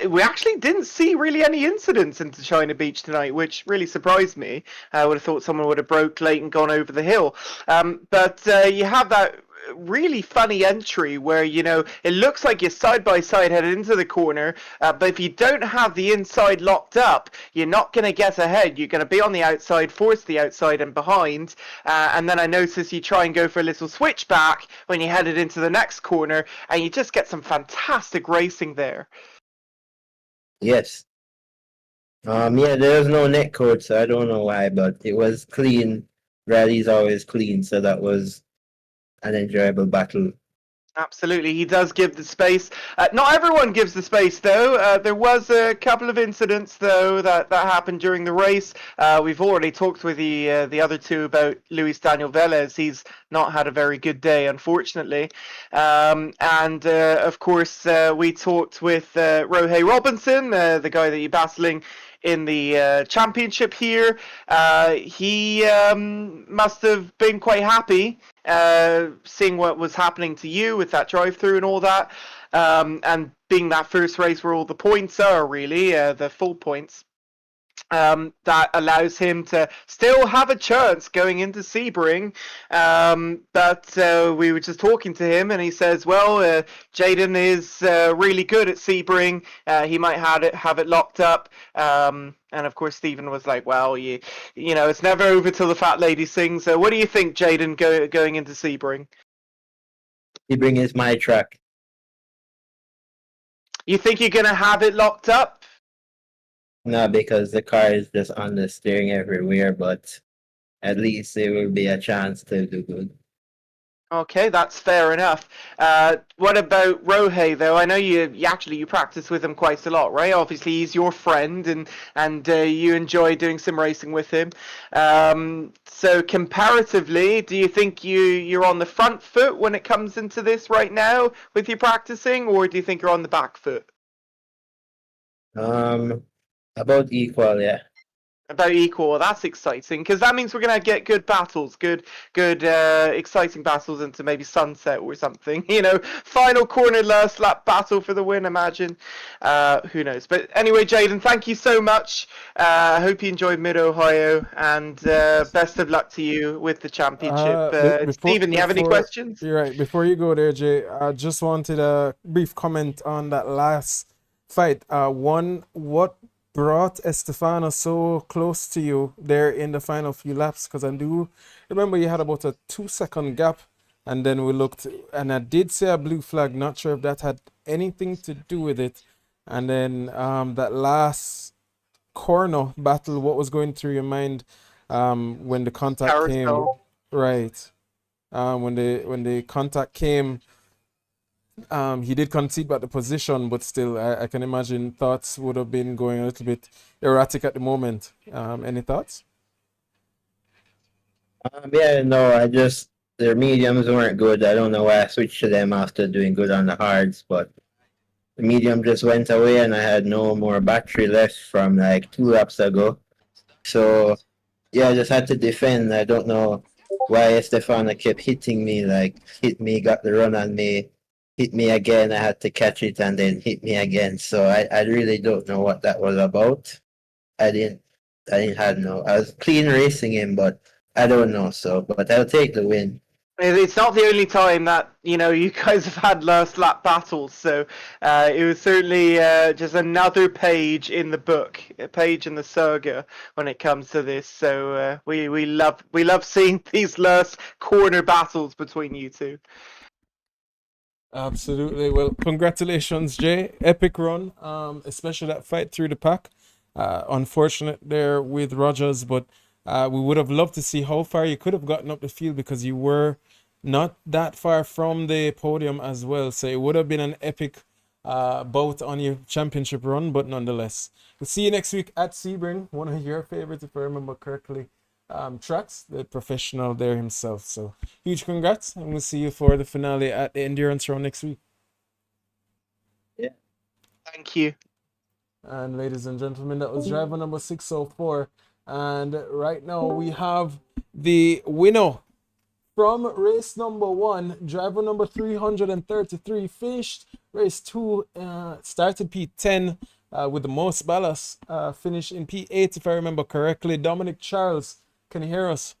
We actually didn't see really any incidents into China Beach tonight, which really surprised me. I would have thought someone would have broke late and gone over the hill, but you have that really funny entry where it looks like you're side by side headed into the corner, but if you don't have the inside locked up, you're not going to get ahead. You're going to be on the outside, force the outside and behind, and then I notice you try and go for a little switchback when you headed into the next corner, and you just get some fantastic racing there. Yes. Yeah, there was no net code, so I don't know why, but it was clean. Riley's always clean, so that was an enjoyable battle. Absolutely, he does give the space. Not everyone gives the space, though. There was a couple of incidents, though, that happened during the race. We've already talked with the other two about Luis Daniel Velez. He's not had a very good day, unfortunately. And of course, we talked with Rioux Robinson, the guy that you're battling in the championship here. He must have been quite happy seeing what was happening to you with that drive-through and all that, and being that first race where all the points are really the full points. That allows him to still have a chance going into Sebring. But we were just talking to him, and he says, well, Jaden is really good at Sebring. He might have it locked up. And of course, Stephen was like, well, you know, it's never over till the fat lady sings. So what do you think, Jaden, going into Sebring? Sebring is my track. You think you're going to have it locked up? No, because the car is just on the steering everywhere, but at least there will be a chance to do good. Okay, that's fair enough. What about Rioux, though? I know you practice with him quite a lot, right? Obviously, he's your friend, and you enjoy doing sim racing with him. So comparatively, do you think you're on the front foot when it comes into this right now with your practicing, or do you think you're on the back foot? About equal, yeah. About equal. That's exciting, because that means we're gonna get good battles, good exciting battles into maybe Sunset or something. You know, final corner last lap battle for the win. Imagine. Who knows? But anyway, Jaden, thank you so much. I hope you enjoyed Mid Ohio, and best of luck to you with the championship. Stephen, you have any questions? You're right. Before you go there, Jay, I just wanted a brief comment on that last fight. What brought Estefano so close to you there in the final few laps? Because I do remember you had about a 2-second gap, and then we looked, and I did see a blue flag. Not sure if that had anything to do with it. And then that last corner battle, what was going through your mind when the contact came? Right. When the contact came. He did concede back the position, but still, I can imagine thoughts would have been going a little bit erratic at the moment. Any thoughts? Yeah, no, their mediums weren't good. I don't know why I switched to them after doing good on the hards, but the medium just went away and I had no more battery left from like 2 laps ago. So, yeah, I just had to defend. I don't know why Estefano kept hitting me, like hit me, got the run on me, hit me again. I had to catch it and then hit me again. So I really don't know what that was about. I was clean racing him, but I don't know. So, but I'll take the win. It's not the only time that you guys have had last lap battles, so it was certainly just another page in the book, a page in the saga when it comes to this. So we love seeing these last corner battles between you two. Absolutely. Well, congratulations, Jay. Epic run, especially that fight through the pack. Unfortunate there with Rogers, but we would have loved to see how far you could have gotten up the field, because you were not that far from the podium as well. So it would have been an epic bout on your championship run, but nonetheless. We'll see you next week at Sebring, one of your favorites, if I remember correctly. Tracks, the professional there himself. So huge congrats, and we'll see you for the finale at the endurance round next week. Yeah. Thank you. And ladies and gentlemen, that was driver number 604. And right now we have the winner from race number 1, driver number 333, finished race 2, started P10 with the most ballast, finished in P8 if I remember correctly. Dominic Charles, can you hear us?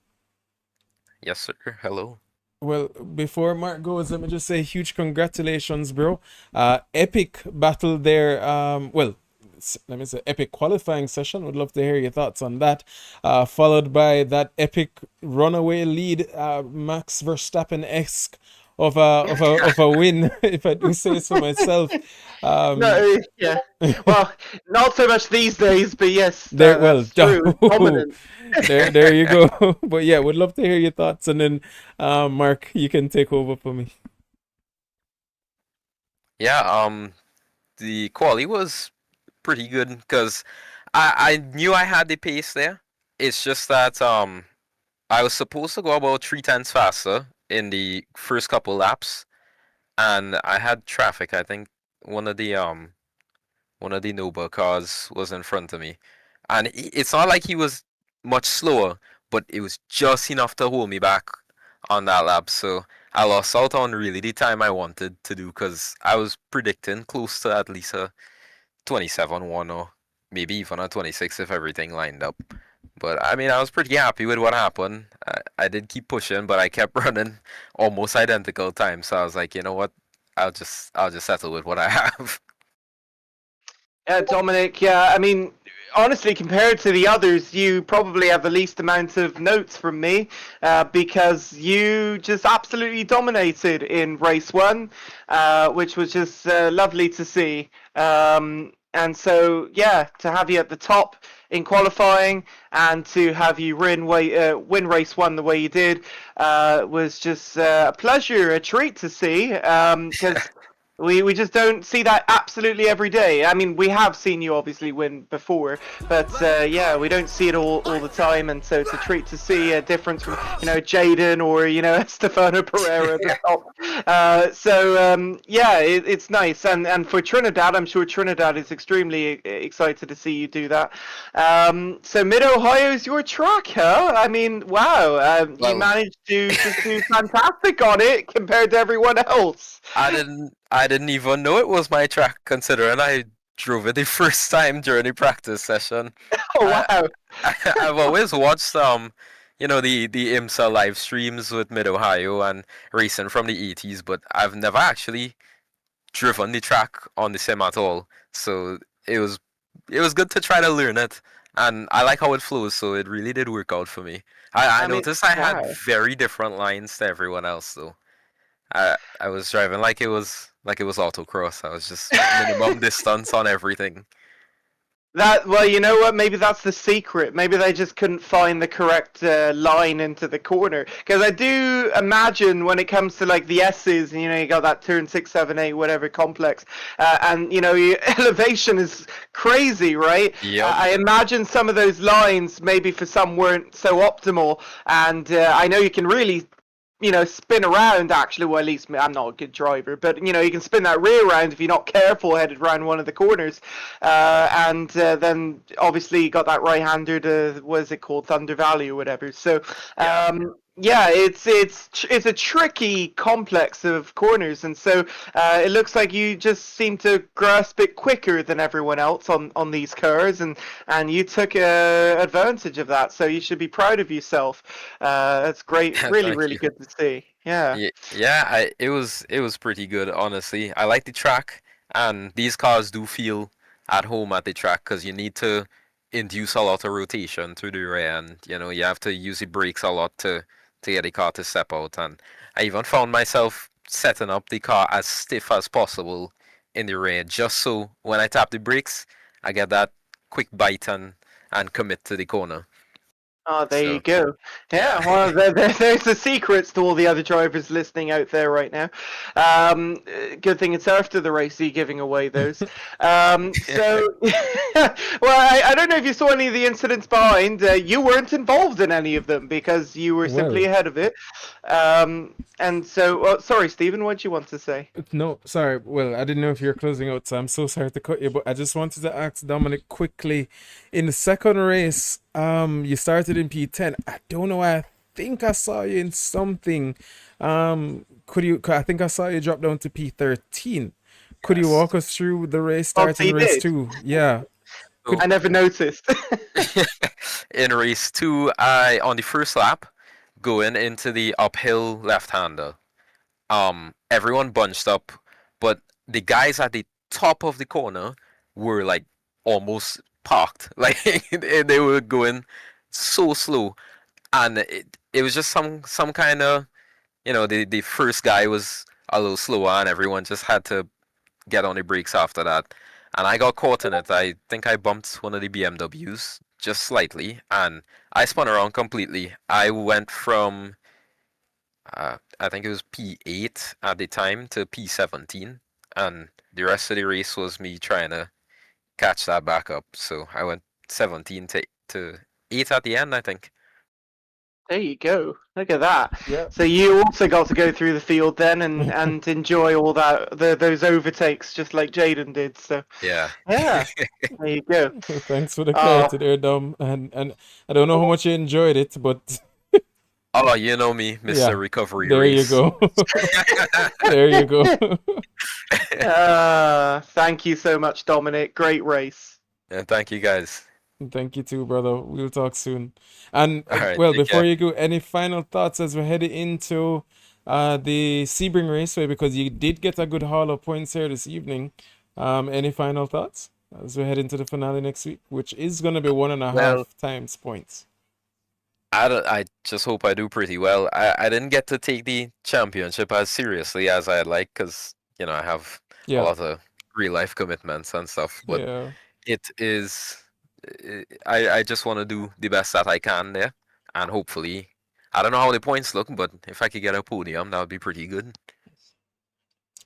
Yes, sir. Hello. Well, before Mark goes, let me just say huge congratulations, bro. Epic battle there. Let me say epic qualifying session. Would love to hear your thoughts on that. Followed by that epic runaway lead, Max Verstappen-esque of a win, if I do say so myself. No, yeah. Well, not so much these days, but yes. That's true. Dominant. there you go. But yeah, would love to hear your thoughts, and then Mark, you can take over for me. Yeah, the quality was pretty good because I knew I had the pace there. It's just that I was supposed to go about 3 tenths faster in the first couple laps, and I had traffic. I think one of the um one of the Nova cars was in front of me, and it's not like he was much slower, but it was just enough to hold me back on that lap. So I lost out on really the time I wanted to do because I was predicting close to at least a 27-1 or maybe even a 26 if everything lined up. But I mean, I was pretty happy with what happened. I did keep pushing, but I kept running almost identical times. So I was like, you know what? I'll just settle with what I have. Yeah, Dominic, yeah, I mean, honestly, compared to the others, you probably have the least amount of notes from me because you just absolutely dominated in race one, which was just lovely to see. And so, yeah, to have you at the top in qualifying and to have you win race one the way you did was just a pleasure, a treat to see because. We just don't see that absolutely every day. I mean, we have seen you obviously win before, but yeah, we don't see it all the time, and so it's a treat to see a difference from Jaden or Stefano Pereira at the top. Yeah, it's nice, and for Trinidad, I'm sure Trinidad is extremely excited to see you do that. So Mid Ohio is your track, huh? I mean, wow, you Well, managed to just do fantastic on it compared to everyone else. I didn't even know it was my track considering I drove it the first time during the practice session. Oh I, wow. I've always watched the IMSA live streams with Mid Ohio and racing from the 80s, but I've never actually driven the track on the sim at all. So it was it was good to try to learn it, and I like how it flows. So it really did work out for me. I I mean, noticed I had wow. very different lines to everyone else though. I was driving like it was autocross. I was just minimum distance on everything. Well, you know what? Maybe that's the secret. Maybe they just couldn't find the correct line into the corner. Because I do imagine when it comes to like the S's, and you got that turn 6, 7, 8, whatever complex, and your elevation is crazy, right? Yep. I imagine some of those lines maybe for some weren't so optimal, and I know you can really spin around actually. Well, at least I'm not a good driver, but you can spin that rear round if you're not careful headed around one of the corners. And then obviously you got that right-hander to, what is it called, Thunder Valley or whatever. So Yeah. yeah, it's a tricky complex of corners, and so it looks like you just seem to grasp it quicker than everyone else on these cars, and you took advantage of that. So you should be proud of yourself. That's great, really, Thank really you. good to see. Yeah. Yeah, it was pretty good, honestly. I like the track, and these cars do feel at home at the track because you need to induce a lot of rotation through the rear, and you have to use the brakes a lot to get the car to step out. And I even found myself setting up the car as stiff as possible in the rear, just so when I tap the brakes, I get that quick bite and commit to the corner. Oh, there you So go. yeah. Yeah, well, there's the secrets to all the other drivers listening out there right now. Good thing it's after the race you're giving away those. So, well, I don't know if you saw any of the incidents behind. You weren't involved in any of them because you were simply Well, ahead of it. And so, well, sorry, Stephen, what do you want to say? no, sorry. Well, I didn't know if you're closing out, so I'm so sorry to cut you, but I just wanted to ask Dominic quickly. In the second race, you started in P10. I don't know. I think I saw you in something. I think I saw you drop down to P13. Could you Yes. walk us through the race Oh, starting he race did. two? Yeah. I So never noticed. in race two, I on the first lap, going into the uphill left-hander. Everyone bunched up, but the guys at the top of the corner were like almost parked. Like they were going so slow, and it was just some kind of the first guy was a little slower, and everyone just had to get on the brakes after that. And I got caught in it. I think I bumped one of the BMWs just slightly, and I spun around completely. I went from I think it was P8 at the time to P17, and the rest of the race was me trying to catch that back up. So I went 17 to 8 at the end, I think. There you go. Look at that. Yeah. So you also got to go through the field then and enjoy all those overtakes just like Jaden did. So Yeah. yeah, there you go. Thanks for the Oh. clarity there, Dom. And I don't know how much you enjoyed it, but Oh, you know me, Mr. Yeah, Recovery there Race. you go. There you go. Thank you so much, Dominic. Great race. And thank you guys. Thank you too, brother. We'll talk soon. And All right, well, take before care. you go, any final thoughts as we're heading into the Sebring Raceway, because you did get a good haul of points here this evening. Any final thoughts as we head into the finale next week, which is going to be 1.5 Well- times points? I just hope I do pretty well. I didn't get to take the championship as seriously as I'd like because, you know, I have Yeah. a lot of real life commitments and stuff. But Yeah. it is, I just want to do the best that I can there. And hopefully, I don't know how the points look, but if I could get a podium, that would be pretty good.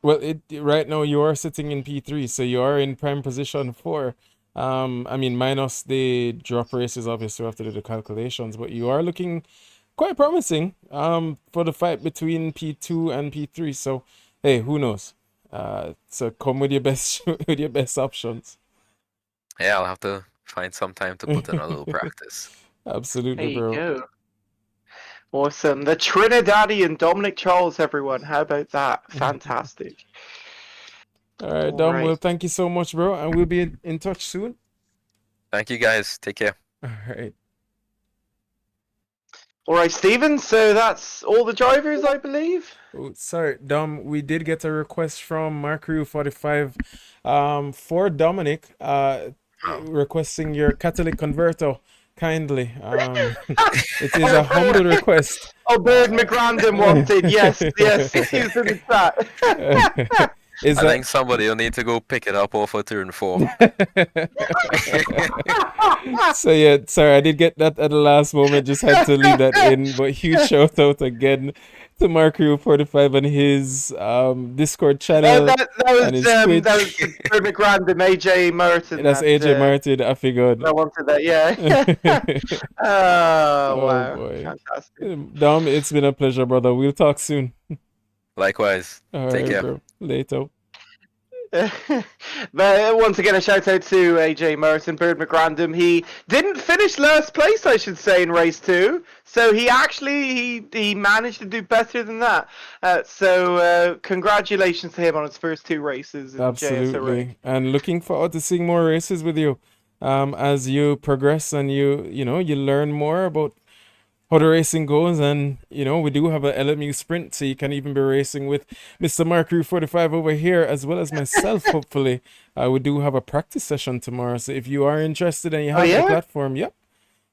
Well, right now you are sitting in P3, so you are in prime position 4. I mean, minus the drop races, obviously, we have to do the calculations, but you are looking quite promising for the fight between P2 and P3. So, hey, who knows? So come with your best with your best options. Yeah, I'll have to find some time to put in a little practice. There Absolutely, you bro. go. Awesome. The Trinidadian Dominic Charles, everyone. How about that? Fantastic. All right, Dom. Alright. Well, thank you so much, bro, and we'll be in touch soon. Thank you guys. Take care. All right. All right, Stephen. So that's all the drivers, I believe. Oh, sorry, Dom. We did get a request from Marc Rioux 45 for Dominic requesting your catalytic converter kindly. It is a humble request. Oh, Bird McGrandon wanted. Yes, yes. He's in the chat. Is I that think somebody will need to go pick it up off of turn 4. so? Yeah, sorry, I did get that at the last moment. Just had to leave that in. But huge shout out again to Marc Rioux 45 and his Discord channel. that and his Twitch. was Bird McGrandon, AJ Merton. That's AJ Martin. I figured. I wanted that. Yeah. Oh, wow. boy. Fantastic. Dom, it's been a pleasure, brother. We'll talk soon. Likewise. All Take right, care. bro. Later. But once again, a shout out to AJ Merton, Bird McGrandon. He didn't finish last place, I should say, in race 2. So he actually he managed to do better than that. So congratulations to him on his first 2 races in JSO. Absolutely. And looking forward to seeing more races with you as you progress and you learn more about how the racing goes. And we do have a LMU sprint, so you can even be racing with Mr. Marc Rioux 45 over here as well as myself. Hopefully we do have a practice session tomorrow, so if you are interested and you have yeah? the platform, yep,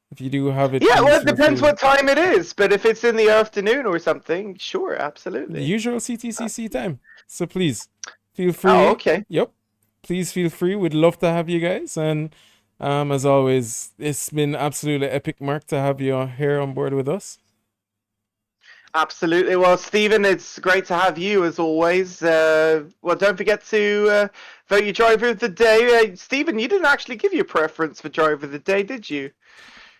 if you do have it, Yeah, please well, it feel depends free. what time it is. But if it's in the afternoon or something, sure, The absolutely. usual CTCC time, so please feel free. Oh, okay. Yep, please feel free. We'd love to have you guys. And as always, it's been absolutely epic, Mark, to have you here on board with us. Absolutely. Well, Stephen, it's great to have you as always. Well, don't forget to vote your driver of the day. Stephen, you didn't actually give your preference for driver of the day, did you?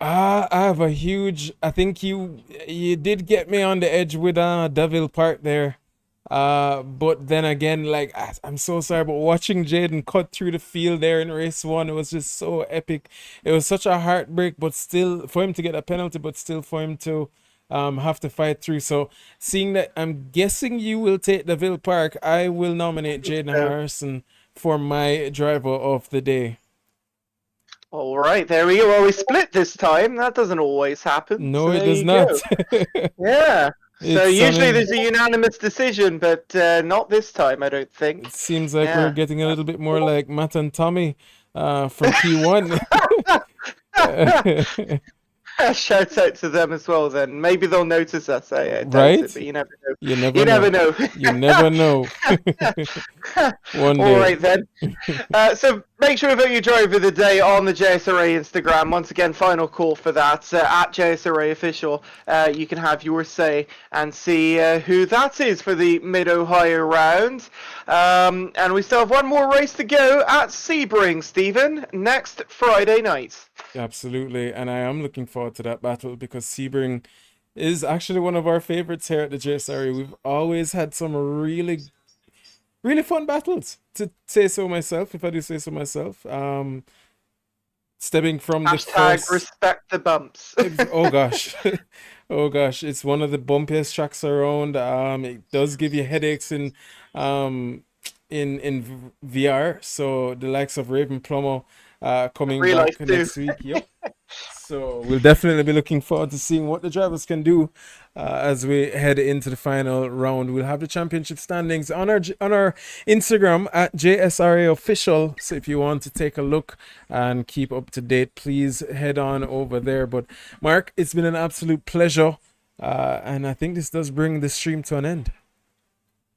I have a huge. I think you did get me on the edge with Deville Park there. But then again, like I'm so sorry, but watching Jaden cut through the field there in race 1, it was just so epic. It was such a heartbreak, but still for him to get a penalty, but still for him to have to fight through. So seeing that, I'm guessing you will take Deville Park. I will nominate Jaden Harrison for my driver of the day. All right, there we go. Well, we split this time. That doesn't always happen. No, so it there does you not. go. Yeah. So It's usually something- there's a unanimous decision, but not this time, I don't think. It seems like Yeah. we're getting a little bit more like Matt and Tommy from P1. Shout out to them as well. Then maybe they'll notice us. I doubt it, Right? but you never know. You never You never know. know. You never know. One All day. right then. So make sure to vote your driver of the day on the JSRA Instagram. Once again, final call for that at JSRA official. You can have your say and see who that is for the Mid Ohio round. And we still have one more race to go at Sebring, Stephen, next Friday night. Absolutely, and I am looking forward to that battle because Sebring is actually one of our favorites here at the JSRE. We've always had some really, really fun battles, to say so myself, if I do say so myself. Stemming from the Hashtag first... respect the bumps. Oh gosh. Oh gosh, it's one of the bumpiest tracks around. It does give you headaches in VR. So the likes of Raven Plummer coming Real back life too. next week. Yep. So we'll definitely be looking forward to seeing what the drivers can do as we head into the final round. We'll have the championship standings on our Instagram at JSRA official. So if you want to take a look and keep up to date, please head on over there. But Mark, it's been an absolute pleasure, and I think this does bring the stream to an end.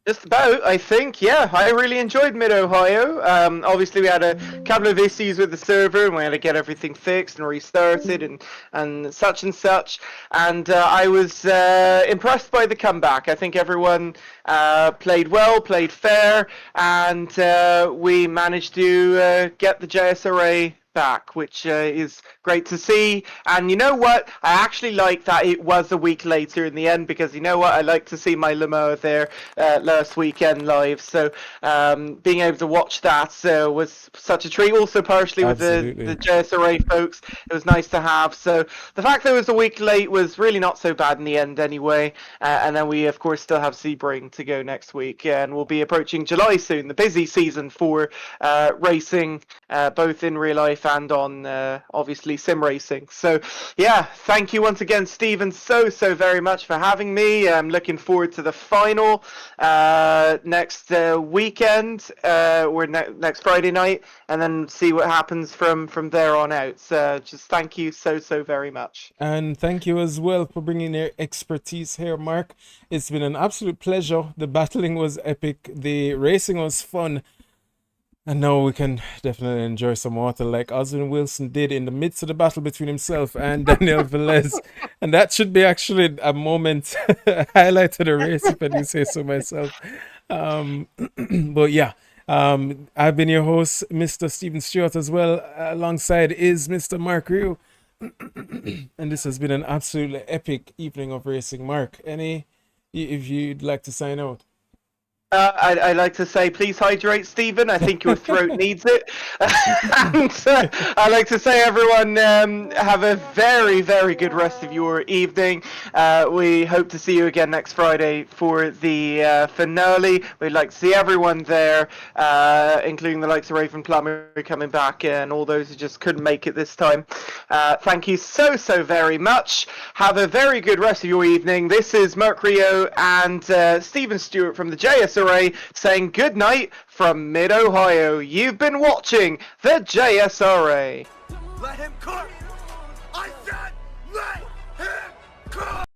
Just about, I think. Yeah, I really enjoyed Mid-Ohio. Obviously, we had a couple of issues with the server, and we had to get everything fixed and restarted and such and such. And I was impressed by the comeback. I think everyone played well, played fair, and we managed to get the JSRA back, which is great to see. And you know what? I actually like that it was a week later in the end, because you know what? I like to see my limo there last weekend live. So being able to watch that was such a treat. Also partially with the JSRA folks, it was nice to have. So the fact that it was a week late was really not so bad in the end anyway. And then we of course still have Sebring to go next week, and we'll be approaching July soon, the busy season for racing, both in real life and on obviously sim racing. So yeah, thank you once again, Stephen, so very much for having me. I'm looking forward to the final next weekend or next Friday night, and then see what happens from there on out. Just thank you so very much. And thank you as well for bringing your expertise here, Mark. It's been an absolute pleasure. The battling was epic, the racing was fun. And now we can definitely enjoy some water like Oswin Wilson did in the midst of the battle between himself and Daniel Velez. And that should be actually a moment, highlight of the race, if I do say so myself. But yeah, I've been your host, Mr. Stephen Stewart, as well. Alongside is Mr. Marc Rioux. And this has been an absolutely epic evening of racing. Mark, if you'd like to sign out? I'd like to say, please hydrate, Stephen. I think your throat needs it. And I'd like to say, everyone, have a very good rest of your evening. We hope to see you again next Friday for the finale. We'd like to see everyone there, including the likes of Raven Plummer coming back and all those who just couldn't make it this time. Thank you so very much. Have a very good rest of your evening. This is Marc Rioux and Stephen Stewart from the JSRA saying good night from Mid-Ohio. You've been watching the JSRA. Let him cook! I said let him cook!